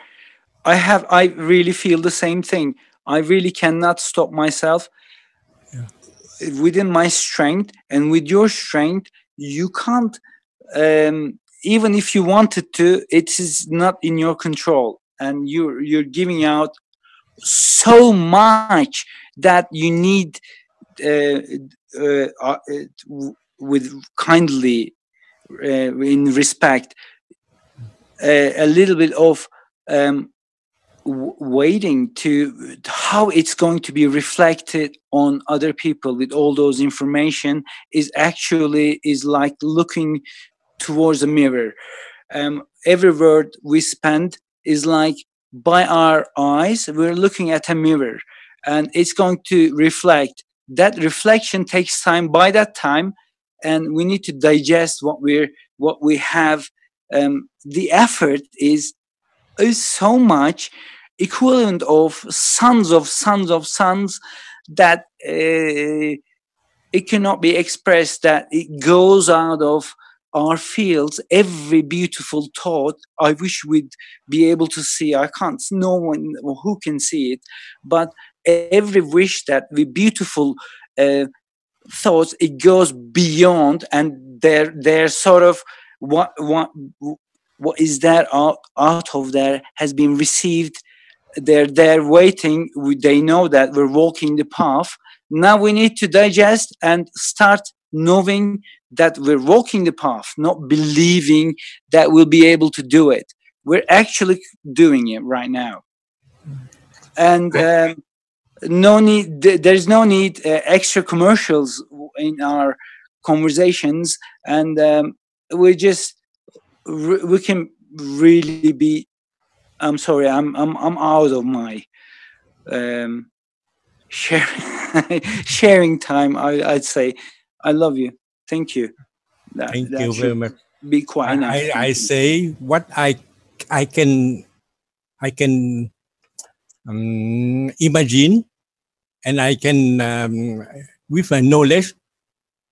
I really feel the same thing. I really cannot stop myself. Within my strength and with your strength, you can't. Even if you wanted to, it is not in your control, and you're giving out so much that you need with kindly, in respect, a little bit of waiting to how it's going to be reflected on other people with all those information, is like looking towards a mirror. Every word we spend is like, by our eyes, we're looking at a mirror, and it's going to reflect. That reflection takes time. By that time, and we need to digest what we have. The effort is so much, equivalent of sons that it cannot be expressed, that it goes out of our fields. Every beautiful thought, I wish we'd be able to see. I can't, no one who can see it, but every wish, that the beautiful thoughts, it goes beyond, and they're sort of what is there out of there has been received. They're there waiting. They know that we're walking the path. Now we need to digest and start knowing that we're walking the path, not believing that we'll be able to do it. We're actually doing it right now. And no need. There's no need extra commercials in our conversations, and we just we can really be. I'm sorry. I'm out of my sharing time. I'd say I love you. Thank you. Thank That you very should much. be quite enough. I say what I can imagine, and I can with my knowledge,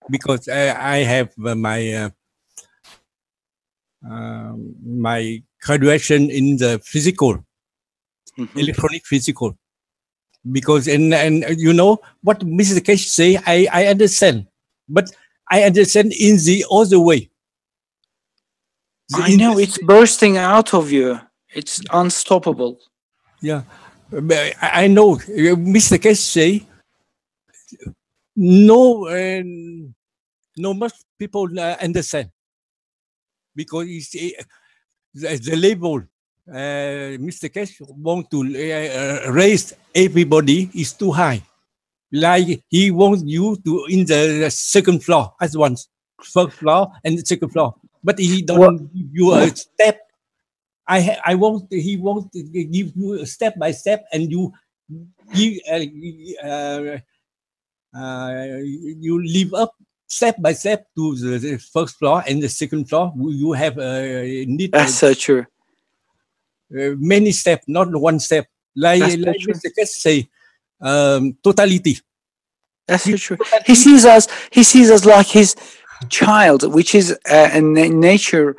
because I have my graduation in the physical, electronic physical. Because and you know what Mr. Keshe say, I understand, but I understand in the other way. I know it's bursting out of you. It's unstoppable. Yeah, I know. Mr. Keshe say no, no much people understand, because it's the label. Mr. Keshe want to raise everybody is too high. Like he wants you to in the second floor at once, first floor and the second floor. But he don't give you a step. I want. He wants to give you a step by step, and you live up step by step to the first floor and the second floor. You have need. That's so true. Many steps, not one step. Like Mr. Keshe say, totality. That's so true. He sees us like his child, which is a nature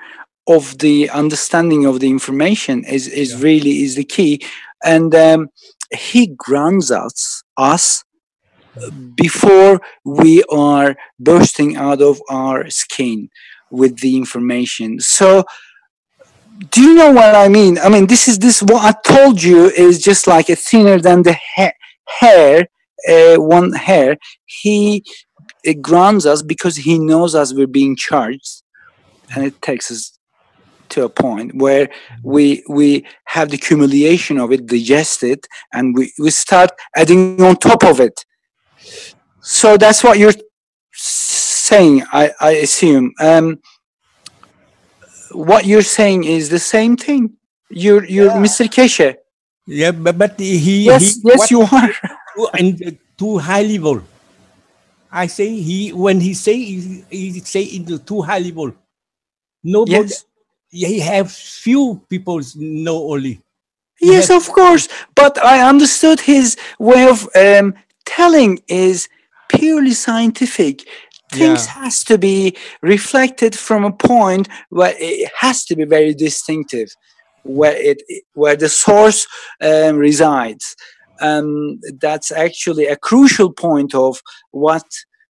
of the understanding of the information is really is the key, and he grants us before we are bursting out of our skin with the information. So do you know what I mean? I mean, this what I told you is just like a thinner than the hair, one hair. He grounds us because he knows us we're being charged, and it takes us to a point where we have the accumulation of it, digest it, and we start adding on top of it. So that's what you're saying, I assume. What you're saying is the same thing. You're Mr. Keshe. Yeah, but he yes, you are. And too high level. I say when he say into too high level. Nobody. Yes. He have few people know only. Yes, of course. But I understood his way of telling is purely scientific. Things has to be reflected from a point where it has to be very distinctive, where the source resides. That's actually a crucial point of what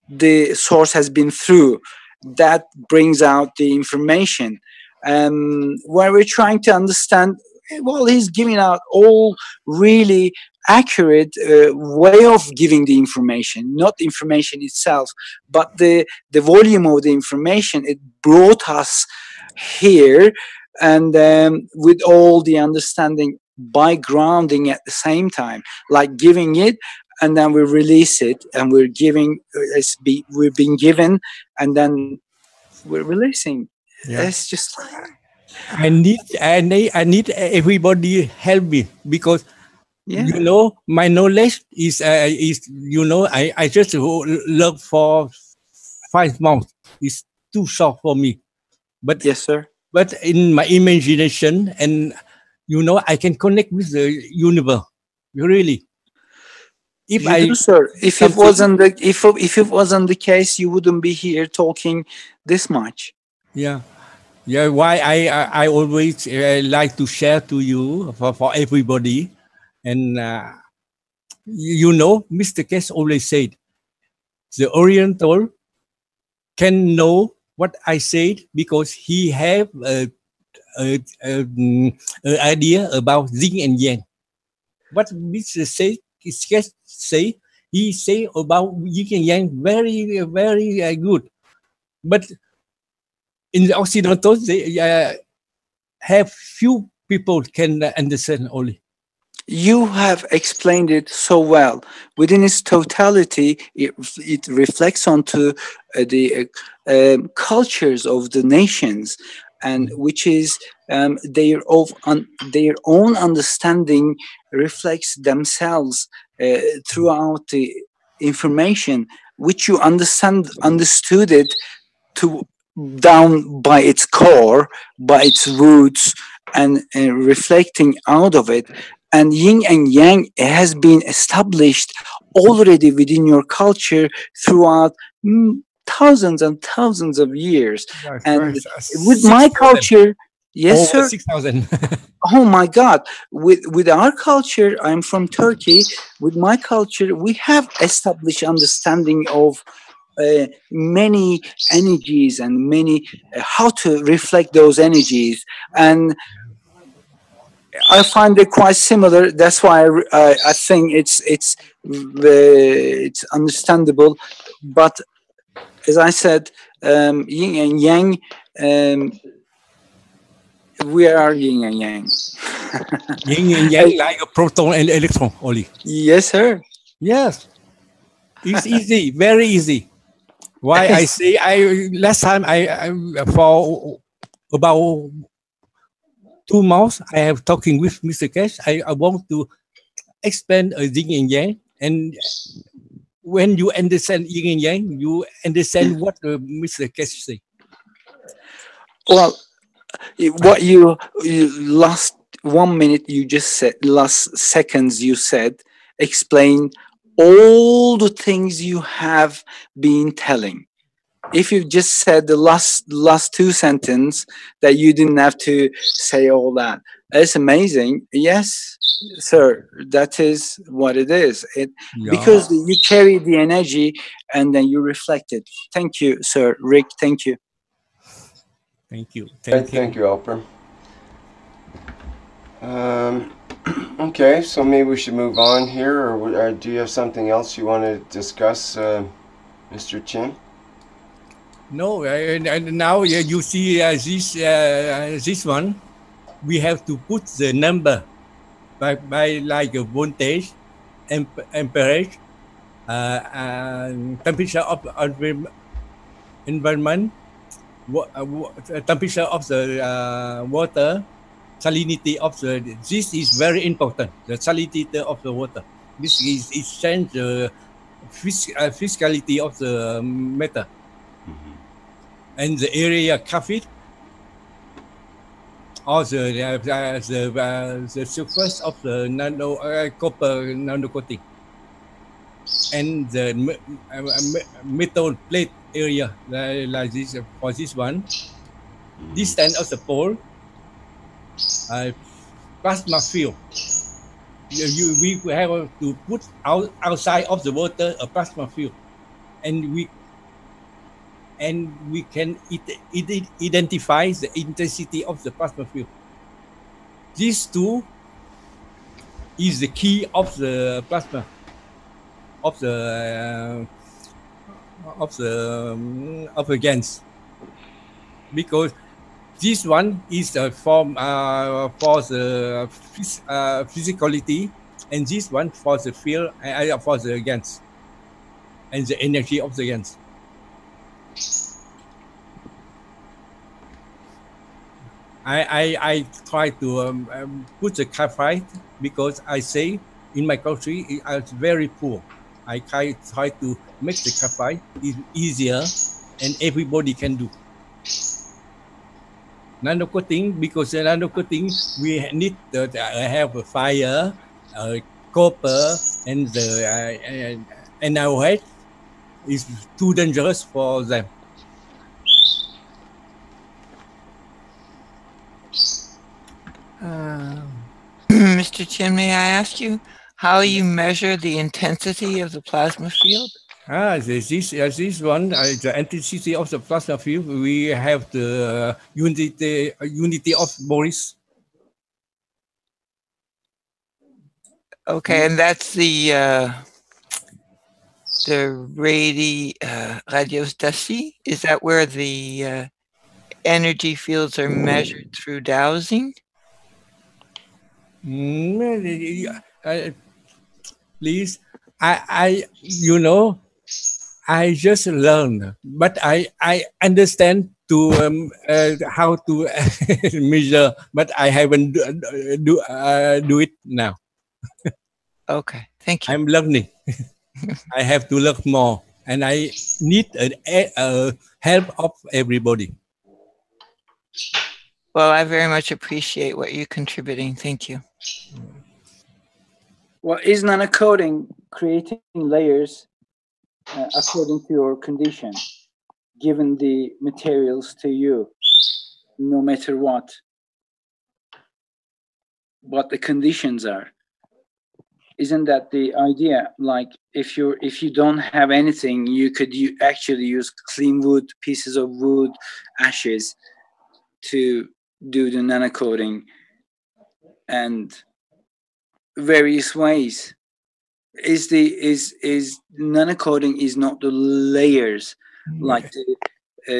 the source has been through. That brings out the information. Where we're trying to understand, well, he's giving out all really accurate way of giving the information, not the information itself, but the volume of the information. It brought us here, and with all the understanding by grounding at the same time, like giving it, and then we release it, and we're giving. We've been given, and then we're releasing. It's just like I need everybody help me, because you know my knowledge is I just learned for 5 months. It's too short for me. But yes, sir. But in my imagination, and I can connect with the universe. Really. If you do, sir. If it wasn't the case, you wouldn't be here talking this much. Yeah. Why I always like to share to you for everybody, and Mr. Keshe always said, the Oriental can know what I said because he have an idea about yin and yang. What Mr. Keshe say, he say about yin and yang very, very good. But in the Occidental, they have few people can understand only. You have explained it so well. Within its totality, it reflects onto the cultures of the nations, and which is their own understanding reflects themselves throughout the information which you understood it to down by its core, by its roots, and reflecting out of it. And yin and yang has been established already within your culture throughout thousands and thousands of years. And with my 6,000. culture, yes, Over sir. 6,000. Oh my God! With our culture, I'm from Turkey. With my culture, we have established understanding of many energies and many how to reflect those energies, and I find it quite similar. That's why I think it's understandable. But as I said, yin and yang. We are yin and yang. Yin and yang, like a proton and electron only. Yes, sir. Yes. It's easy, very easy. Why I say last time I for about 2 months I have talking with Mr. Keshe. I want to explain a yin and yang, and when you understand yin and yang, you understand what Mr. Keshe say. Well, what you last 1 minute you just said, last seconds you said, explain all the things you have been telling. If you just said the last two sentence, that you didn't have to say all that. It's amazing. Yes, sir, that is what it is. Because you carry the energy and then you reflect it. Thank you, sir. Rick, thank you. Thank you. Thank you, Alper. Okay, so maybe we should move on here, or do you have something else you want to discuss, Mr. Chin? No, and now you see this one, we have to put the number by like a voltage, amperage, temperature of environment, temperature of the water, salinity of the. This is very important. The salinity of the water. This is change the physicality of the matter. And the area covered, or the surface of the copper nano-coating, and the metal plate area like this for this one. Distance of the pole, plasma field. We have to put outside of the water a plasma field, and we can identify the intensity of the plasma field. These two is the key of the plasma of the Gans, because this one is the form for the physicality, and this one for the field for the Gans and the energy of the Gans. I try to put the graphite because I say in my country it's very poor. I try to make the graphite easier and everybody can do. Nano-coating, because the nano-coating we need to have a fire, copper, and the NaOH is too dangerous for them. Mr. Chin, may I ask you how you measure the intensity of the plasma field? This one, the intensity of the plasma field, we have the unity of Morris. Okay, and that's the radiostasy. Is that where the energy fields are measured through dowsing? Please, you know, I just learned, but I understand to how to measure, but I haven't do it now. Okay, thank you. I'm learning. I have to learn more, and I need help of everybody. Well, I very much appreciate what you're contributing. Thank you. Well, is nano-coating creating layers according to your condition, given the materials to you, no matter what the conditions are? Isn't that the idea? Like if you don't have anything, you could actually use clean wood, pieces of wood, ashes to do the nano-coating, and various ways. Is nano-coating is not the layers, like the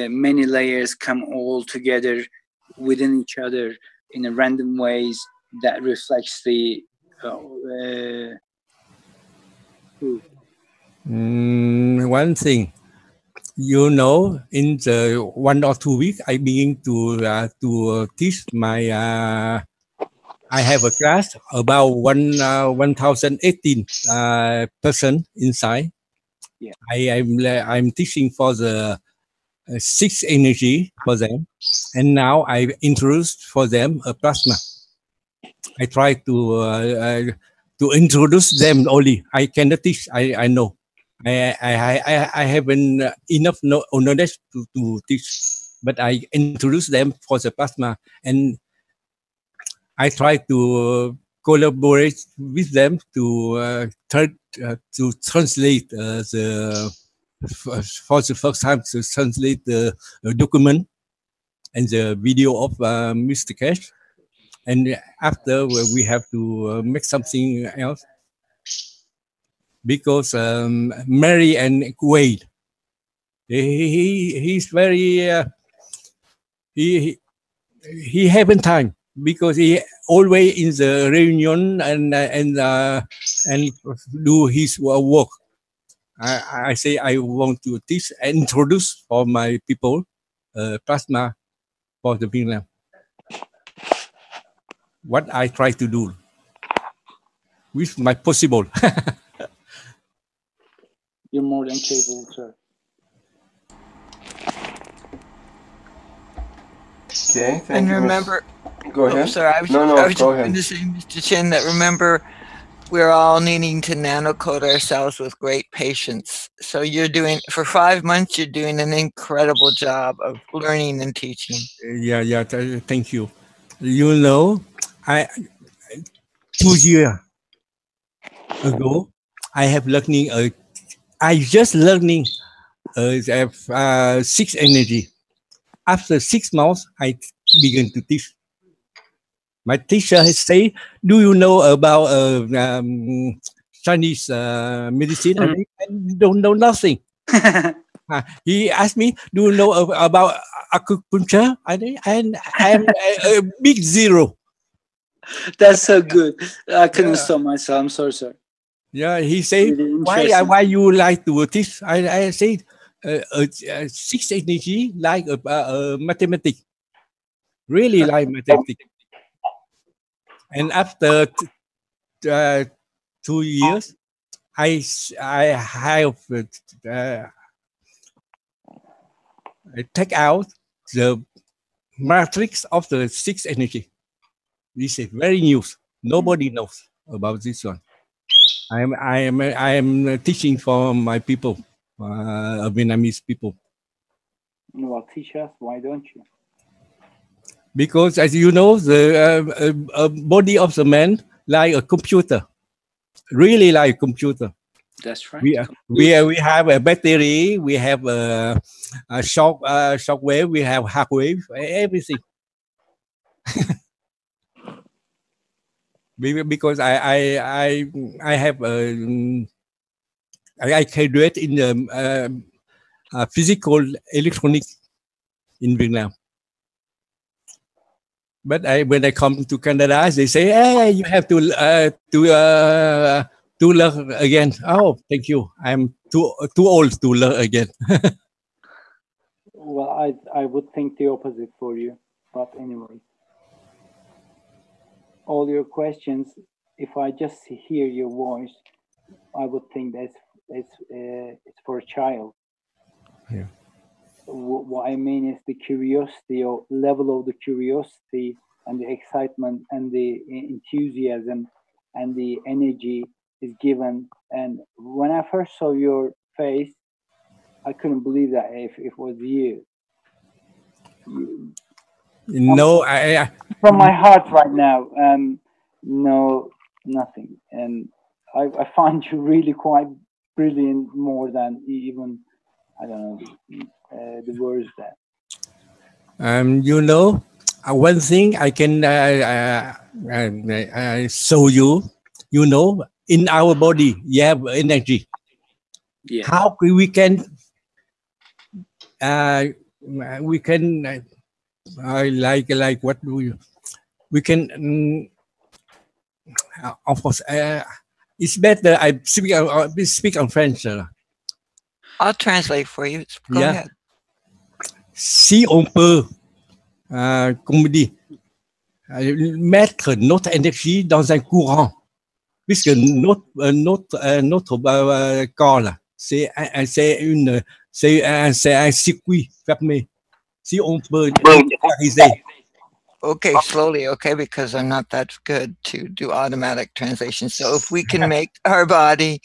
many layers come all together within each other in a random ways that reflects the one thing, you know, in the 1 or 2 weeks, I begin to teach my. I have a class about 1,018 person inside. Yeah. I'm teaching for the 6 energy for them, and now I introduced for them a plasma. I try to introduce them only. I cannot teach. I know. I haven't enough knowledge to teach, but I introduce them for the plasma, and I try to collaborate with them to translate for the first time to translate the document and the video of Mr. Keshe. And after we have to make something else because Mary and Wade, he's very he haven't time because he always in the reunion and do his work. I say I want to teach and introduce for my people plasma for the Finland. What I try to do with my possible. You're more than capable, sir. Okay, thank and you. Remember, Go ahead. Sorry, I was go just ahead. going to say, Mr. Chin, that remember, we're all needing to nano-coat ourselves with great patience. So you're doing, for 5 months, you're doing an incredible job of learning and teaching. Yeah, thank you. You know, 2 years ago, I have learning. I just learning 6 energy. After 6 months, I began to teach. My teacher has say, "Do you know about Chinese medicine?" I don't know nothing. He asked me, "Do you know about acupuncture?" And I'm a big zero. That's so good. I couldn't stop myself. I'm sorry, sir. Yeah, he said, Really why you like to teach? I said, 6 energy like mathematics. Really like mathematics. And after 2 years, I have take out the matrix of the 6 energy. This is very new. Nobody knows about this one. I am teaching for my people, Vietnamese people. Well, teach us. Why don't you? Because as you know, the body of the man like a computer, really like a computer. That's right. We have a battery, we have a shock wave, we have half wave, everything. Because I have I graduate in the physical electronics in Vietnam. But when I come to Canada, they say, "Hey, you have to learn again." Oh, thank you. I'm too old to learn again. Well, I would think the opposite for you, but anyway, all your questions. If I just hear your voice, I would think that it's for a child. Yeah. What I mean is the curiosity or level of the curiosity and the excitement and the enthusiasm and the energy is given. And when I first saw your face, I couldn't believe that if it was you. No, from my heart right now. No, nothing. And I find you really quite brilliant, more than even, I don't know, the words that. You know, one thing I can show you. You know, in our body, you have energy. Yeah. How we can like what do we can of course it's better I speak on French. I'll translate for you. Go ahead. Si on peut comme dit mettre notre énergie dans un courant, puisque notre corps là, c'est un circuit fermé. Si on peut utiliser. Okay, slowly, okay, because I'm not that good to do automatic translation. So if we can make our body,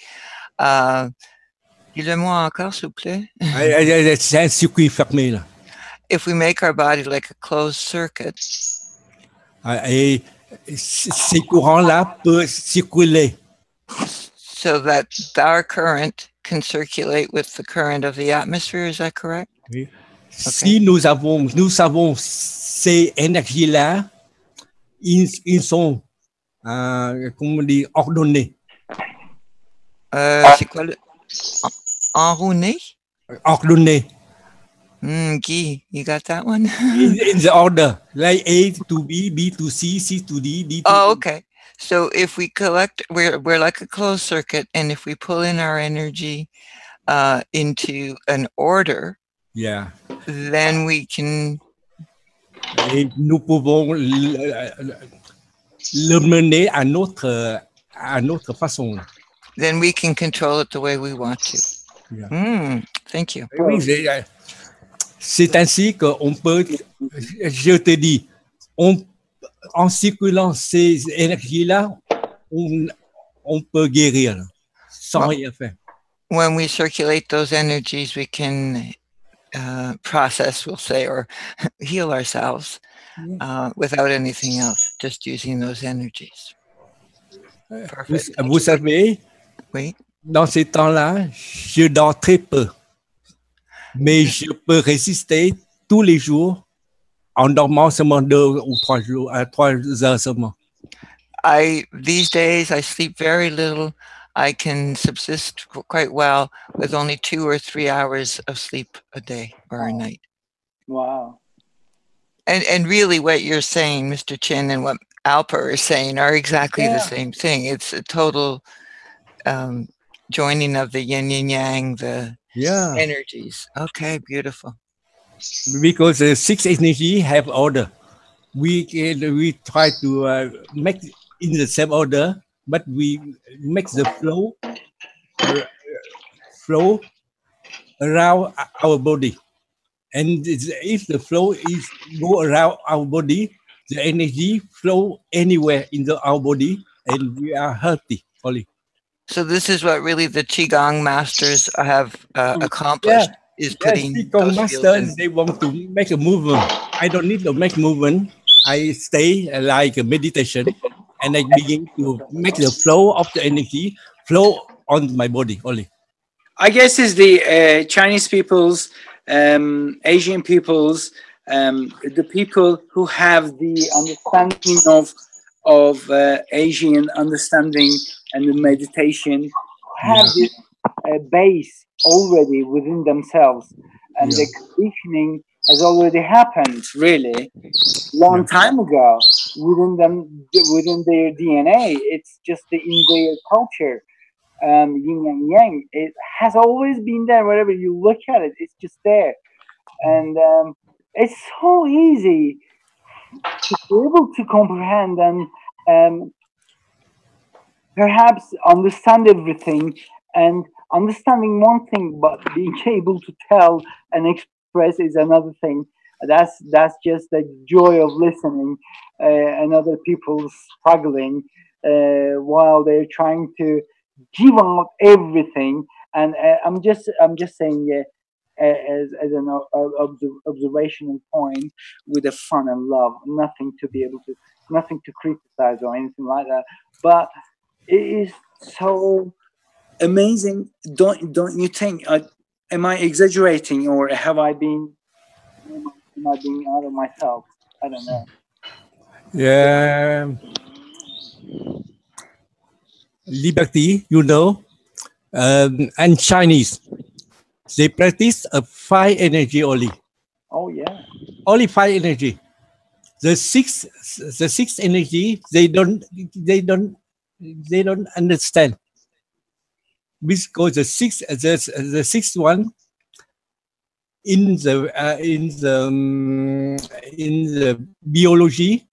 dis-le-moi encore, s'il vous plaît. C'est un circuit fermé là. If we make our body like a closed circuit. Et ces courants-là peuvent circuler. So that our current can circulate with the current of the atmosphere, is that correct? Oui. Okay. Si nous savons ces énergies-là, ils sont, comment dire, ordonnés. C'est quoi le... Enrouné? Ordonnés. Guy, you got that one? in the order, like A to B, B to C, C to D, D to Oh, okay. So if we collect, we're like a closed circuit, and if we pull in our energy into an order, yeah, then we can. Et nous pouvons le mener à notre façon. Then we can control it the way we want to. Yeah. Thank you. Oui, c'est ainsi qu'on peut, je te dis, en circulant ces énergies-là, on peut guérir sans rien faire. When we circulate those energies, we can process, we'll say, or heal ourselves without anything else, just using those energies. Perfect. Vous savez, oui. Dans ces temps-là, je dors très peu, mais je peux résister tous les jours en dormant seulement 2 ou 3 heures seulement. These days, I sleep very little. I can subsist quite well with only 2 or 3 hours of sleep a day or a night. Wow. And really what you're saying, Mr. Chin, and what Alper is saying are exactly the same thing. It's a total joining of the yin and yang, the energies. Okay, beautiful. Because the 6 energy have order. We try to make in the same order, but we make the flow around our body. And if the flow is go around our body, the energy flow anywhere in our body, and we are healthy only. So this is what really the Qigong masters have accomplished, is putting Qigong masters, they want to make a movement. I don't need to make movement. I stay like a meditation, and I begin to make the flow of the energy flow on my body only. I guess it's the Chinese peoples, Asian peoples, the people who have the understanding of Asian understanding and the meditation have this base already within themselves, and the conditioning has already happened, really, long time ago within them, within their DNA. It's just in their culture. Yin and yang. It has always been there. Wherever you look at it, it's just there, and it's so easy to be able to comprehend and perhaps understand everything, and understanding one thing, but being able to tell and express is another thing. That's just the joy of listening, and other people struggling while they're trying to give out everything. And I'm just saying, as an observational point, with a fun and love, nothing to be able to, nothing to criticize or anything like that. But it is so amazing. Don't you think? Am I exaggerating, or have I been? Am I being out of myself? I don't know. Yeah, liberty, and Chinese, they practice a 5 energy only. Oh yeah. Only 5 energy. The six energy, they don't understand, because the sixth one in the biology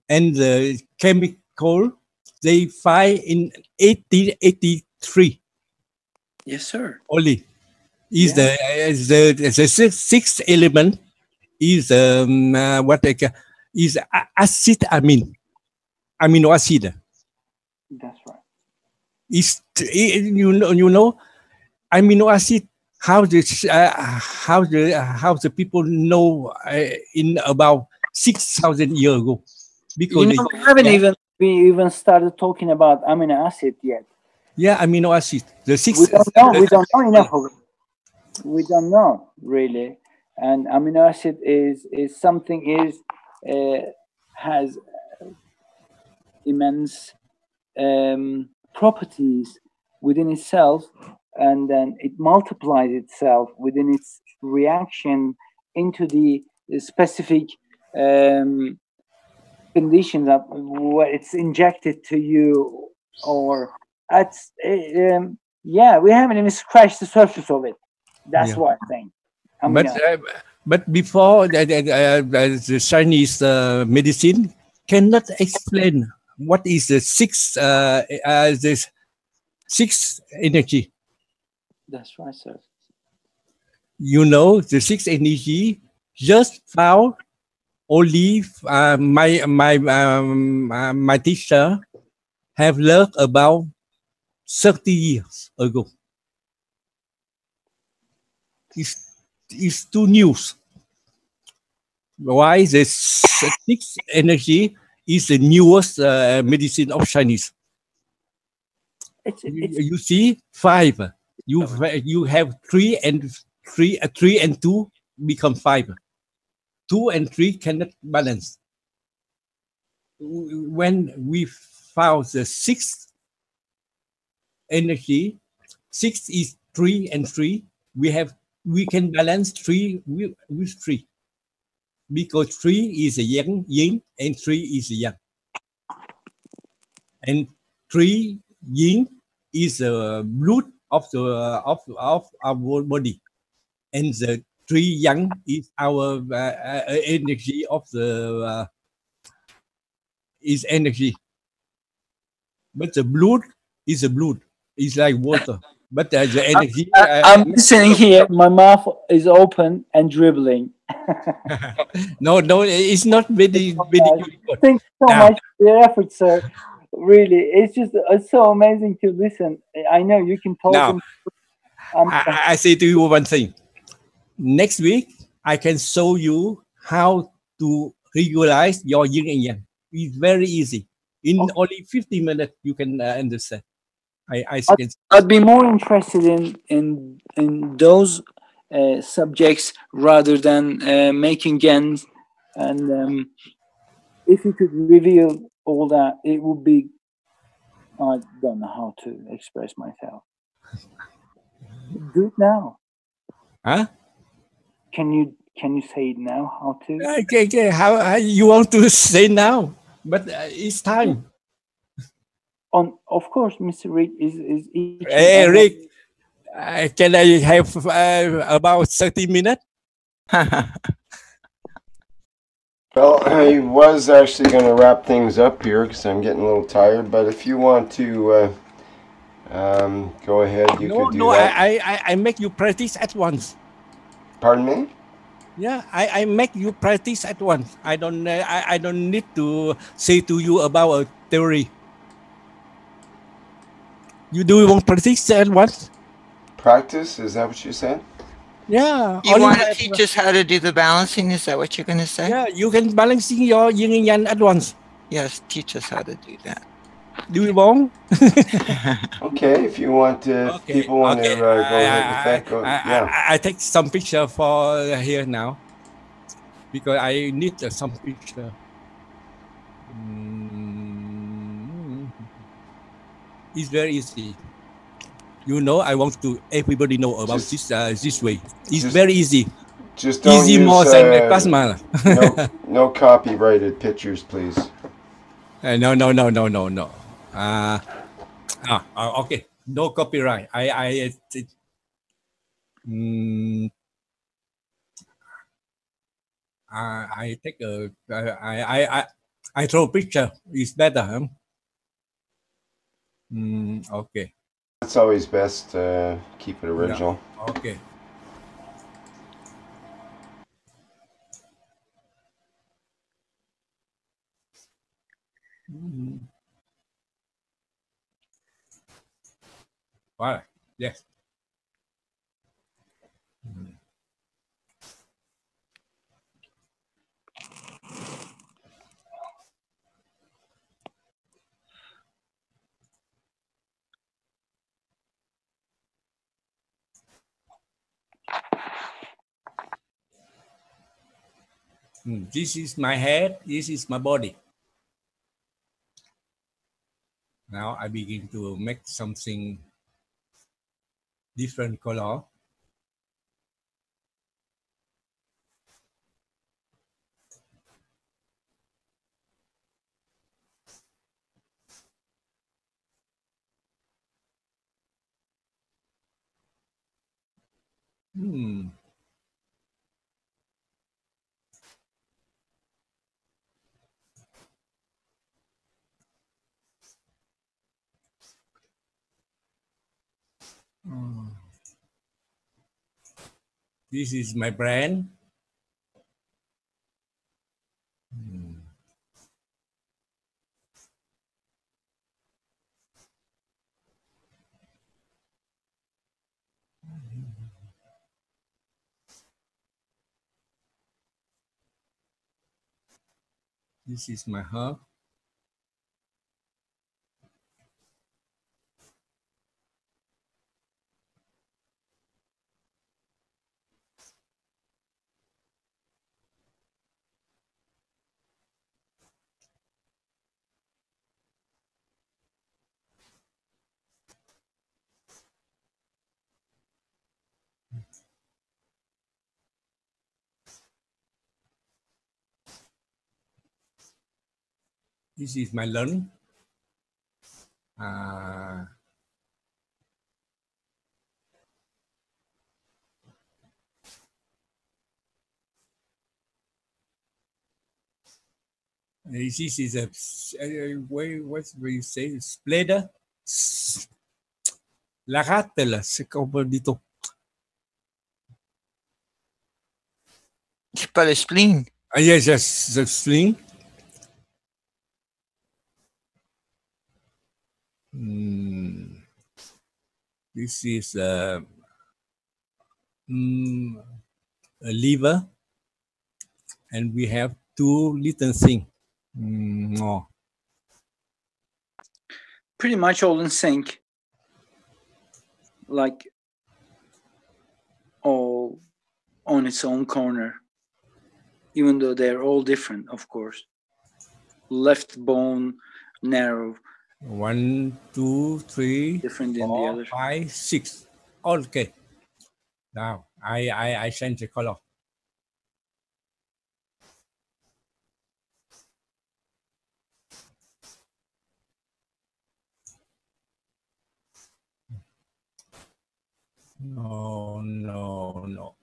and the chemical, they find in 1883. Yes, sir. Only is the sixth element is what they call, is acid amino acid. That's right. Is amino acid. How the people know in about 6,000 years ago, because we even started talking about amino acid yet. Yeah, amino acid. The six. We don't know enough of it. We don't know really, and amino acid is something has immense properties within itself, and then it multiplies itself within its reaction into the specific conditions of where it's injected to you, or it's yeah, we haven't even scratched the surface of it. That's what I think. But before the Chinese medicine cannot explain what is the sixth energy. That's right, sir. The sixth energy just found only my teacher have learned about 30 years ago. It's too new. Why the sixth energy is the newest medicine of Chinese. You see, 5. You have 3 and 2 become 5. 2 and 3 cannot balance. When we found the sixth energy, 6 is 3 and 3. We can balance 3 with 3, because 3 is a yin and 3 is a yang, and 3 yin is the blood of our body, and the 3 yang is our energy of the is energy. But the blood is a blood. It's like water. But the energy. I'm listening here. My mouth is open and dribbling. No, it's not very good. Thanks so much for your effort, sir. Really, it's so amazing to listen. I know you can talk. Now, I say to you one thing. Next week, I can show you how to regularize your yin and yang. It's very easy. In only 50 minutes, you can understand. I'd be more interested in those subjects rather than making Gans, and if you could reveal all that, it would be. I don't know how to express myself. Do it now. Huh? Can Can you say it now? How to? Okay. How you want to say now? But it's time. Of course, Mr. Rick is each. Hey, Rick, can I have about 30 minutes? Well, I was actually going to wrap things up here because I'm getting a little tired. But if you want to go ahead, you could do that. I make you practice at once. Pardon me? Yeah, I make you practice at once. I don't need to say to you about a theory. You do want practice at once? Practice? Is that what you said? Yeah. You want to teach us how to do the balancing? Is that what you're going to say? Yeah, you can balancing your yin and yang at once. Yes, teach us how to do that. Do you want? Okay, if you want to, people want to go ahead with that, go, yeah. I take some picture for here now because I need some picture. It's very easy. You know, I want to everybody know about this way. It's very easy. Just don't easy use more than plasma. no copyrighted pictures, please. No. Okay. No copyright. I take a I throw a picture. It's better, huh? Okay. It's always best to keep it original. Yeah. Okay. Right. Yes. This is my head. This is my body. Now I begin to make something different color. This is my brand. This is my herb. This is my lung. This is a what you say splitter. La rate là, c'est comme dit-on. C'est pas le spleen. Yes, the spleen. This is a liver, and we have two little things. No. Pretty much all in sync, like all on its own corner, even though they're all different, of course. Left bone narrow. 1, 2, 3, different than 4, the other. 5, 6. Okay. Now I change the color. No, no, no.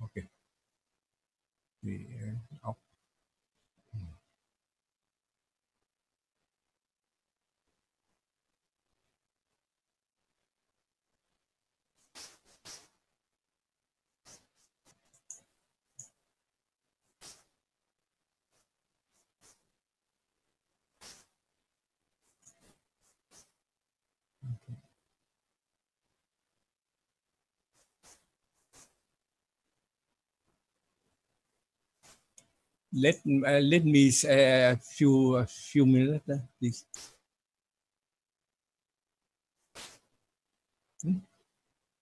Okay. Oh. Let me a few minutes, please.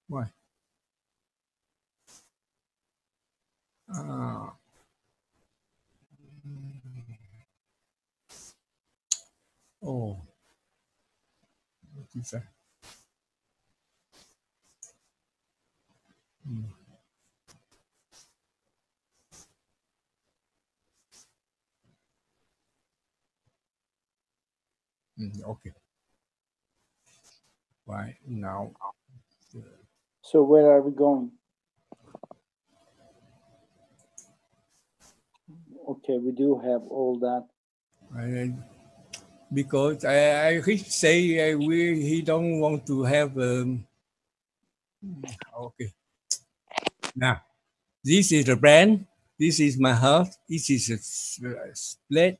Why? Oh, what is that? Okay. Right now. So where are we going? Okay, we do have all that. Because I say he don't want to have. Okay. Now, this is the brand. This is my heart. This is a split.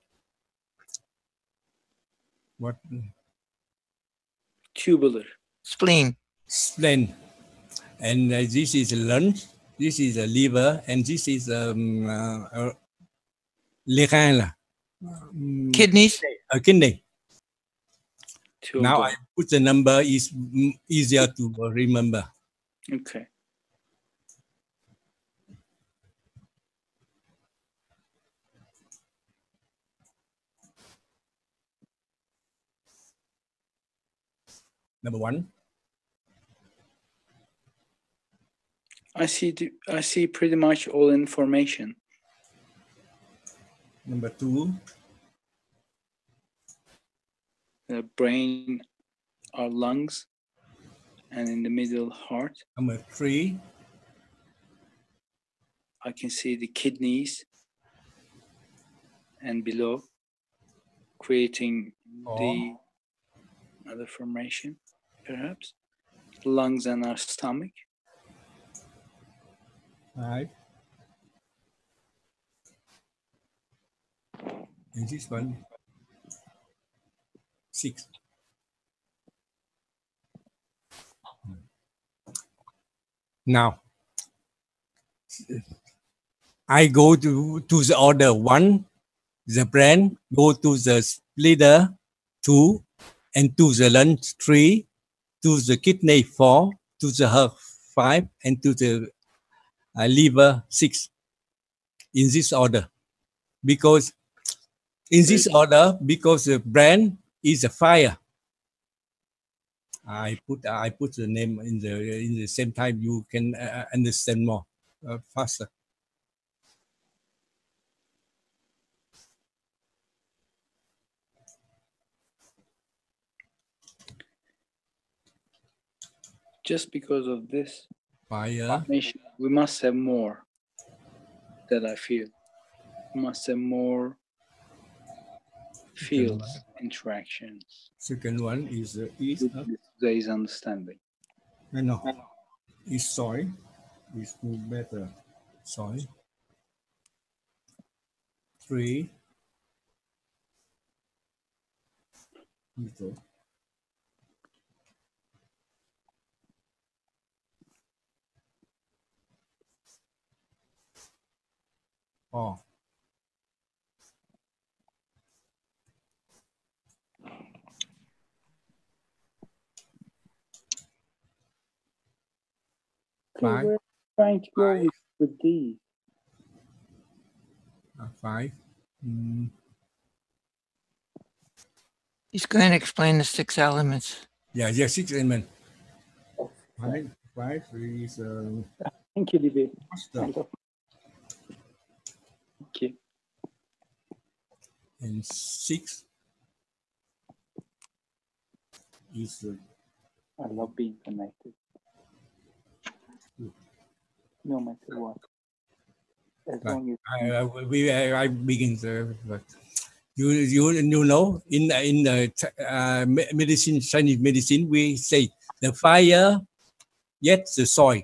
What? Tubular. Spleen. Spleen. And this is a lungs. This is a liver, and this is Kidneys. A kidney. Two Now I put the number is easier to remember. Okay. Number 1. I see pretty much all information. Number 2. The brain, our lungs, and in the middle, heart. Number 3. I can see the kidneys, and below, creating the other formation, perhaps. Lungs and our stomach. 5. And this one, 6. Now, I go to the order 1, the brain, go to the splitter 2, and to the lungs 3, to the kidney 4, to the heart 5, and to the liver 6. In this order, because the brain is a fire. I put the name in the same time. You can understand more faster. Just because of this fire, we must have more. That I feel. We must have more fields, interactions. Second one is today's understanding. I know. Is soil. Is better. Soil. 3. Oh. Okay, we're trying to go with these. 5. He's going to explain the 6 elements. Yeah, 6 elements. 5 is Thank you, Libby. Master. Okay. And 6 is I love being connected. No matter what. As long as I begin but you know in the medicine, Chinese medicine, we say the fire gets the soil,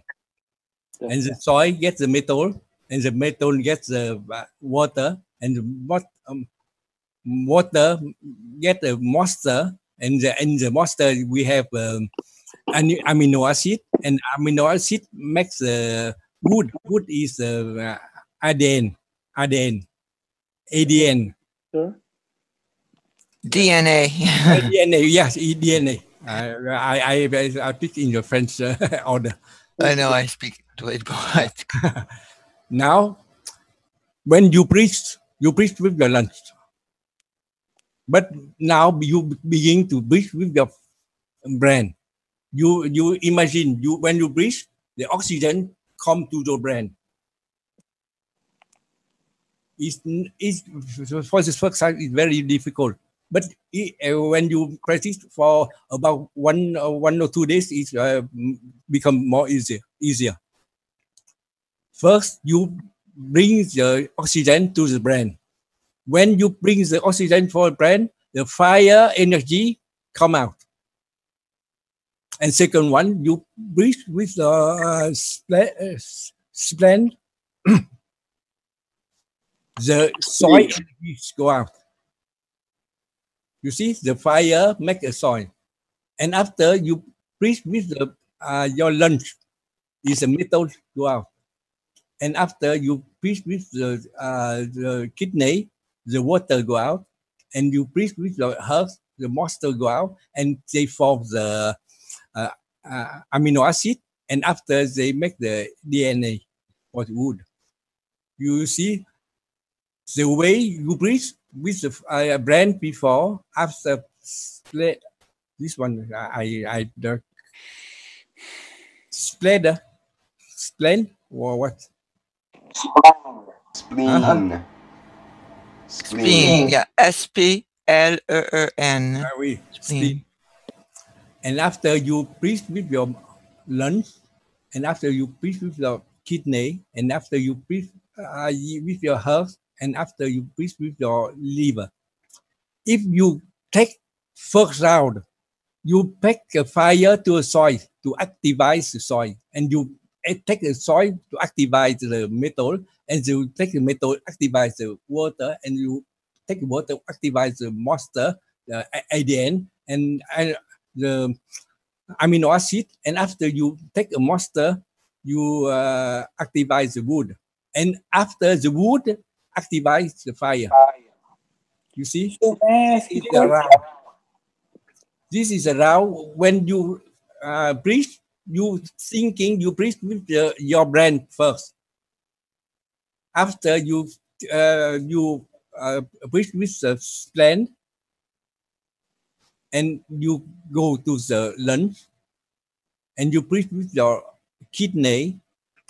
and the soil gets the metal, and the metal gets the water, and the water get the moisture, and in the moisture we have amino acid, and amino acid makes the wood. Wood is ADN. Sure. DNA. DNA, yes, DNA. I speak in your French order. I know I speak poetic. Now, when you preach with your lunch. But now you begin to breathe with your brain. You imagine when you breathe, the oxygen come to your brain. It's for the first time it's very difficult. But when you practice for about one or 2 days, it become more easier. First, you bring the oxygen to the brain. When you bring the oxygen for the brain, the fire energy come out. And second one, you breathe with the spleen, the soil energies go out. You see, the fire make a soil. And after you breathe with the, your lungs, is the metal go out. And after you breathe with the kidney, the water go out. And you breathe with the heart, the moisture go out. And they form the amino acid. And after they make the DNA or the wood. You see, the way you breathe with the brain before, after this one, I spleen or what? Spleen. Spleen. Yeah, S-P-L-E-E-N. Spleen. And after you breathe with your lungs, and after you breathe with your kidney, and after you breathe with your heart, and after you breathe with your liver. If you take first round, you pack a fire to a soil to activate the soil, and you take the soil to activate the metal, and you take the metal activate the water, and you take the water activate the moisture, the ADN, and the amino acid, and after you take a moisture, you activate the wood, and after the wood activates the fire. You see, this is around when you breathe. You thinking you breathe with your brain first. After you breathe with the spleen, and you go to the lungs, and you breathe with your kidney,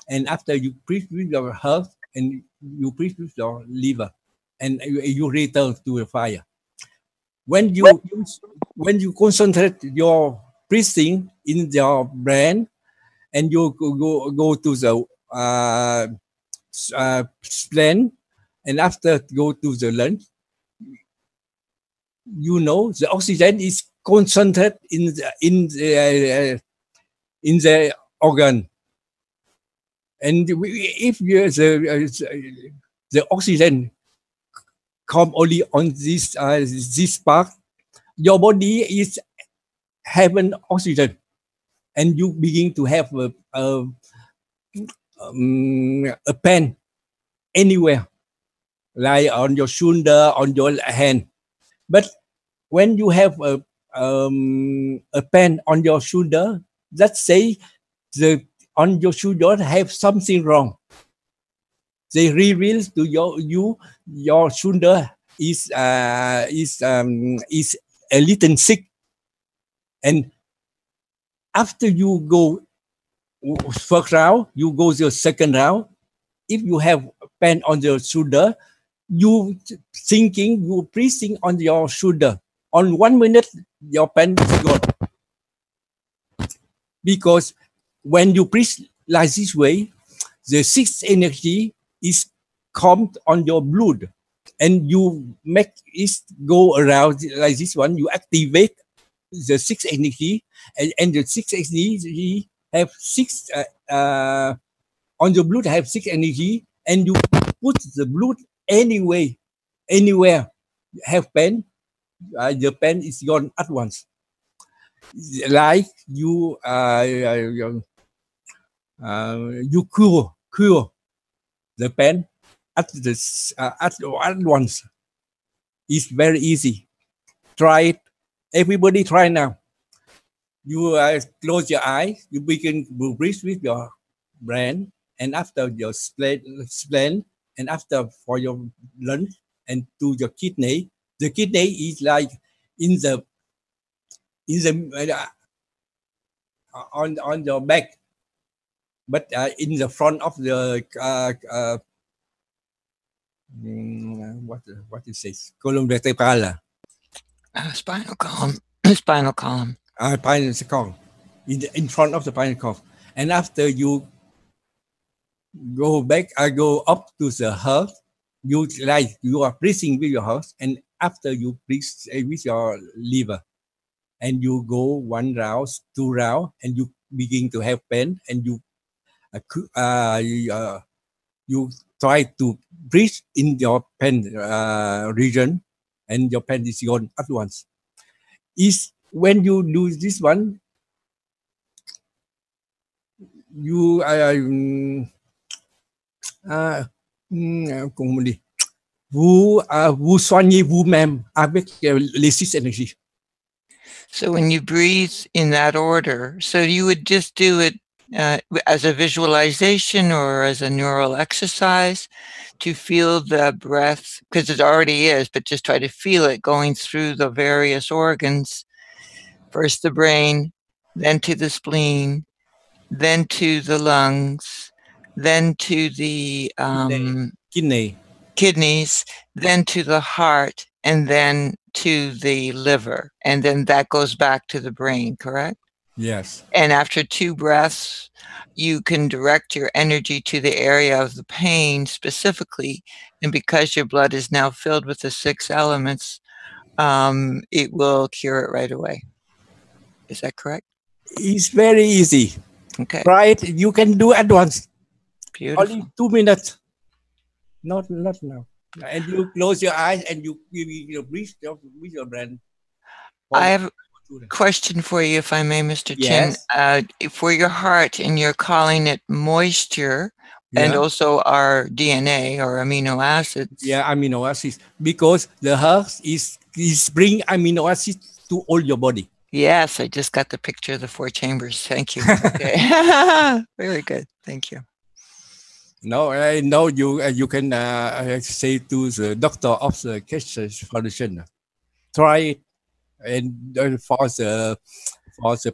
and after you breathe with your heart, and you breathe with your liver, and you return to the fire. When you concentrate your breathing in your brain, and you go to the spleen, and after go to the lungs, you know the oxygen is concentrated in the organ, and if the oxygen come only on this part, your body is having oxygen, and you begin to have a pain anywhere, like on your shoulder, on your hand. But when you have a pain on your shoulder, let's say on your shoulder have something wrong. They reveal to your shoulder is a little sick, and after you go first round, you go to the second round. If you have pen on your shoulder, you thinking, you pressing on your shoulder. On 1 minute, your pen is gone. Because when you press like this way, the sixth energy is come on your blood, and you make it go around like this one. You activate the sixth energy, and the sixth energy have six on your blood have six energy, and you put the blood anywhere have pen, the pen is gone at once. Like you you cure the pen at once. It's very easy. Try it. Everybody try now. You close your eyes. You begin to breathe with your brain, and after your spleen, and after for your lungs and to your kidney. The kidney is like in the on your back, but in the front of the what it says, column vertebral. Spinal column. Spinal column. Spinal column. In front of the spinal column. And after you go back, I go up to the heart. You like you are breathing with your heart, and after you breathe with your liver, and you go 1 round, 2 round, and you begin to have pain, and you try to breathe in your pain region, and your pain is gone at once. Is when you do this one, you vous soignez vous-même avec les six énergies. So when you breathe in that order, so you would just do it as a visualization or as a neural exercise to feel the breath, because it already is, but just try to feel it going through the various organs. First the brain, then to the spleen, then to the lungs, then to the kidneys, then to the heart, and then to the liver. And then that goes back to the brain, correct? Yes. And after 2 breaths, you can direct your energy to the area of the pain specifically. And because your blood is now filled with the 6 elements, it will cure it right away. Is that correct? It's very easy. Okay. Right? You can do at once. Beautiful. Only 2 minutes. Not now. And you close your eyes and you breathe with your brain. I have a question for you, if I may, Mr. Yes. Chin. For your heart, and you're calling it moisture, and also our DNA or amino acids. Yeah, amino acids. Because the heart is bring amino acids to all your body. Yes, I just got the picture of the 4 chambers. Thank you. Okay. Very good. Thank you. No, I know you can say to the doctor of the Keshe Foundation, try it, and for the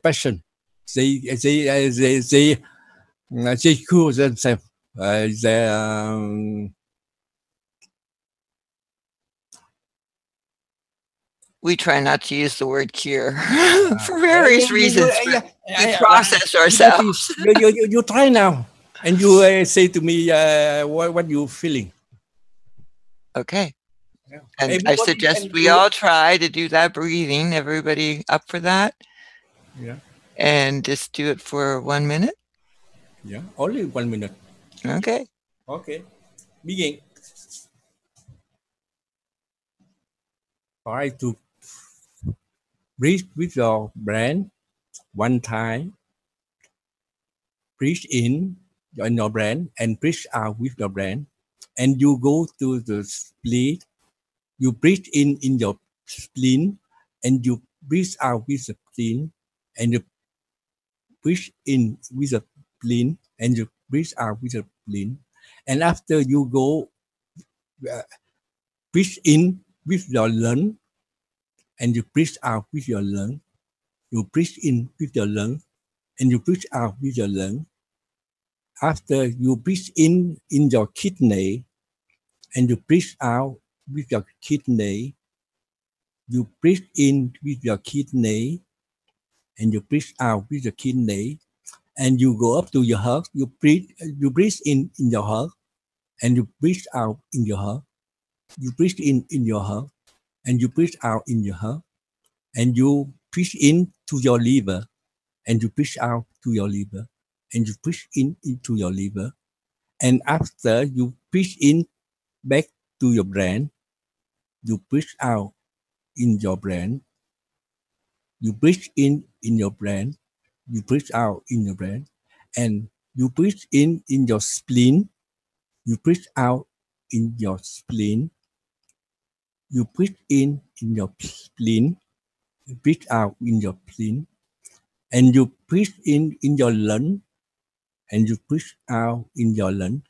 patient, they cure themselves. We try not to use the word cure for various reasons. We process ourselves. You try now, and you say to me what you feeling. Okay. And I suggest we all try to do that breathing. Everybody up for that? Yeah. And just do it for 1 minute? Yeah, only 1 minute. Okay. Okay. Begin. Try to breathe with your brain 1 time. Breathe in your brain and breathe out with your brain. And you go to the spleen. You breathe in your spleen, and you breathe out with the spleen, and you breathe in with the spleen, and you breathe out with the spleen. And after you go breathe in with your lung, and you breathe out with your lung. You breathe in with your lung, and you breathe out with your lung. After you breathe in your kidney, and you breathe out with your kidney, you breathe in with your kidney, and you breathe out with your kidney, and you go up to your heart. You breathe in your heart, and you breathe out in your heart. You breathe in your heart, and you breathe out in your heart, and you breathe in to your liver, and you breathe out to your liver, and you breathe in into your liver, and after you breathe in back to your brain, you breathe out in your brain. You breathe in your brain, you breathe out in your brain, and you breathe in your spleen, you breathe out in your spleen, you breathe in your spleen, you breathe out in your spleen, and you breathe in your lung, and you breathe out in your lung.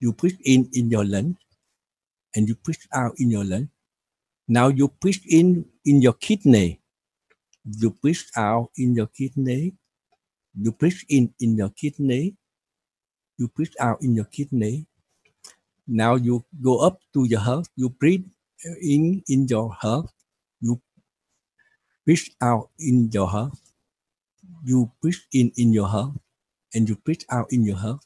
You breathe in your lung, and you breathe out in your lung. Now you breathe in your kidney. You breathe out in your kidney. You breathe in your kidney. You breathe out in your kidney. Now you go up to your heart. You breathe in your heart. You breathe out in your heart. You breathe in your heart, and you breathe out in your heart.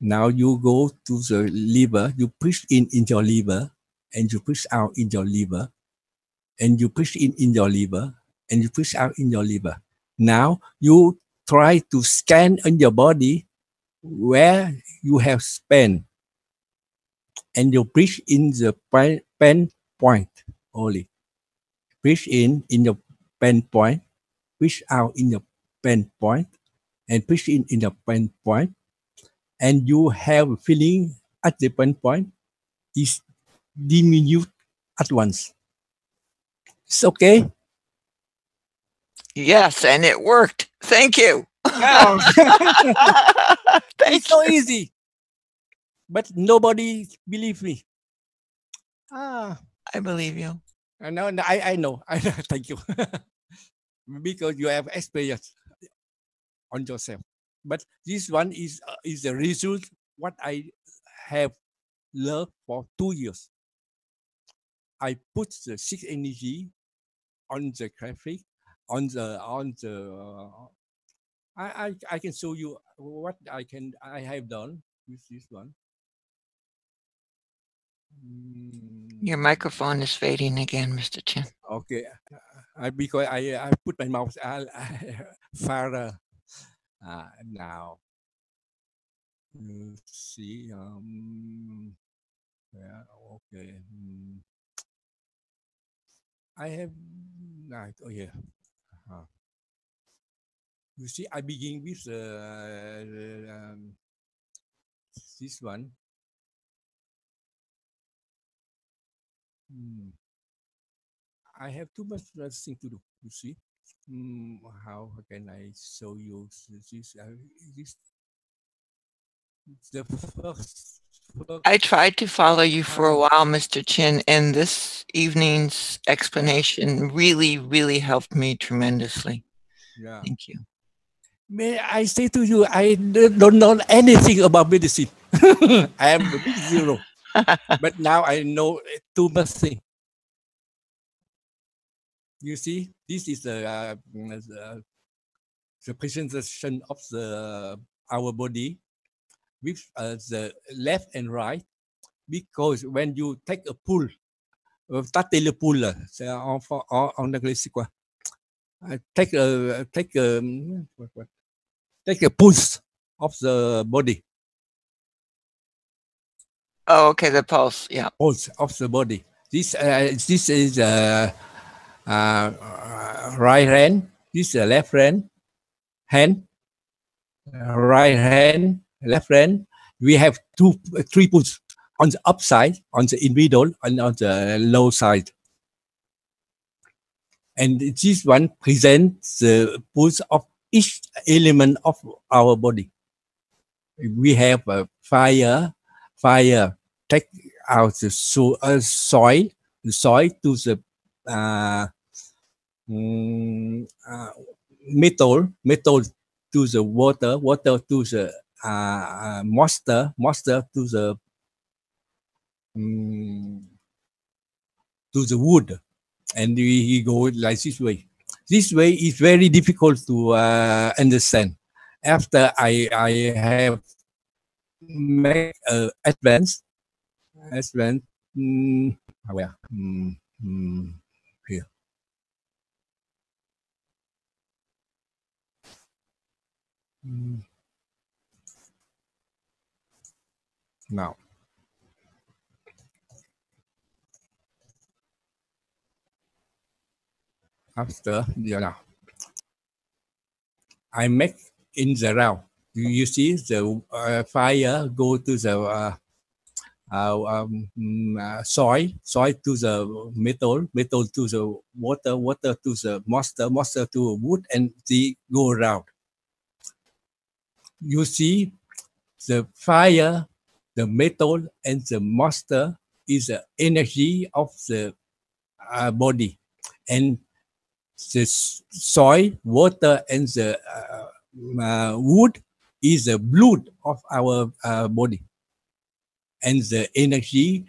Now you go to the liver. You breathe in your liver, and you breathe out in your liver, and you breathe in your liver, and you breathe out in your liver. Now you try to scan in your body where you have spent, and you breathe in the pain point only. Breathe in your pain point, breathe out in your pain point, and breathe in your pain point, and you have a feeling at the pain point is diminished at once. It's okay? Yes, and it worked. Thank you. Wow. It's so easy. But nobody believes me. I believe you. I know. Thank you. Because you have experience on yourself. But this one is the result what I have learned for 2 years. I put the 6 energy on the graphic, on the I can show you what I have done with this one. Your microphone is fading again, Mr. Chin. Okay, because I put my mouth farther now. You see, yeah, okay. I have oh yeah. You see, I begin with this one. I have too much thing to do. You see, how can I show you this? The first. I tried to follow you for a while, Mr. Chin, and this evening's explanation really, really helped me tremendously. Yeah. Thank you. May I say to you, I don't know anything about medicine. I am a big zero. But now I know too much thing. You see, this is the presentation of our body with the left and right. Because when you take a pull, tâter le pouls, c'est en anglais c'est quoi? Take a pulse of the body. Oh, okay, the pulse, yeah. Pulse of the body. This is right hand. This is left hand. Right hand, left hand. We have 3 pulse on the upside, on the middle, and on the low side. And this one presents the pulse of each element of our body. We have fire take out the soil to the metal to the water, water to the moisture, moisture to the wood, and we go like this way. This way is very difficult to understand. After I have make advance, where here. Now, after now, I make in the round. You see the fire go to the soil to the metal, metal to the water, water to the moisture, moisture to wood, and they go around. You see the fire, the metal, and the moisture is the energy of the body, and the soil, water, and the wood is the blood of our body, and the energy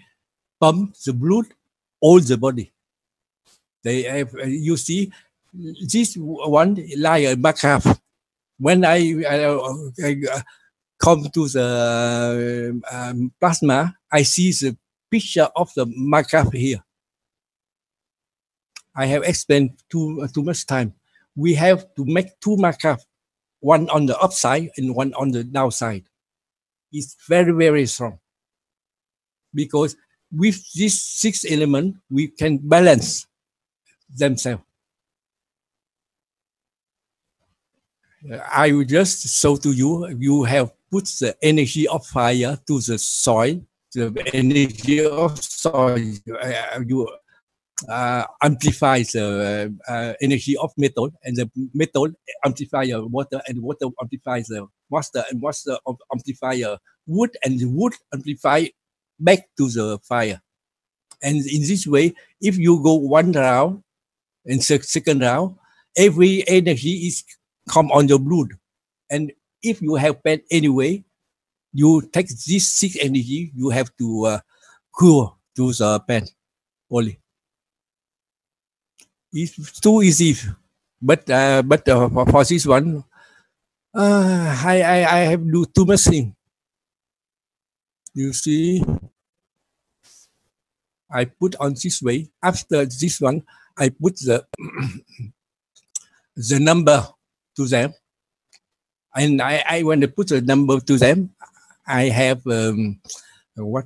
pump the blood all the body. They have, you see, this one like a macaque. When I come to the plasma, I see the picture of the macaque here. I have explained too much time. We have to make two macaques, one on the upside and one on the downside. It's very, very strong. Because with these 6 elements, we can balance themselves. I will just show to you, you have put the energy of fire to the soil, the energy of soil, you amplify the energy of metal, and the metal amplify water, and water amplifies the moisture, and moisture amplify wood, and the wood amplify back to the fire. And in this way, if you go one round and second round, every energy is come on your blood. And if you have pain anyway, you take this 6 energy, you have to cure to the pain only. It's too easy, but for this one, I have do too much thing. You see, I put on this way. After this one, I put the the number to them, and I when I put the number to them, I have what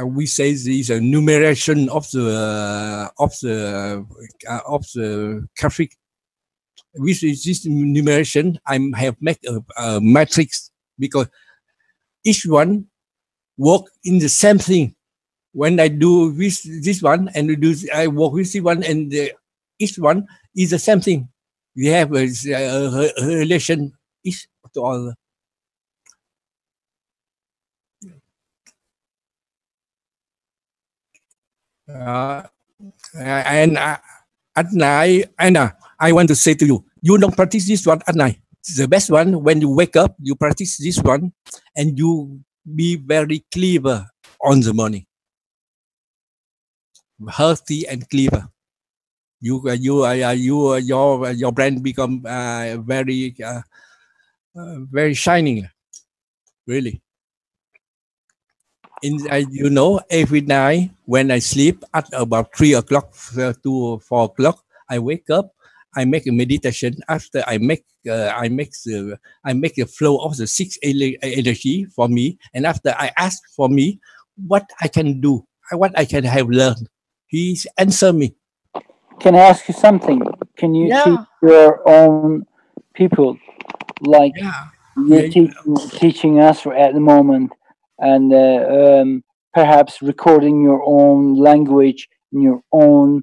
we say is a numeration of the graphic. With this numeration, I have made a matrix, because each one work in the same thing. When I do with this one and I work with this one, and each one is the same thing. We have a relation each to all. And at night, Anna, I want to say to you, you don't practice this one at night. The best one, when you wake up, you practice this one, and you be very clever on the morning, healthy and clever. Your brain become very very shining, really. You know, every night when I sleep at about 3 o'clock to 4 o'clock, I wake up. I make a meditation. After I make the flow of the 6 energy for me, and after I ask for me what I can do, what I can have learned, he answer me. Can I ask you something? Can you teach your own people, like you're teaching us at the moment, and perhaps recording your own language in your own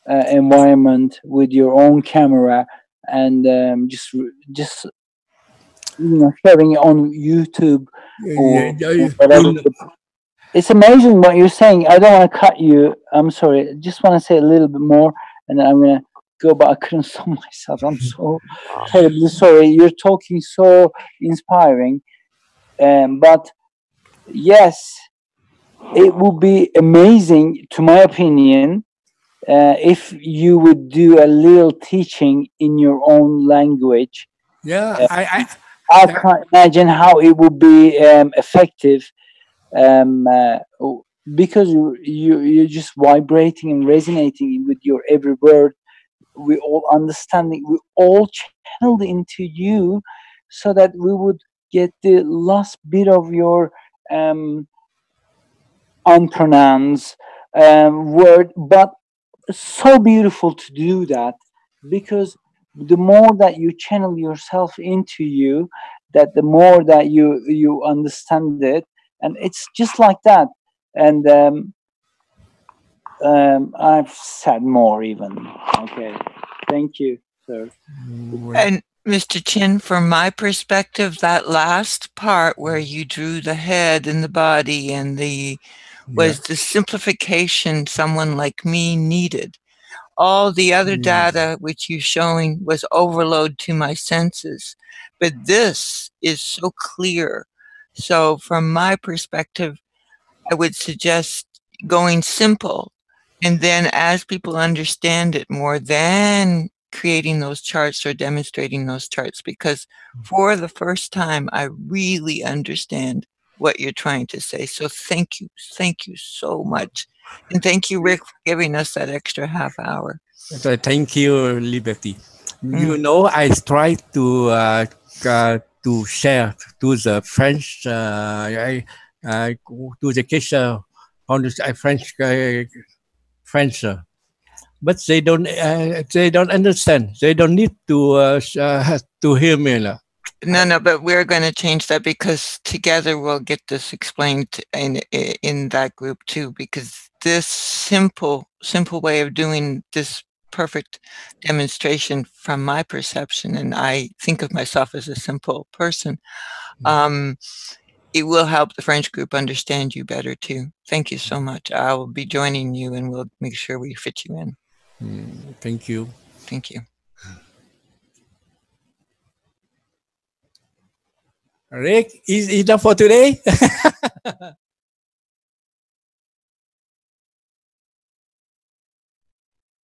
environment with your own camera, and just sharing it on YouTube or whatever. It's amazing what you're saying. I don't want to cut you. I'm sorry. I just want to say a little bit more, and then I'm going to go, but I couldn't stop myself. I'm so terribly sorry. You're talking so inspiring. But yes, it would be amazing, to my opinion, if you would do a little teaching in your own language. Yeah, I can't imagine how it would be effective, because you're just vibrating and resonating with your every word. We all understanding. We all channeled into you, so that we would get the last bit of your unpronounced word, but so beautiful to do that, because the more that you channel yourself into you, that the more that you understand it, and it's just like that. And I've said more even. Okay, thank you, sir. And Mr. Chin, from my perspective, that last part where you drew the head and the body and was the simplification someone like me needed. All the other data which you're showing was overload to my senses. But this is so clear. So from my perspective, I would suggest going simple. And then as people understand it more, then creating those charts or demonstrating those charts. Because for the first time, I really understand what you're trying to say. So thank you so much. And thank you, Rick, for giving us that extra half hour. So thank you, Liberty. You know, I try to share to the French, to the Keshe, on the French, but they don't understand. They don't need to hear me. No, but we're going to change that, because together we'll get this explained in that group too, because this simple way of doing this perfect demonstration, from my perception, and I think of myself as a simple person, it will help the French group understand you better too. Thank you so much. I will be joining you, and we'll make sure we fit you in. Thank you. Thank you. Rick, is enough for today?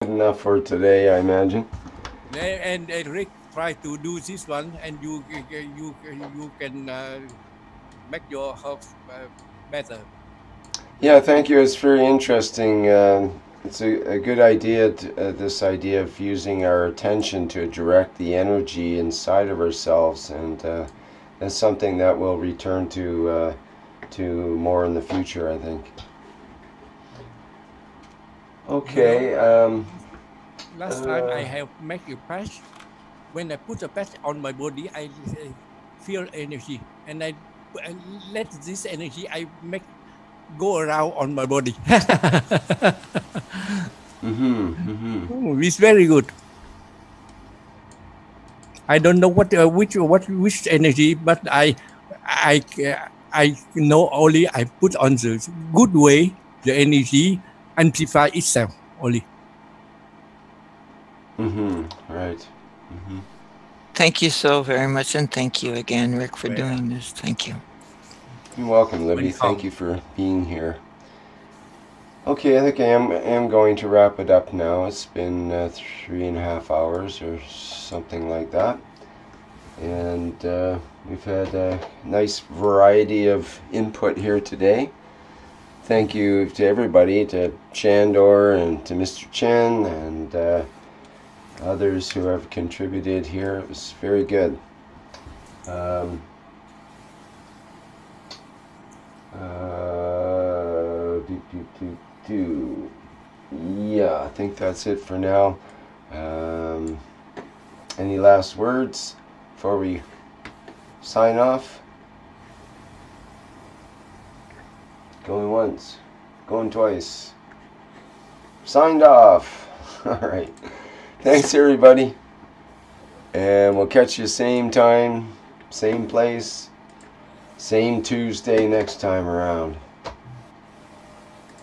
Enough for today, I imagine. And Rick, try to do this one, and you can make your health better. Yeah, thank you. It's very interesting. It's a good idea, this idea of using our attention to direct the energy inside of ourselves, and that's something that we'll return to more in the future, I think. Okay. Last time I have make a patch. When I put a patch on my body, I feel energy, and I let this energy I make go around on my body. It's very good. I don't know what which energy, but I know only I put on the good way, the energy amplify itself only. Right. Thank you so very much, and thank you again, Rick, for doing this. Thank you. You're welcome, Libby. Thank you for being here. Okay, I think I am going to wrap it up now. It's been 3.5 hours or something like that, and we've had a nice variety of input here today. Thank you to everybody, to Chandor and to Mr. Chen and others who have contributed here. It was very good. Yeah, I think that's it for now. Any last words before we sign off? Going once, going twice. Signed off. All right. Thanks, everybody. And we'll catch you same time, same place, same Tuesday next time around.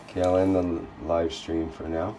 Okay, I'll end the live stream for now.